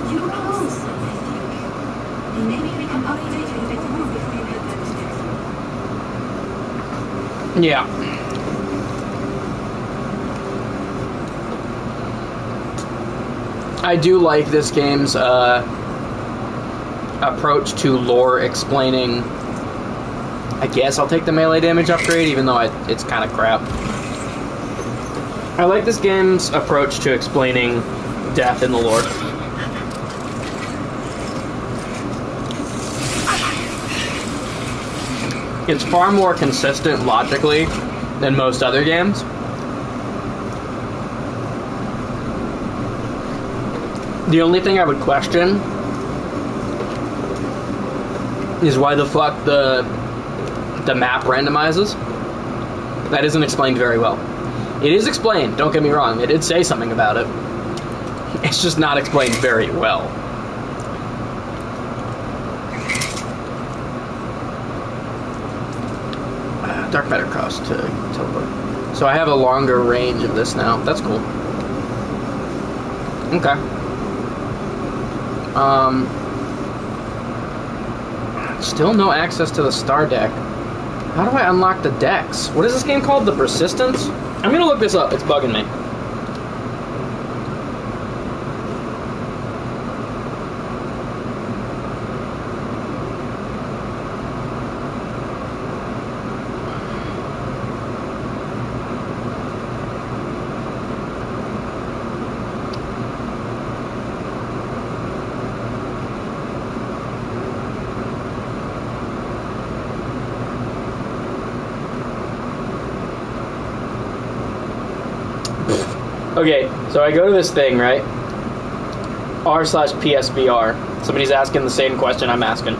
Speaker 2: You were close, I think. Maybe we can update you a bit more before you head downstairs.
Speaker 1: Yeah. I do like this game's approach to lore explaining. I guess I'll take the melee damage upgrade, even though it's kind of crap. I like this game's approach to explaining death in the lore. It's far more consistent logically than most other games. The only thing I would question is why the fuck the map randomizes. That isn't explained very well. It is explained, don't get me wrong. It did say something about it. It's just not explained very well. Dark matter cost to teleport. So I have a longer range of this now. That's cool. Okay. Still no access to the star deck. How do I unlock the decks? What is this game called? The Persistence? I'm gonna look this up. It's bugging me. Okay, so I go to this thing, right? r/PSVR. Somebody's asking the same question I'm asking.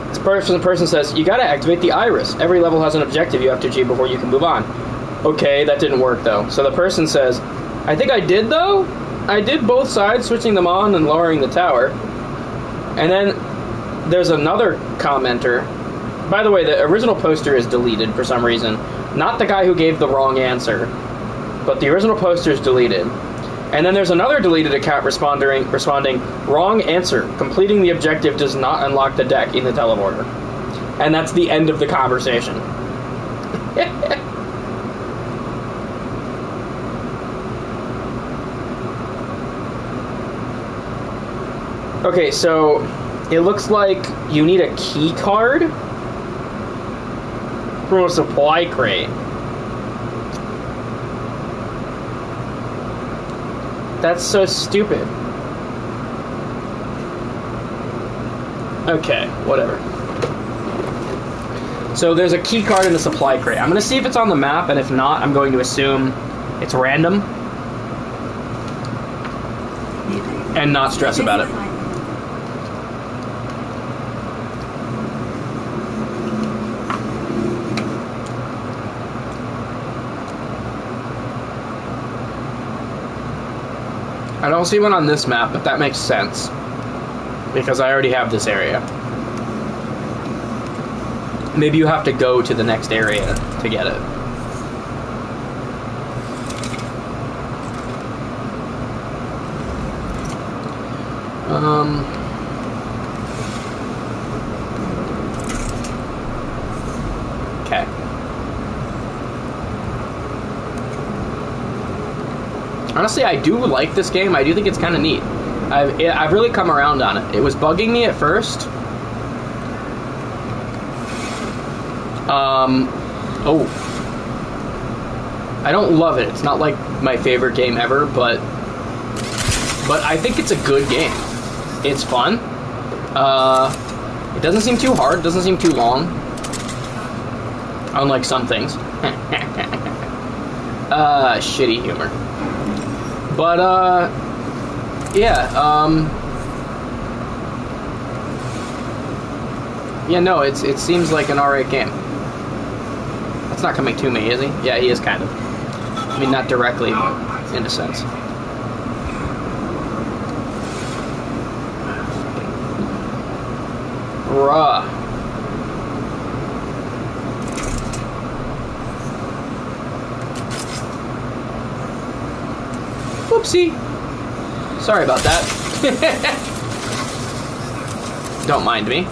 Speaker 1: This person says, you gotta activate the iris. Every level has an objective you have to achieve before you can move on. Okay, that didn't work though. So the person says, I think I did though? I did both sides, switching them on and lowering the tower. And then there's another commenter. By the way, the original poster is deleted for some reason. Not the guy who gave the wrong answer, but the original poster is deleted. And then there's another deleted account responding, wrong answer. Completing the objective does not unlock the deck in the teleporter. And that's the end of the conversation. Okay, so it looks like you need a key card from a supply crate. That's so stupid. Okay, whatever. So there's a key card in the supply crate. I'm going to see if it's on the map, and if not, I'm going to assume it's random and not stress about it. I don't see one on this map, but that makes sense. Because I already have this area. Maybe you have to go to the next area to get it. Okay. Honestly, I do like this game. I do think it's kind of neat. I've really come around on it. It was bugging me at first. Oh. I don't love it. It's not like my favorite game ever, but I think it's a good game. It's fun. It doesn't seem too hard. It doesn't seem too long. Unlike some things. Shitty humor. But, yeah, yeah, no, it seems like an alright game. That's not coming to me, is he? Yeah, he is kind of. I mean, not directly, but in a sense. Bruh. Whoopsie. Sorry about that. Don't mind me.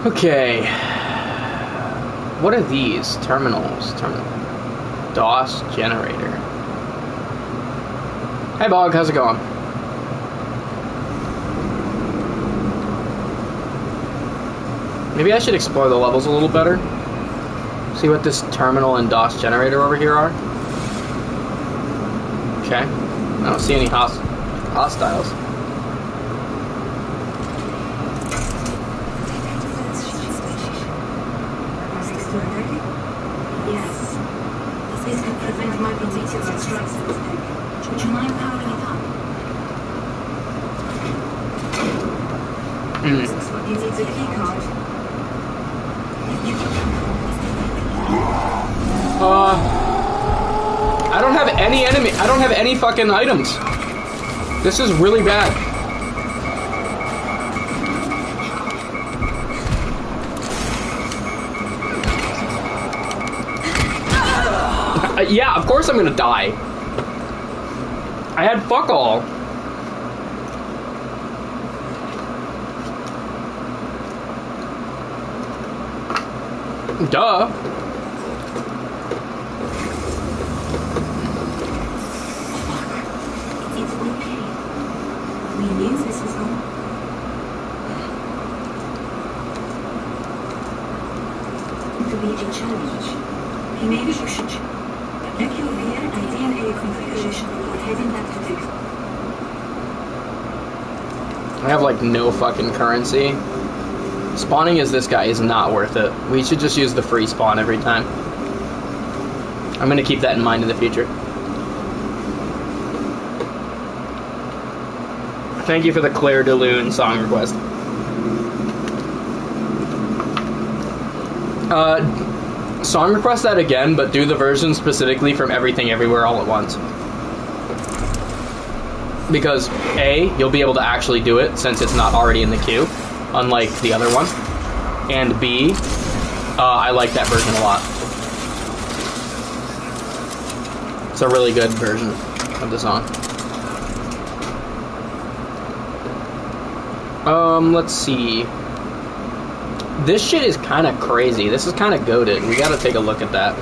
Speaker 1: Okay. What are these? Terminals. DOS generator. Hey, Bog. How's it going? Maybe I should explore the levels a little better. See what this terminal and DOS generator over here are. Okay. I don't see any hostiles.
Speaker 2: Yes. This could prevent Michael Details extracting. Would you mind powering it up? You need the key card.
Speaker 1: I don't have any enemy. I don't have any fucking items. This is really bad. Yeah, of course I'm gonna die. I had fuck all. Duh.
Speaker 2: It's okay. We knew this was wrong. It could be a challenge. Maybe you should check your gear and DNA configuration before heading back to Vic.
Speaker 1: I have like no fucking currency. Spawning as this guy is not worth it. We should just use the free spawn every time. I'm gonna keep that in mind in the future. Thank you for the Claire de Lune song request. Song request that again, but do the version specifically from Everything Everywhere All at Once. Because A, you'll be able to actually do it since it's not already in the queue, unlike the other one. And B, I like that version a lot. It's a really good version of the song. Let's see. This shit is kind of crazy. This is kind of goated. We gotta take a look at that.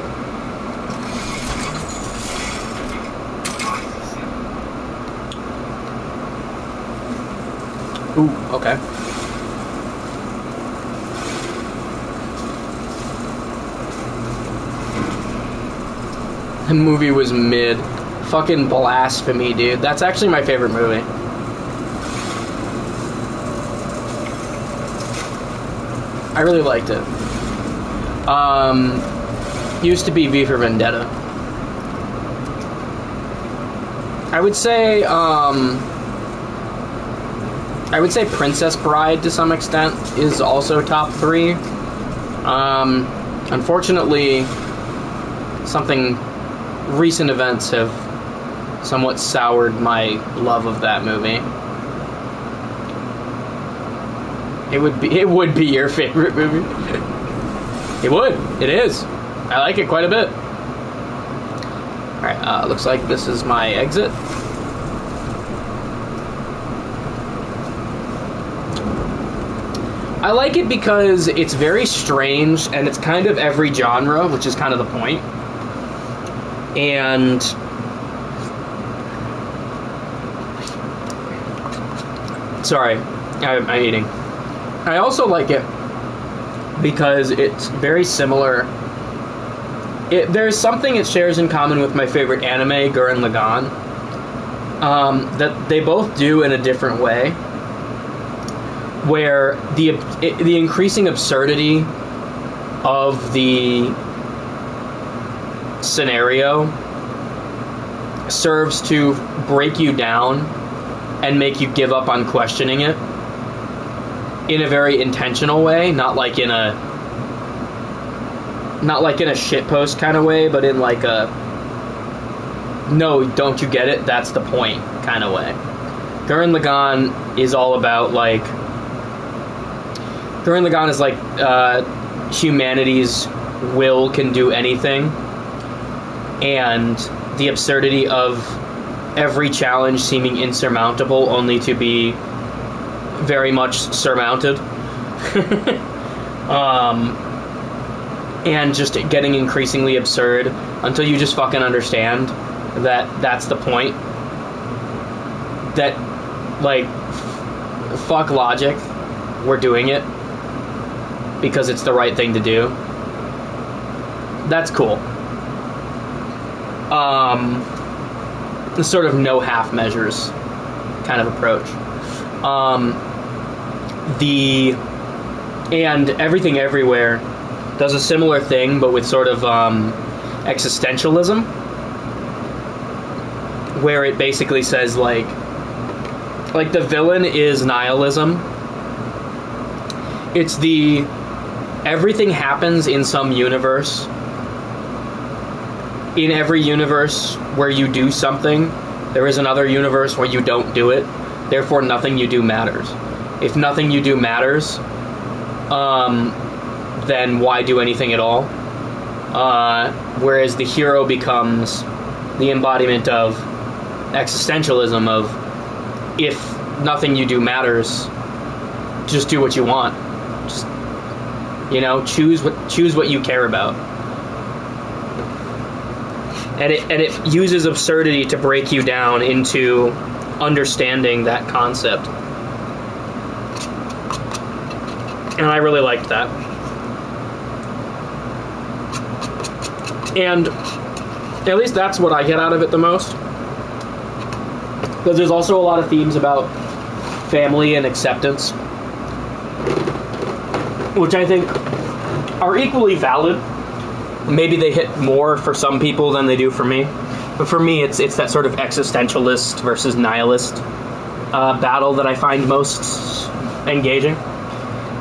Speaker 1: Ooh, okay. The movie was mid. Fucking blasphemy, dude. That's actually my favorite movie. I really liked it. used to be V for Vendetta. I would say Princess Bride to some extent is also top 3. Unfortunately, recent events have somewhat soured my love of that movie. It would be your favorite movie. It would. It is. I like it quite a bit. Alright, looks like this is my exit. I like it because it's very strange and it's kind of every genre, which is kind of the point. And sorry, I'm eating. I also like it because it's very similar. There's something it shares in common with my favorite anime, Gurren Lagann, that they both do in a different way, where the increasing absurdity of the scenario serves to break you down and make you give up on questioning it in a very intentional way, not like in a shitpost kind of way, but in like a no, don't you get it? That's the point kind of way. Gurren Lagann is all about like Gurren Lagann is like humanity's will can do anything, and the absurdity of every challenge seeming insurmountable only to be very much surmounted. And just getting increasingly absurd until you just fucking understand that that's the point. That, like, fuck logic, we're doing it because it's the right thing to do. That's cool. The sort of no half measures kind of approach. And Everything Everywhere does a similar thing, but with sort of existentialism, where it basically says like the villain is nihilism. It's everything happens in some universe. In every universe where you do something, there is another universe where you don't do it. Therefore, nothing you do matters. If nothing you do matters, then why do anything at all? Whereas the hero becomes the embodiment of existentialism of, if nothing you do matters, just do what you want. Just, choose what you care about. And it uses absurdity to break you down into understanding that concept. And I really liked that. And at least that's what I get out of it the most. Because there's also a lot of themes about family and acceptance, which I think are equally valid. Maybe they hit more for some people than they do for me. But for me, it's that sort of existentialist versus nihilist battle that I find most engaging.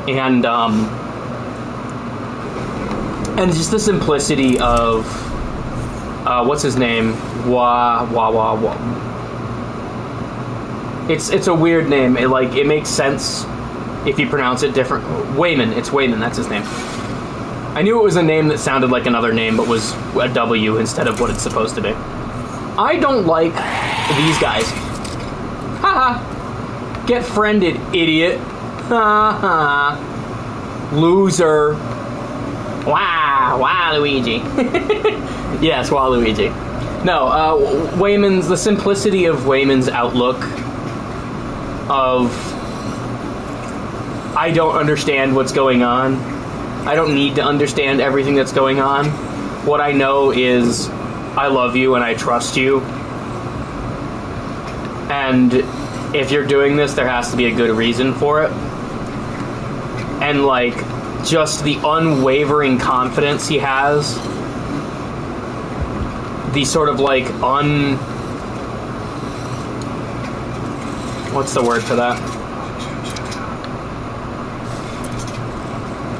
Speaker 1: And just the simplicity of what's his name? It's a weird name. It makes sense if you pronounce it different. Wayman. It's Wayman. That's his name. I knew it was a name that sounded like another name, but was a W instead of what it's supposed to be. I don't like these guys. Haha. Get friended, idiot. Haha. Loser. Wow, Luigi. Yes, Waluigi. No, the simplicity of Wayman's outlook of, I don't understand what's going on. I don't need to understand everything that's going on. What I know is I love you and I trust you. And if you're doing this, there has to be a good reason for it. And, just the unwavering confidence he has the sort of like what's the word for that?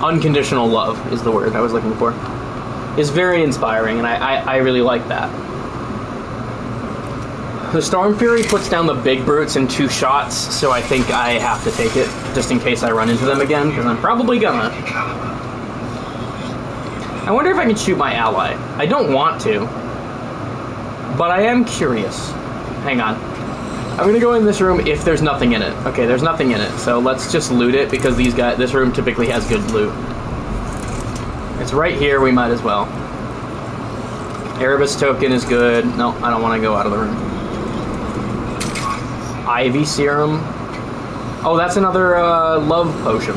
Speaker 1: Unconditional love is the word I was looking for. Is very inspiring, and I really like that. The Storm Fury puts down the big brutes in 2 shots, so I think I have to take it, just in case I run into them again, because I'm probably gonna. I wonder if I can shoot my ally. I don't want to, but I am curious. Hang on. I'm gonna go in this room if there's nothing in it. Okay, there's nothing in it, so let's just loot it, because this room typically has good loot. It's right here, we might as well. Erebus token is good. No, I don't want to go out of the room. Ivy serum. Oh, that's another love potion.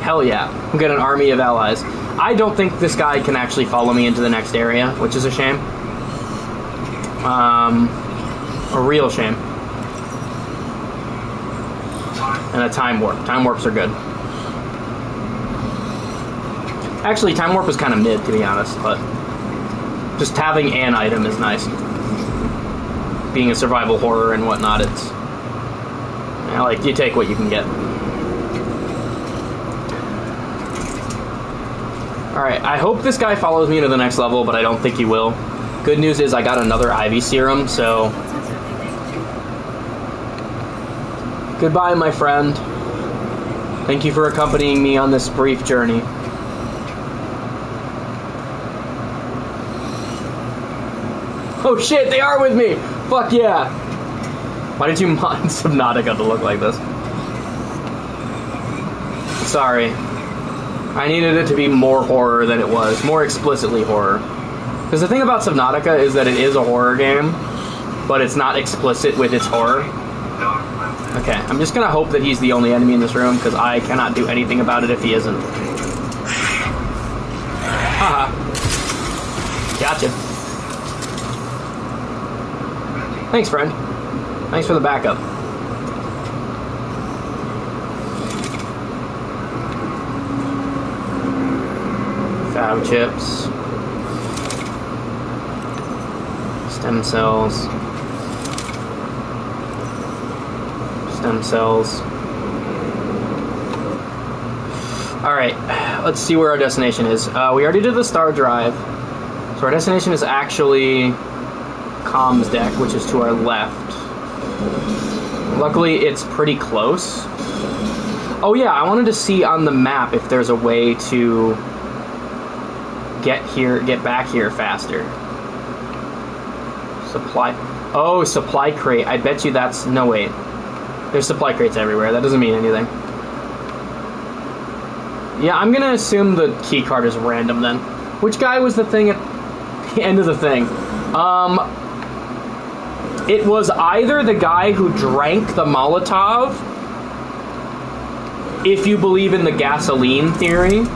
Speaker 1: Hell yeah. I'm getting an army of allies. I don't think this guy can actually follow me into the next area, which is a shame. A real shame. And a time warp. Time warps are good. Actually, time warp is kind of mid, to be honest, but just having an item is nice. Being a survival horror and whatnot, it's... like, you take what you can get. Alright, I hope this guy follows me into the next level, but I don't think he will. Good news is I got another Ivy serum, so... Goodbye, my friend. Thank you for accompanying me on this brief journey. Oh shit, they are with me! Fuck yeah! Why did you mod Subnautica to look like this? Sorry. I needed it to be more horror than it was. More explicitly horror. Because the thing about Subnautica is that it is a horror game, but it's not explicit with its horror. Okay, I'm just gonna hope that he's the only enemy in this room, because I cannot do anything about it if he isn't. Haha. Gotcha. Thanks, friend. Thanks for the backup. Fab chips. Stem cells. Stem cells. Alright, let's see where our destination is. We already did the star drive. So our destination is actually comms deck, which is to our left. Luckily, it's pretty close. Oh yeah, I wanted to see on the map if there's a way to get back here faster. Supply. Oh, supply crate. I bet you that's... No, wait. There's supply crates everywhere. That doesn't mean anything. Yeah, I'm gonna assume the key card is random then. Which guy was the thing at the end of the thing? It was either the guy who drank the Molotov, if you believe in the gasoline theory,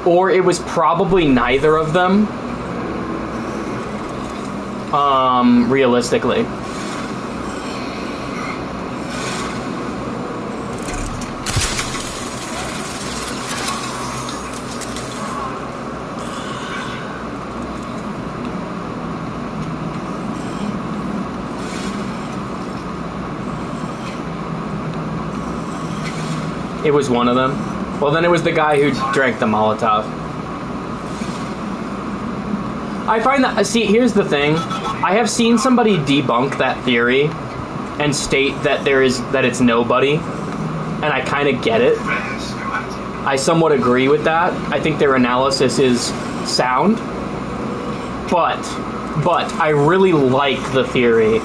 Speaker 1: or it was probably neither of them, realistically. It was one of them. Well, then it was the guy who drank the Molotov. I find that... See, here's the thing. I have seen somebody debunk that theory and state that it's nobody, and I kind of get it. I somewhat agree with that. I think their analysis is sound. But I really like the theory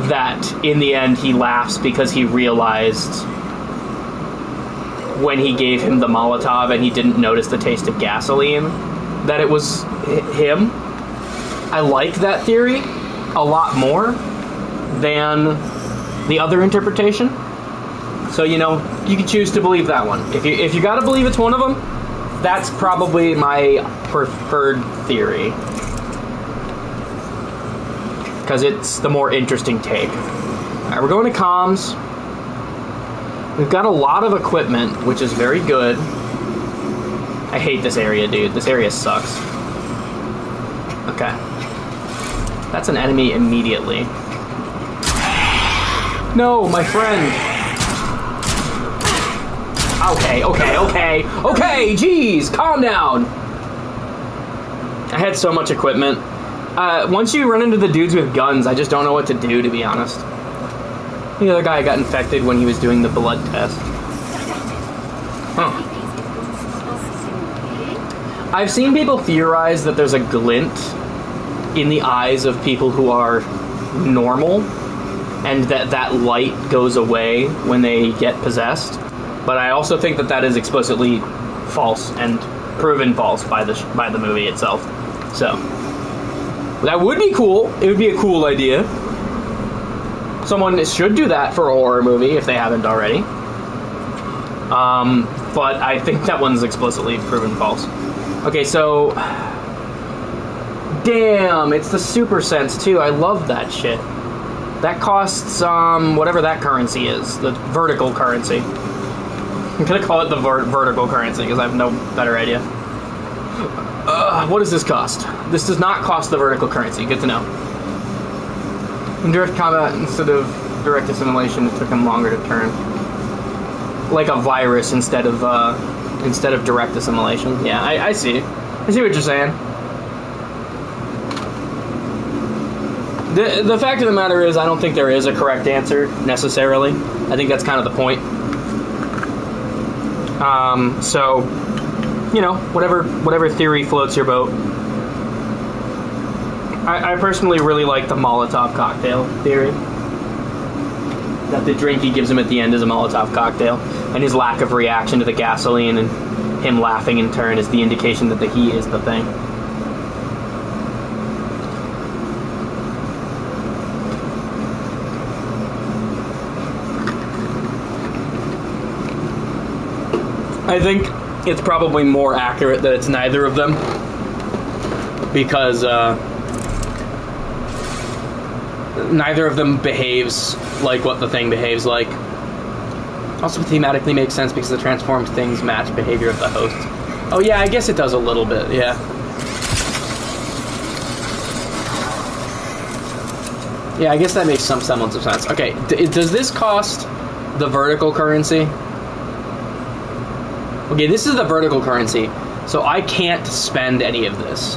Speaker 1: that in the end he laughs because he realized when he gave him the Molotov and he didn't notice the taste of gasoline, that it was him. I like that theory a lot more than the other interpretation. So, you know, you can choose to believe that one. If you gotta believe it's one of them, that's probably my preferred theory. Because it's the more interesting take. Alright, we're going to comms. We've got a lot of equipment, which is very good. I hate this area, dude. This area sucks. Okay. That's an enemy immediately. No, my friend. Okay, jeez, calm down. I had so much equipment. Once you run into the dudes with guns, I just don't know what to do, to be honest. The other guy got infected when he was doing the blood test. Huh. I've seen people theorize that there's a glint in the eyes of people who are normal, and that light goes away when they get possessed. But I also think that is explicitly false and proven false by the movie itself. So that would be cool. It would be a cool idea. Someone should do that for a horror movie if they haven't already. But I think that one's explicitly proven false. Okay, so damn, it's the Super Sense too. I love that shit. That costs whatever that currency is, the vertical currency. I'm gonna call it the vertical currency because I have no better idea. What does this cost? This does not cost the vertical currency. Good to know. In direct combat, instead of direct assimilation, it took him longer to turn. Like a virus instead of direct assimilation. Yeah, I see. I see what you're saying. The fact of the matter is, I don't think there is a correct answer necessarily. I think that's kind of the point. So, you know, whatever theory floats your boat. I personally really like the Molotov cocktail theory. That the drink he gives him at the end is a Molotov cocktail, and his lack of reaction to the gasoline and him laughing in turn is the indication that the heat is the thing. I think it's probably more accurate that it's neither of them, because neither of them behaves like what the thing behaves like. Also thematically makes sense because the transformed things match behavior of the host. Oh yeah, I guess it does a little bit, yeah. Yeah, I guess that makes some semblance of sense. Okay, does this cost the vertical currency? Okay, this is the vertical currency, so I can't spend any of this.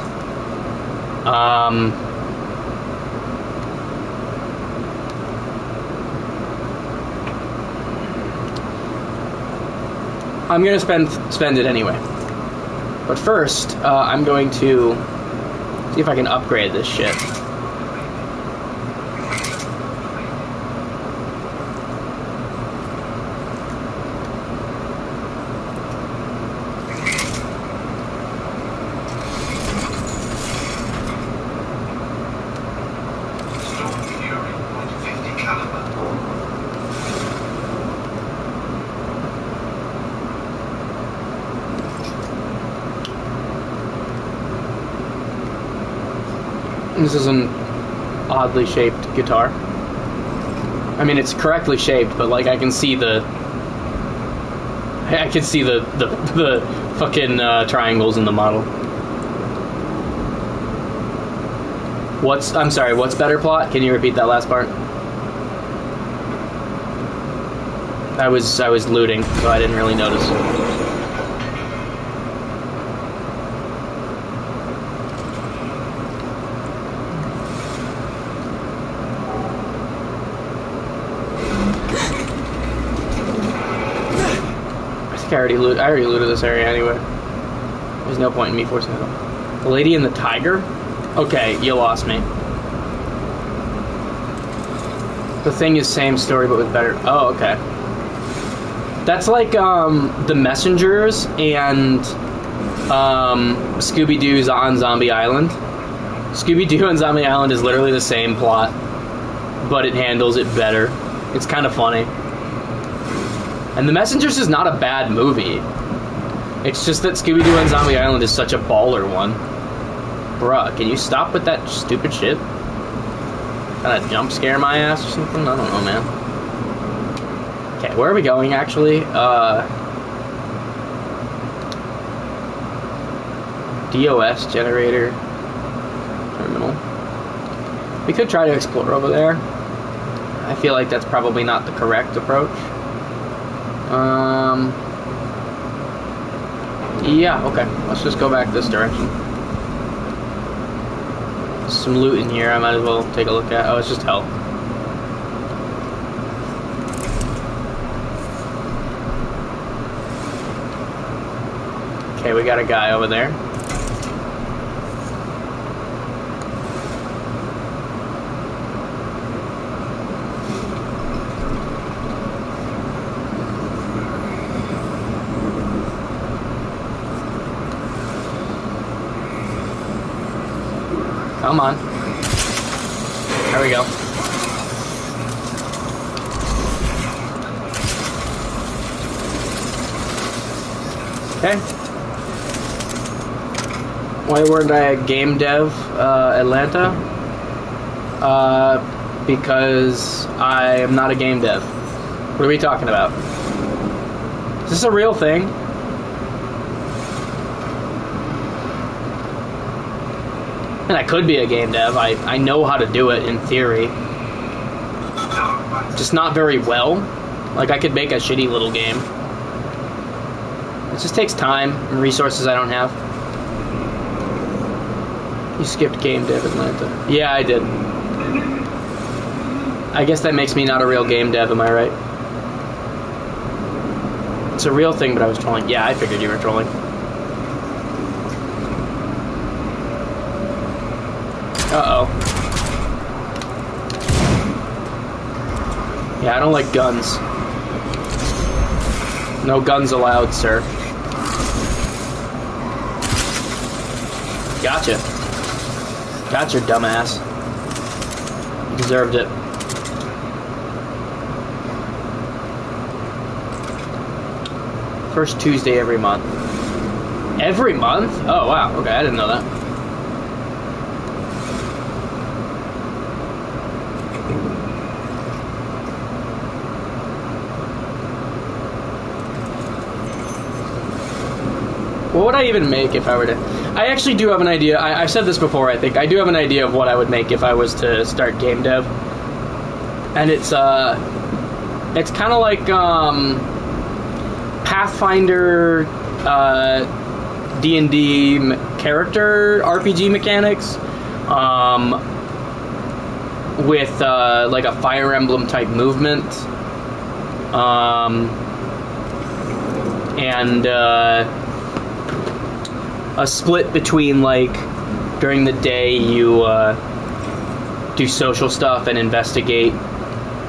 Speaker 1: I'm gonna spend it anyway. But first, I'm going to see if I can upgrade this shit. This is an oddly shaped guitar. I mean, it's correctly shaped, but like I can see the fucking triangles in the model. I'm sorry, what's better plot? Can you repeat that last part? I was looting, so I didn't really notice. I already looted this area anyway. There's no point in me forcing it on. The Lady and the Tiger? Okay, you lost me. The Thing is same story but with better... Oh, okay. That's like The Messengers and Scooby-Doo's on Zombie Island. Scooby-Doo and Zombie Island is literally the same plot, but it handles it better. It's kind of funny. And The Messengers is not a bad movie. It's just that Scooby-Doo and Zombie Island is such a baller one. Bruh, can you stop with that stupid shit? Trying to jump scare my ass or something? I don't know, man. Okay, where are we going, actually? DOS generator terminal. We could try to explore over there. I feel like that's probably not the correct approach. Yeah, okay. Let's just go back this direction. Some loot in here I might as well take a look at. Oh, it's just health. Okay, we got a guy over there. Come on. There we go. Okay. Why weren't I a game dev, Atlanta? Because I am not a game dev. What are we talking about? Is this a real thing? And I could be a game dev. I know how to do it in theory. Just not very well. Like, I could make a shitty little game. It just takes time and resources I don't have. You skipped game dev Atlanta. Yeah, I did. I guess that makes me not a real game dev, am I right? It's a real thing, but I was trolling. Yeah, I figured you were trolling. Uh-oh. Yeah, I don't like guns. No guns allowed, sir. Gotcha. Gotcha, dumbass. You deserved it. First Tuesday every month. Every month? Oh, wow. Okay, I didn't know that. What would I even make if I were to... I actually do have an idea. I've said this before, I think. I do have an idea of what I would make if I was to start game dev. And it's kind of like Pathfinder D&D character RPG mechanics with like a Fire Emblem type movement. And a split between, like, during the day you do social stuff and investigate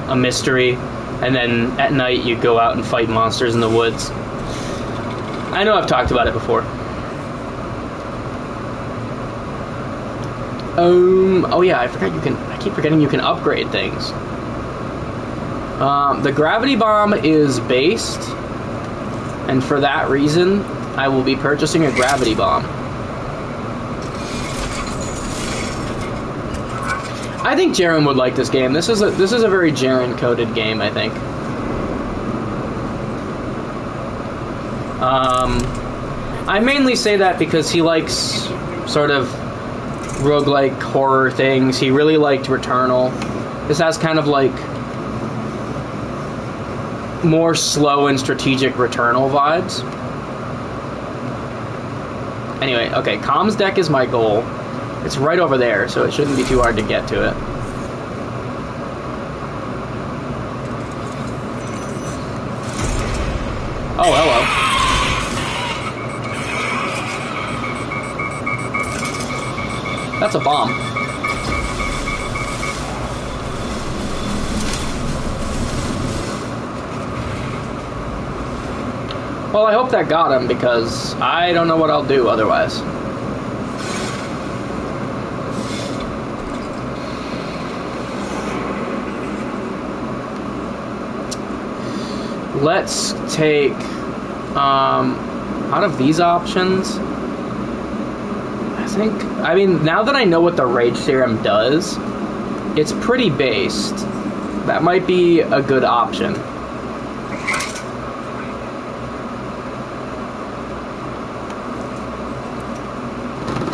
Speaker 1: a mystery, and then at night you go out and fight monsters in the woods. I know I've talked about it before. Oh yeah, I keep forgetting you can upgrade things. The gravity bomb is based, and for that reason I will be purchasing a gravity bomb. I think Jaren would like this game. This is a very Jaren coded game, I think. I mainly say that because he likes sort of roguelike horror things. He really liked Returnal. This has kind of like more slow and strategic Returnal vibes. Anyway, okay, comms deck is my goal. It's right over there, so it shouldn't be too hard to get to it. Oh, hello. That's a bomb. Well, I hope that got him, because I don't know what I'll do otherwise. Let's take, out of these options, I mean, now that I know what the Rage Serum does, it's pretty based. That might be a good option.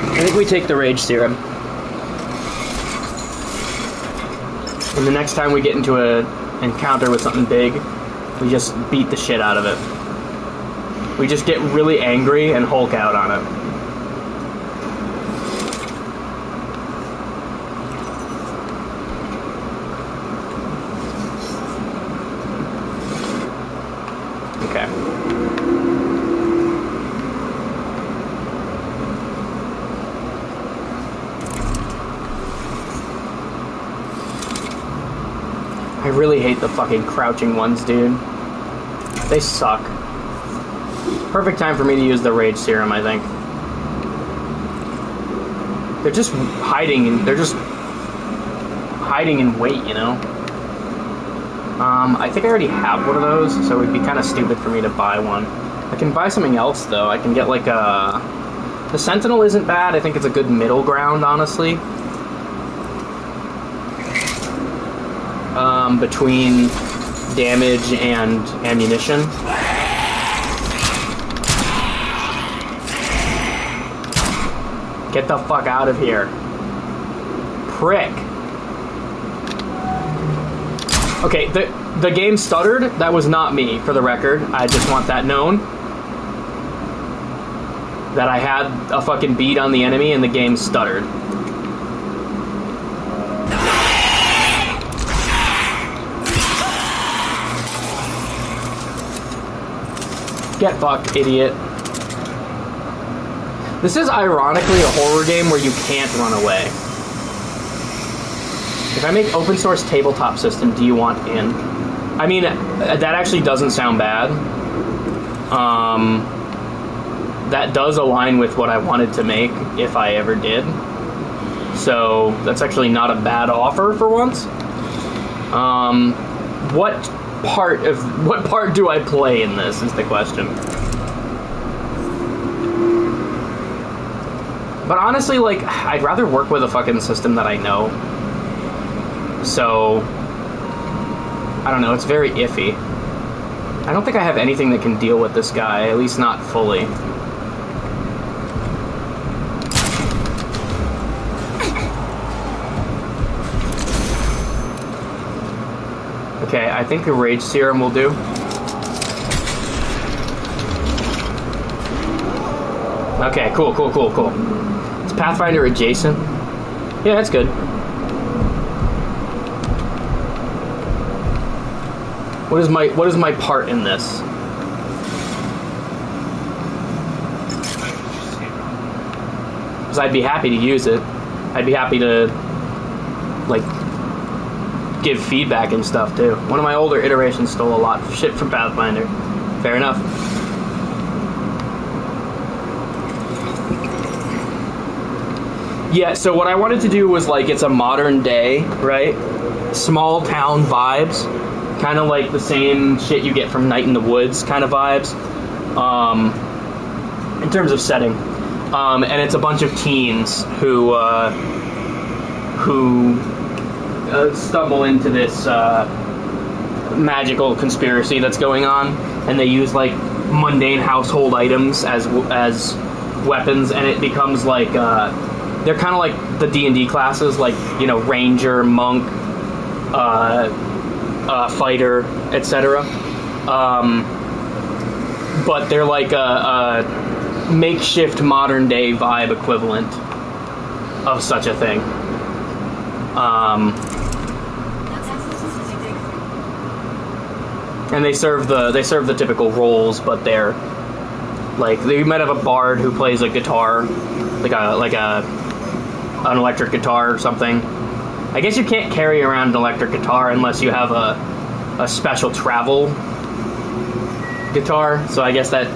Speaker 1: I think we take the Rage Serum. And the next time we get into an encounter with something big, we just beat the shit out of it. We just get really angry and Hulk out on it. Okay. I really hate the fucking crouching ones, dude. They suck. Perfect time for me to use the Rage Serum, I think. They're just hiding in wait, you know? I think I already have one of those, so it'd be kind of stupid for me to buy one. I can buy something else, though. I can get, like, a... The Sentinel isn't bad. I think it's a good middle ground, honestly. Between damage and ammunition. Get the fuck out of here. Prick. Okay, the game stuttered. That was not me, for the record. I just want that known. That I had a fucking beat on the enemy and the game stuttered. Get fucked, idiot. This is ironically a horror game where you can't run away. If I make open source tabletop system, do you want in? I mean, that actually doesn't sound bad. That does align with what I wanted to make if I ever did. So that's actually not a bad offer for once. What part do I play in this is the question. But honestly, like, I'd rather work with a fucking system that I know. So, I don't know, it's very iffy. I don't think I have anything that can deal with this guy, at least not fully. Okay, I think the Rage Serum will do. Okay, cool. It's Pathfinder adjacent. Yeah, that's good. What is my part in this? Because I'd be happy to use it. I'd be happy to, like, give feedback and stuff too. One of my older iterations stole a lot of shit from Pathfinder. Fair enough. Yeah, so what I wanted to do was, like, it's a modern day, right? Small town vibes. Kind of like the same shit you get from Night in the Woods kind of vibes. In terms of setting. And it's a bunch of teens who stumble into this magical conspiracy that's going on, and they use, like, mundane household items as weapons, and it becomes like they're kind of like the D&D classes, like, you know, ranger, monk, fighter, etc. But they're like a makeshift modern day vibe equivalent of such a thing. And they serve the typical roles, but they're like, they might have a bard who plays a guitar, like an electric guitar or something. I guess you can't carry around an electric guitar unless you have a special travel guitar. So I guess that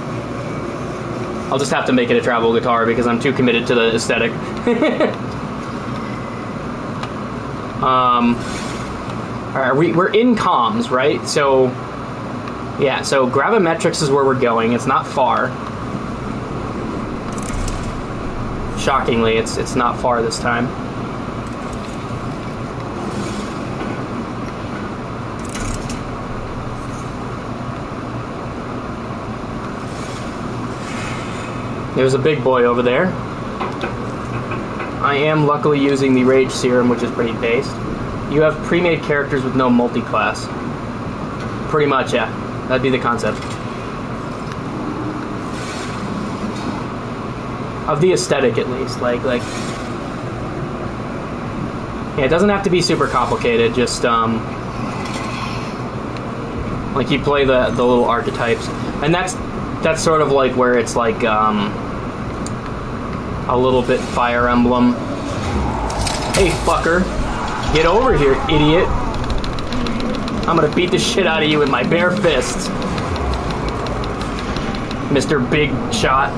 Speaker 1: I'll just have to make it a travel guitar because I'm too committed to the aesthetic. Alright, we're in comms, right? So, yeah, so gravimetrics is where we're going. It's not far. Shockingly, it's not far this time. There's a big boy over there. I am luckily using the Rage Serum, which is pretty based. You have pre-made characters with no multi-class. Pretty much, yeah. That'd be the concept. Of the aesthetic, at least. Like... Yeah, it doesn't have to be super complicated, just, like, you play the little archetypes. And that's sort of like where it's like, a little bit Fire Emblem. Hey, fucker. Get over here, idiot. I'm gonna beat the shit out of you with my bare fists. Mr. Big Shot.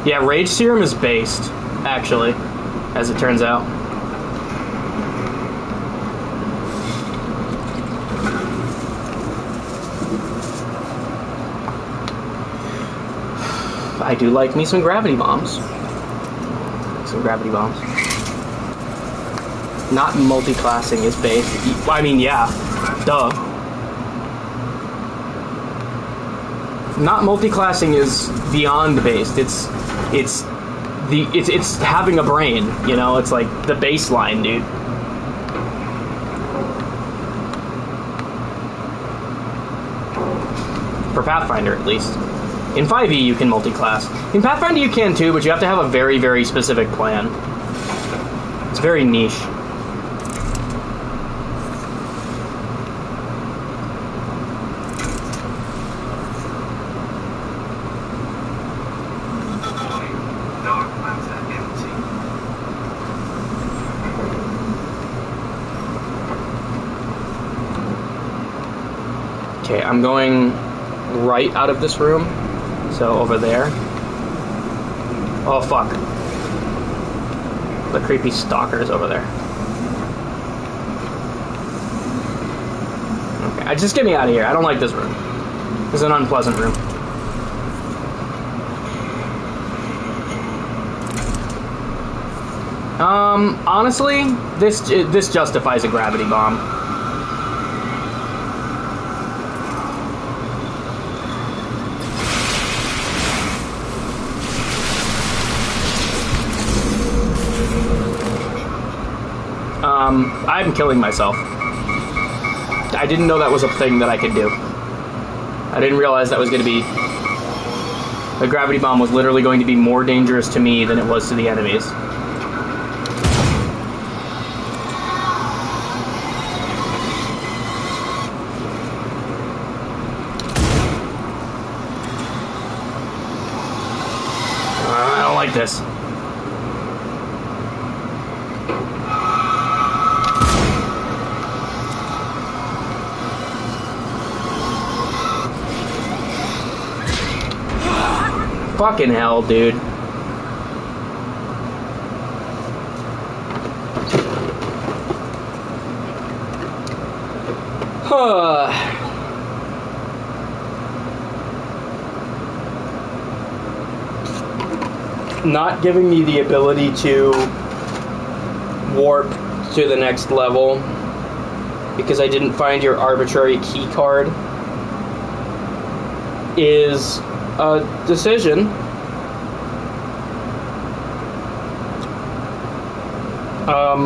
Speaker 1: Yeah, Rage Serum is based, actually, as it turns out. I do like me some gravity bombs. Some gravity bombs. Not multi-classing is based. I mean, yeah, duh. Not multi-classing is beyond based. It's having a brain, you know? It's like the baseline, dude. For Pathfinder, at least. In 5e, you can multi-class. In Pathfinder, you can too, but you have to have a very, very specific plan. It's very niche.
Speaker 3: Dark matter empty.
Speaker 1: Okay, I'm going right out of this room. So over there. Oh fuck. The creepy stalker is over there. Okay, just get me out of here. I don't like this room. This is an unpleasant room. Honestly, this justifies a gravity bomb. I'm killing myself. I didn't know that was a thing that I could do. I didn't realize that was going to be... The gravity bomb was literally going to be more dangerous to me than it was to the enemies. I don't like this. Fucking hell, dude. Not giving me the ability to warp to the next level because I didn't find your arbitrary key card is a decision.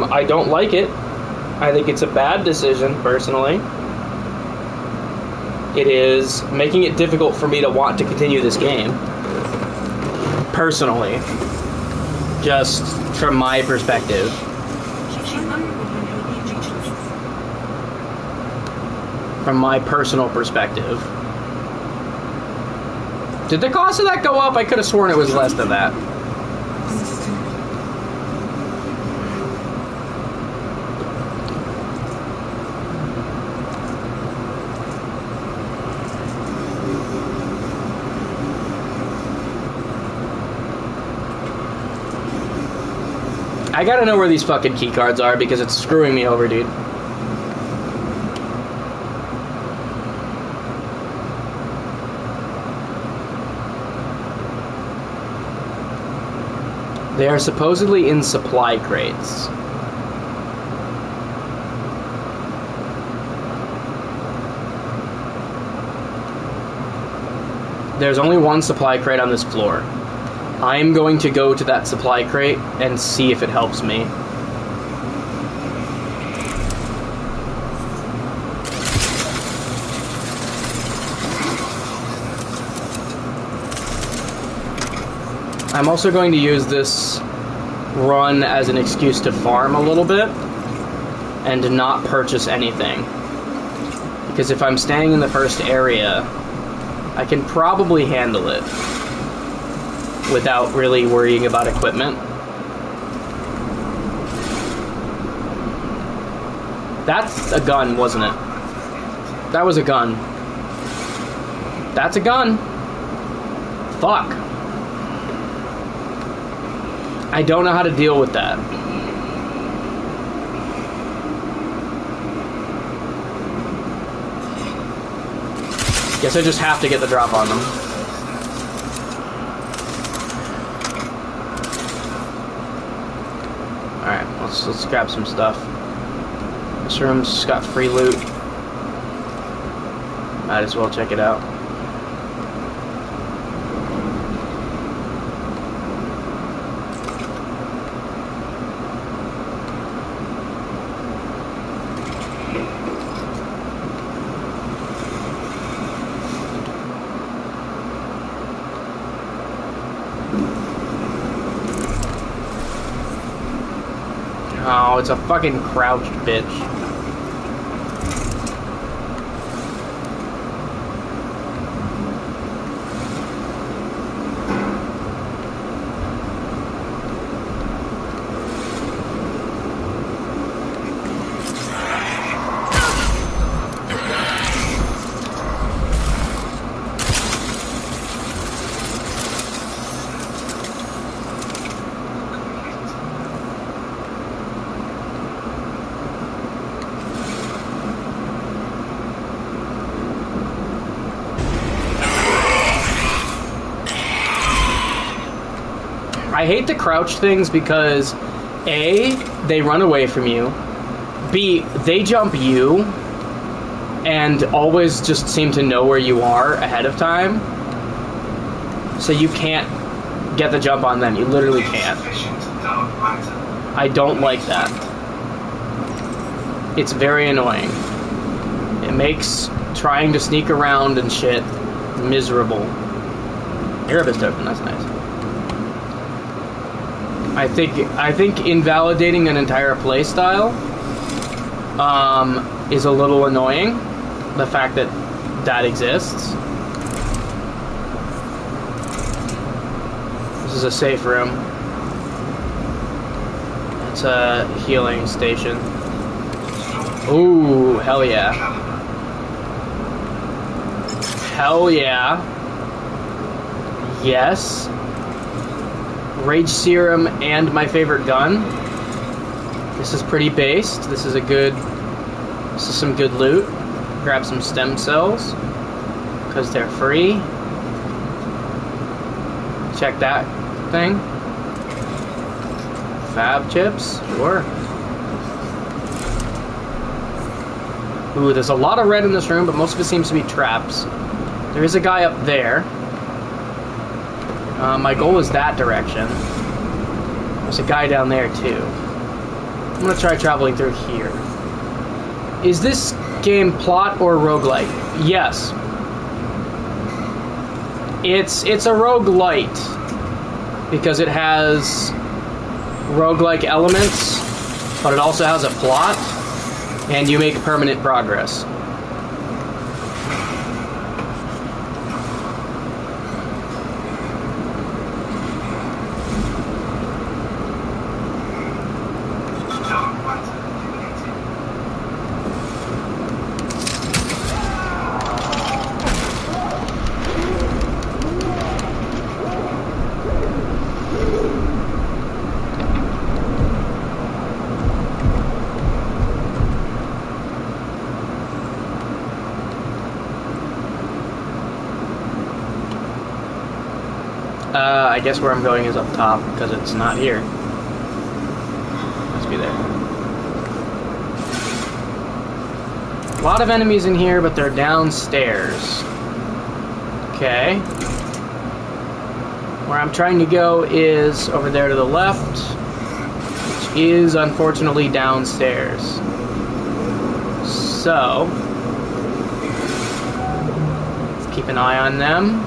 Speaker 1: I don't like it. I think it's a bad decision, personally. It is making it difficult for me to want to continue this game. Personally. Just from my perspective. From my personal perspective. Did the cost of that go up? I could have sworn it was less than that. I gotta know where these fucking key cards are because it's screwing me over, dude. They are supposedly in supply crates. There's only one supply crate on this floor. I'm going to go to that supply crate and see if it helps me. I'm also going to use this run as an excuse to farm a little bit and to not purchase anything. Because if I'm staying in the first area, I can probably handle it without really worrying about equipment. That's a gun, wasn't it? That was a gun. That's a gun. Fuck. I don't know how to deal with that. Guess I just have to get the drop on them. Alright, let's grab some stuff. This room's got free loot. Might as well check it out. Oh, it's a fucking crouched bitch. I hate the crouch things because A, they run away from you, B, they jump you and always just seem to know where you are ahead of time, so you can't get the jump on them. You literally can't. I don't like that. It's very annoying. It makes trying to sneak around and shit miserable. Erebus token, that's nice. I think invalidating an entire playstyle is a little annoying. The fact that that exists. This is a safe room. It's a healing station. Ooh, hell yeah. Hell yeah. Yes. Rage Serum and my favorite gun. This is pretty based. This is some good loot. Grab some stem cells because they're free. Check that thing. Fab chips, sure. Ooh, there's a lot of red in this room, but most of it seems to be traps. There is a guy up there. My goal is that direction. There's a guy down there too. I'm gonna try traveling through here. Is this game plot or roguelite? Yes. It's a roguelite because it has roguelike elements, but it also has a plot, and you make permanent progress. I guess where I'm going is up top, because it's not here. Must be there. A lot of enemies in here, but they're downstairs. Okay. Where I'm trying to go is over there to the left, which is unfortunately downstairs. So, let's keep an eye on them.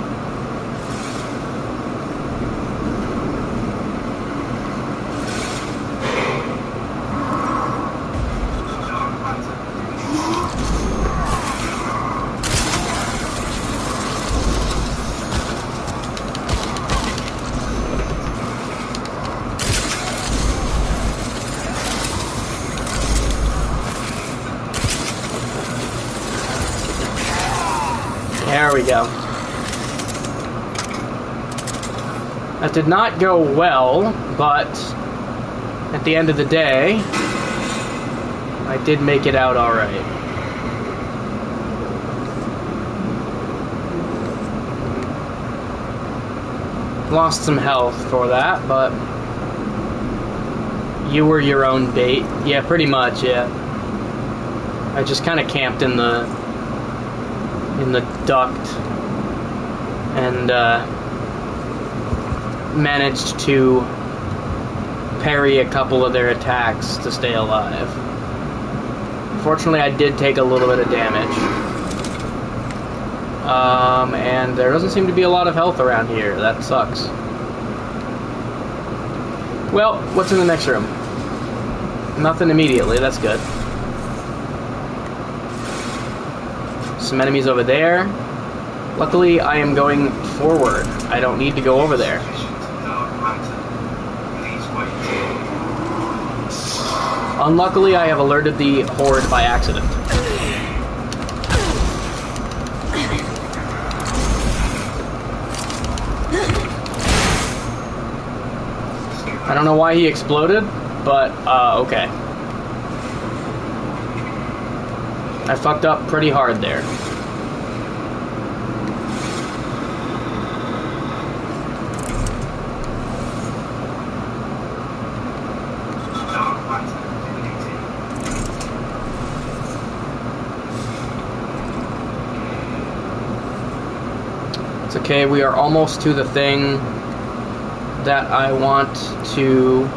Speaker 1: There we go. That did not go well, but at the end of the day, I did make it out all right. Lost some health for that, but you were your own bait. Yeah, pretty much, yeah. I just kind of camped in the duct and managed to parry a couple of their attacks to stay alive. Fortunately, I did take a little bit of damage. And there doesn't seem to be a lot of health around here. That sucks. Well, what's in the next room? Nothing immediately. That's good. Some enemies over there. Luckily, I am going forward. I don't need to go over there. Unluckily, I have alerted the horde by accident. I don't know why he exploded, but, okay. I fucked up pretty hard there. It's okay, we are almost to the thing that I want to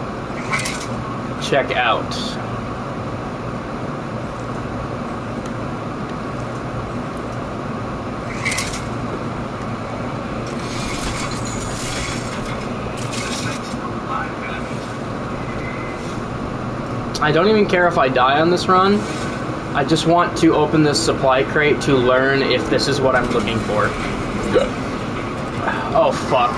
Speaker 1: check out. I don't even care if I die on this run. I just want to open this supply crate to learn if this is what I'm looking for. Oh, fuck.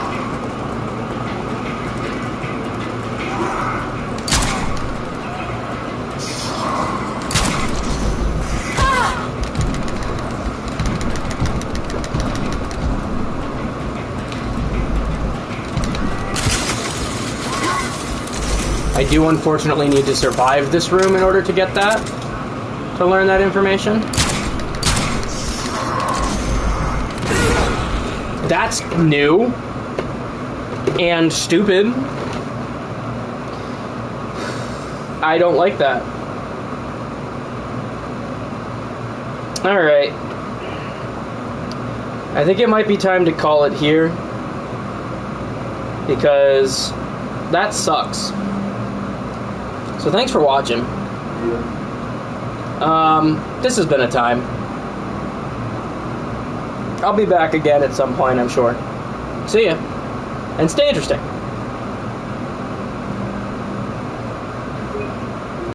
Speaker 1: I do unfortunately need to survive this room in order to get that, to learn that information. That's new and stupid. I don't like that. Alright. I think it might be time to call it here, because that sucks. So thanks for watching. This has been a time. I'll be back again at some point, I'm sure. See ya. And stay interesting.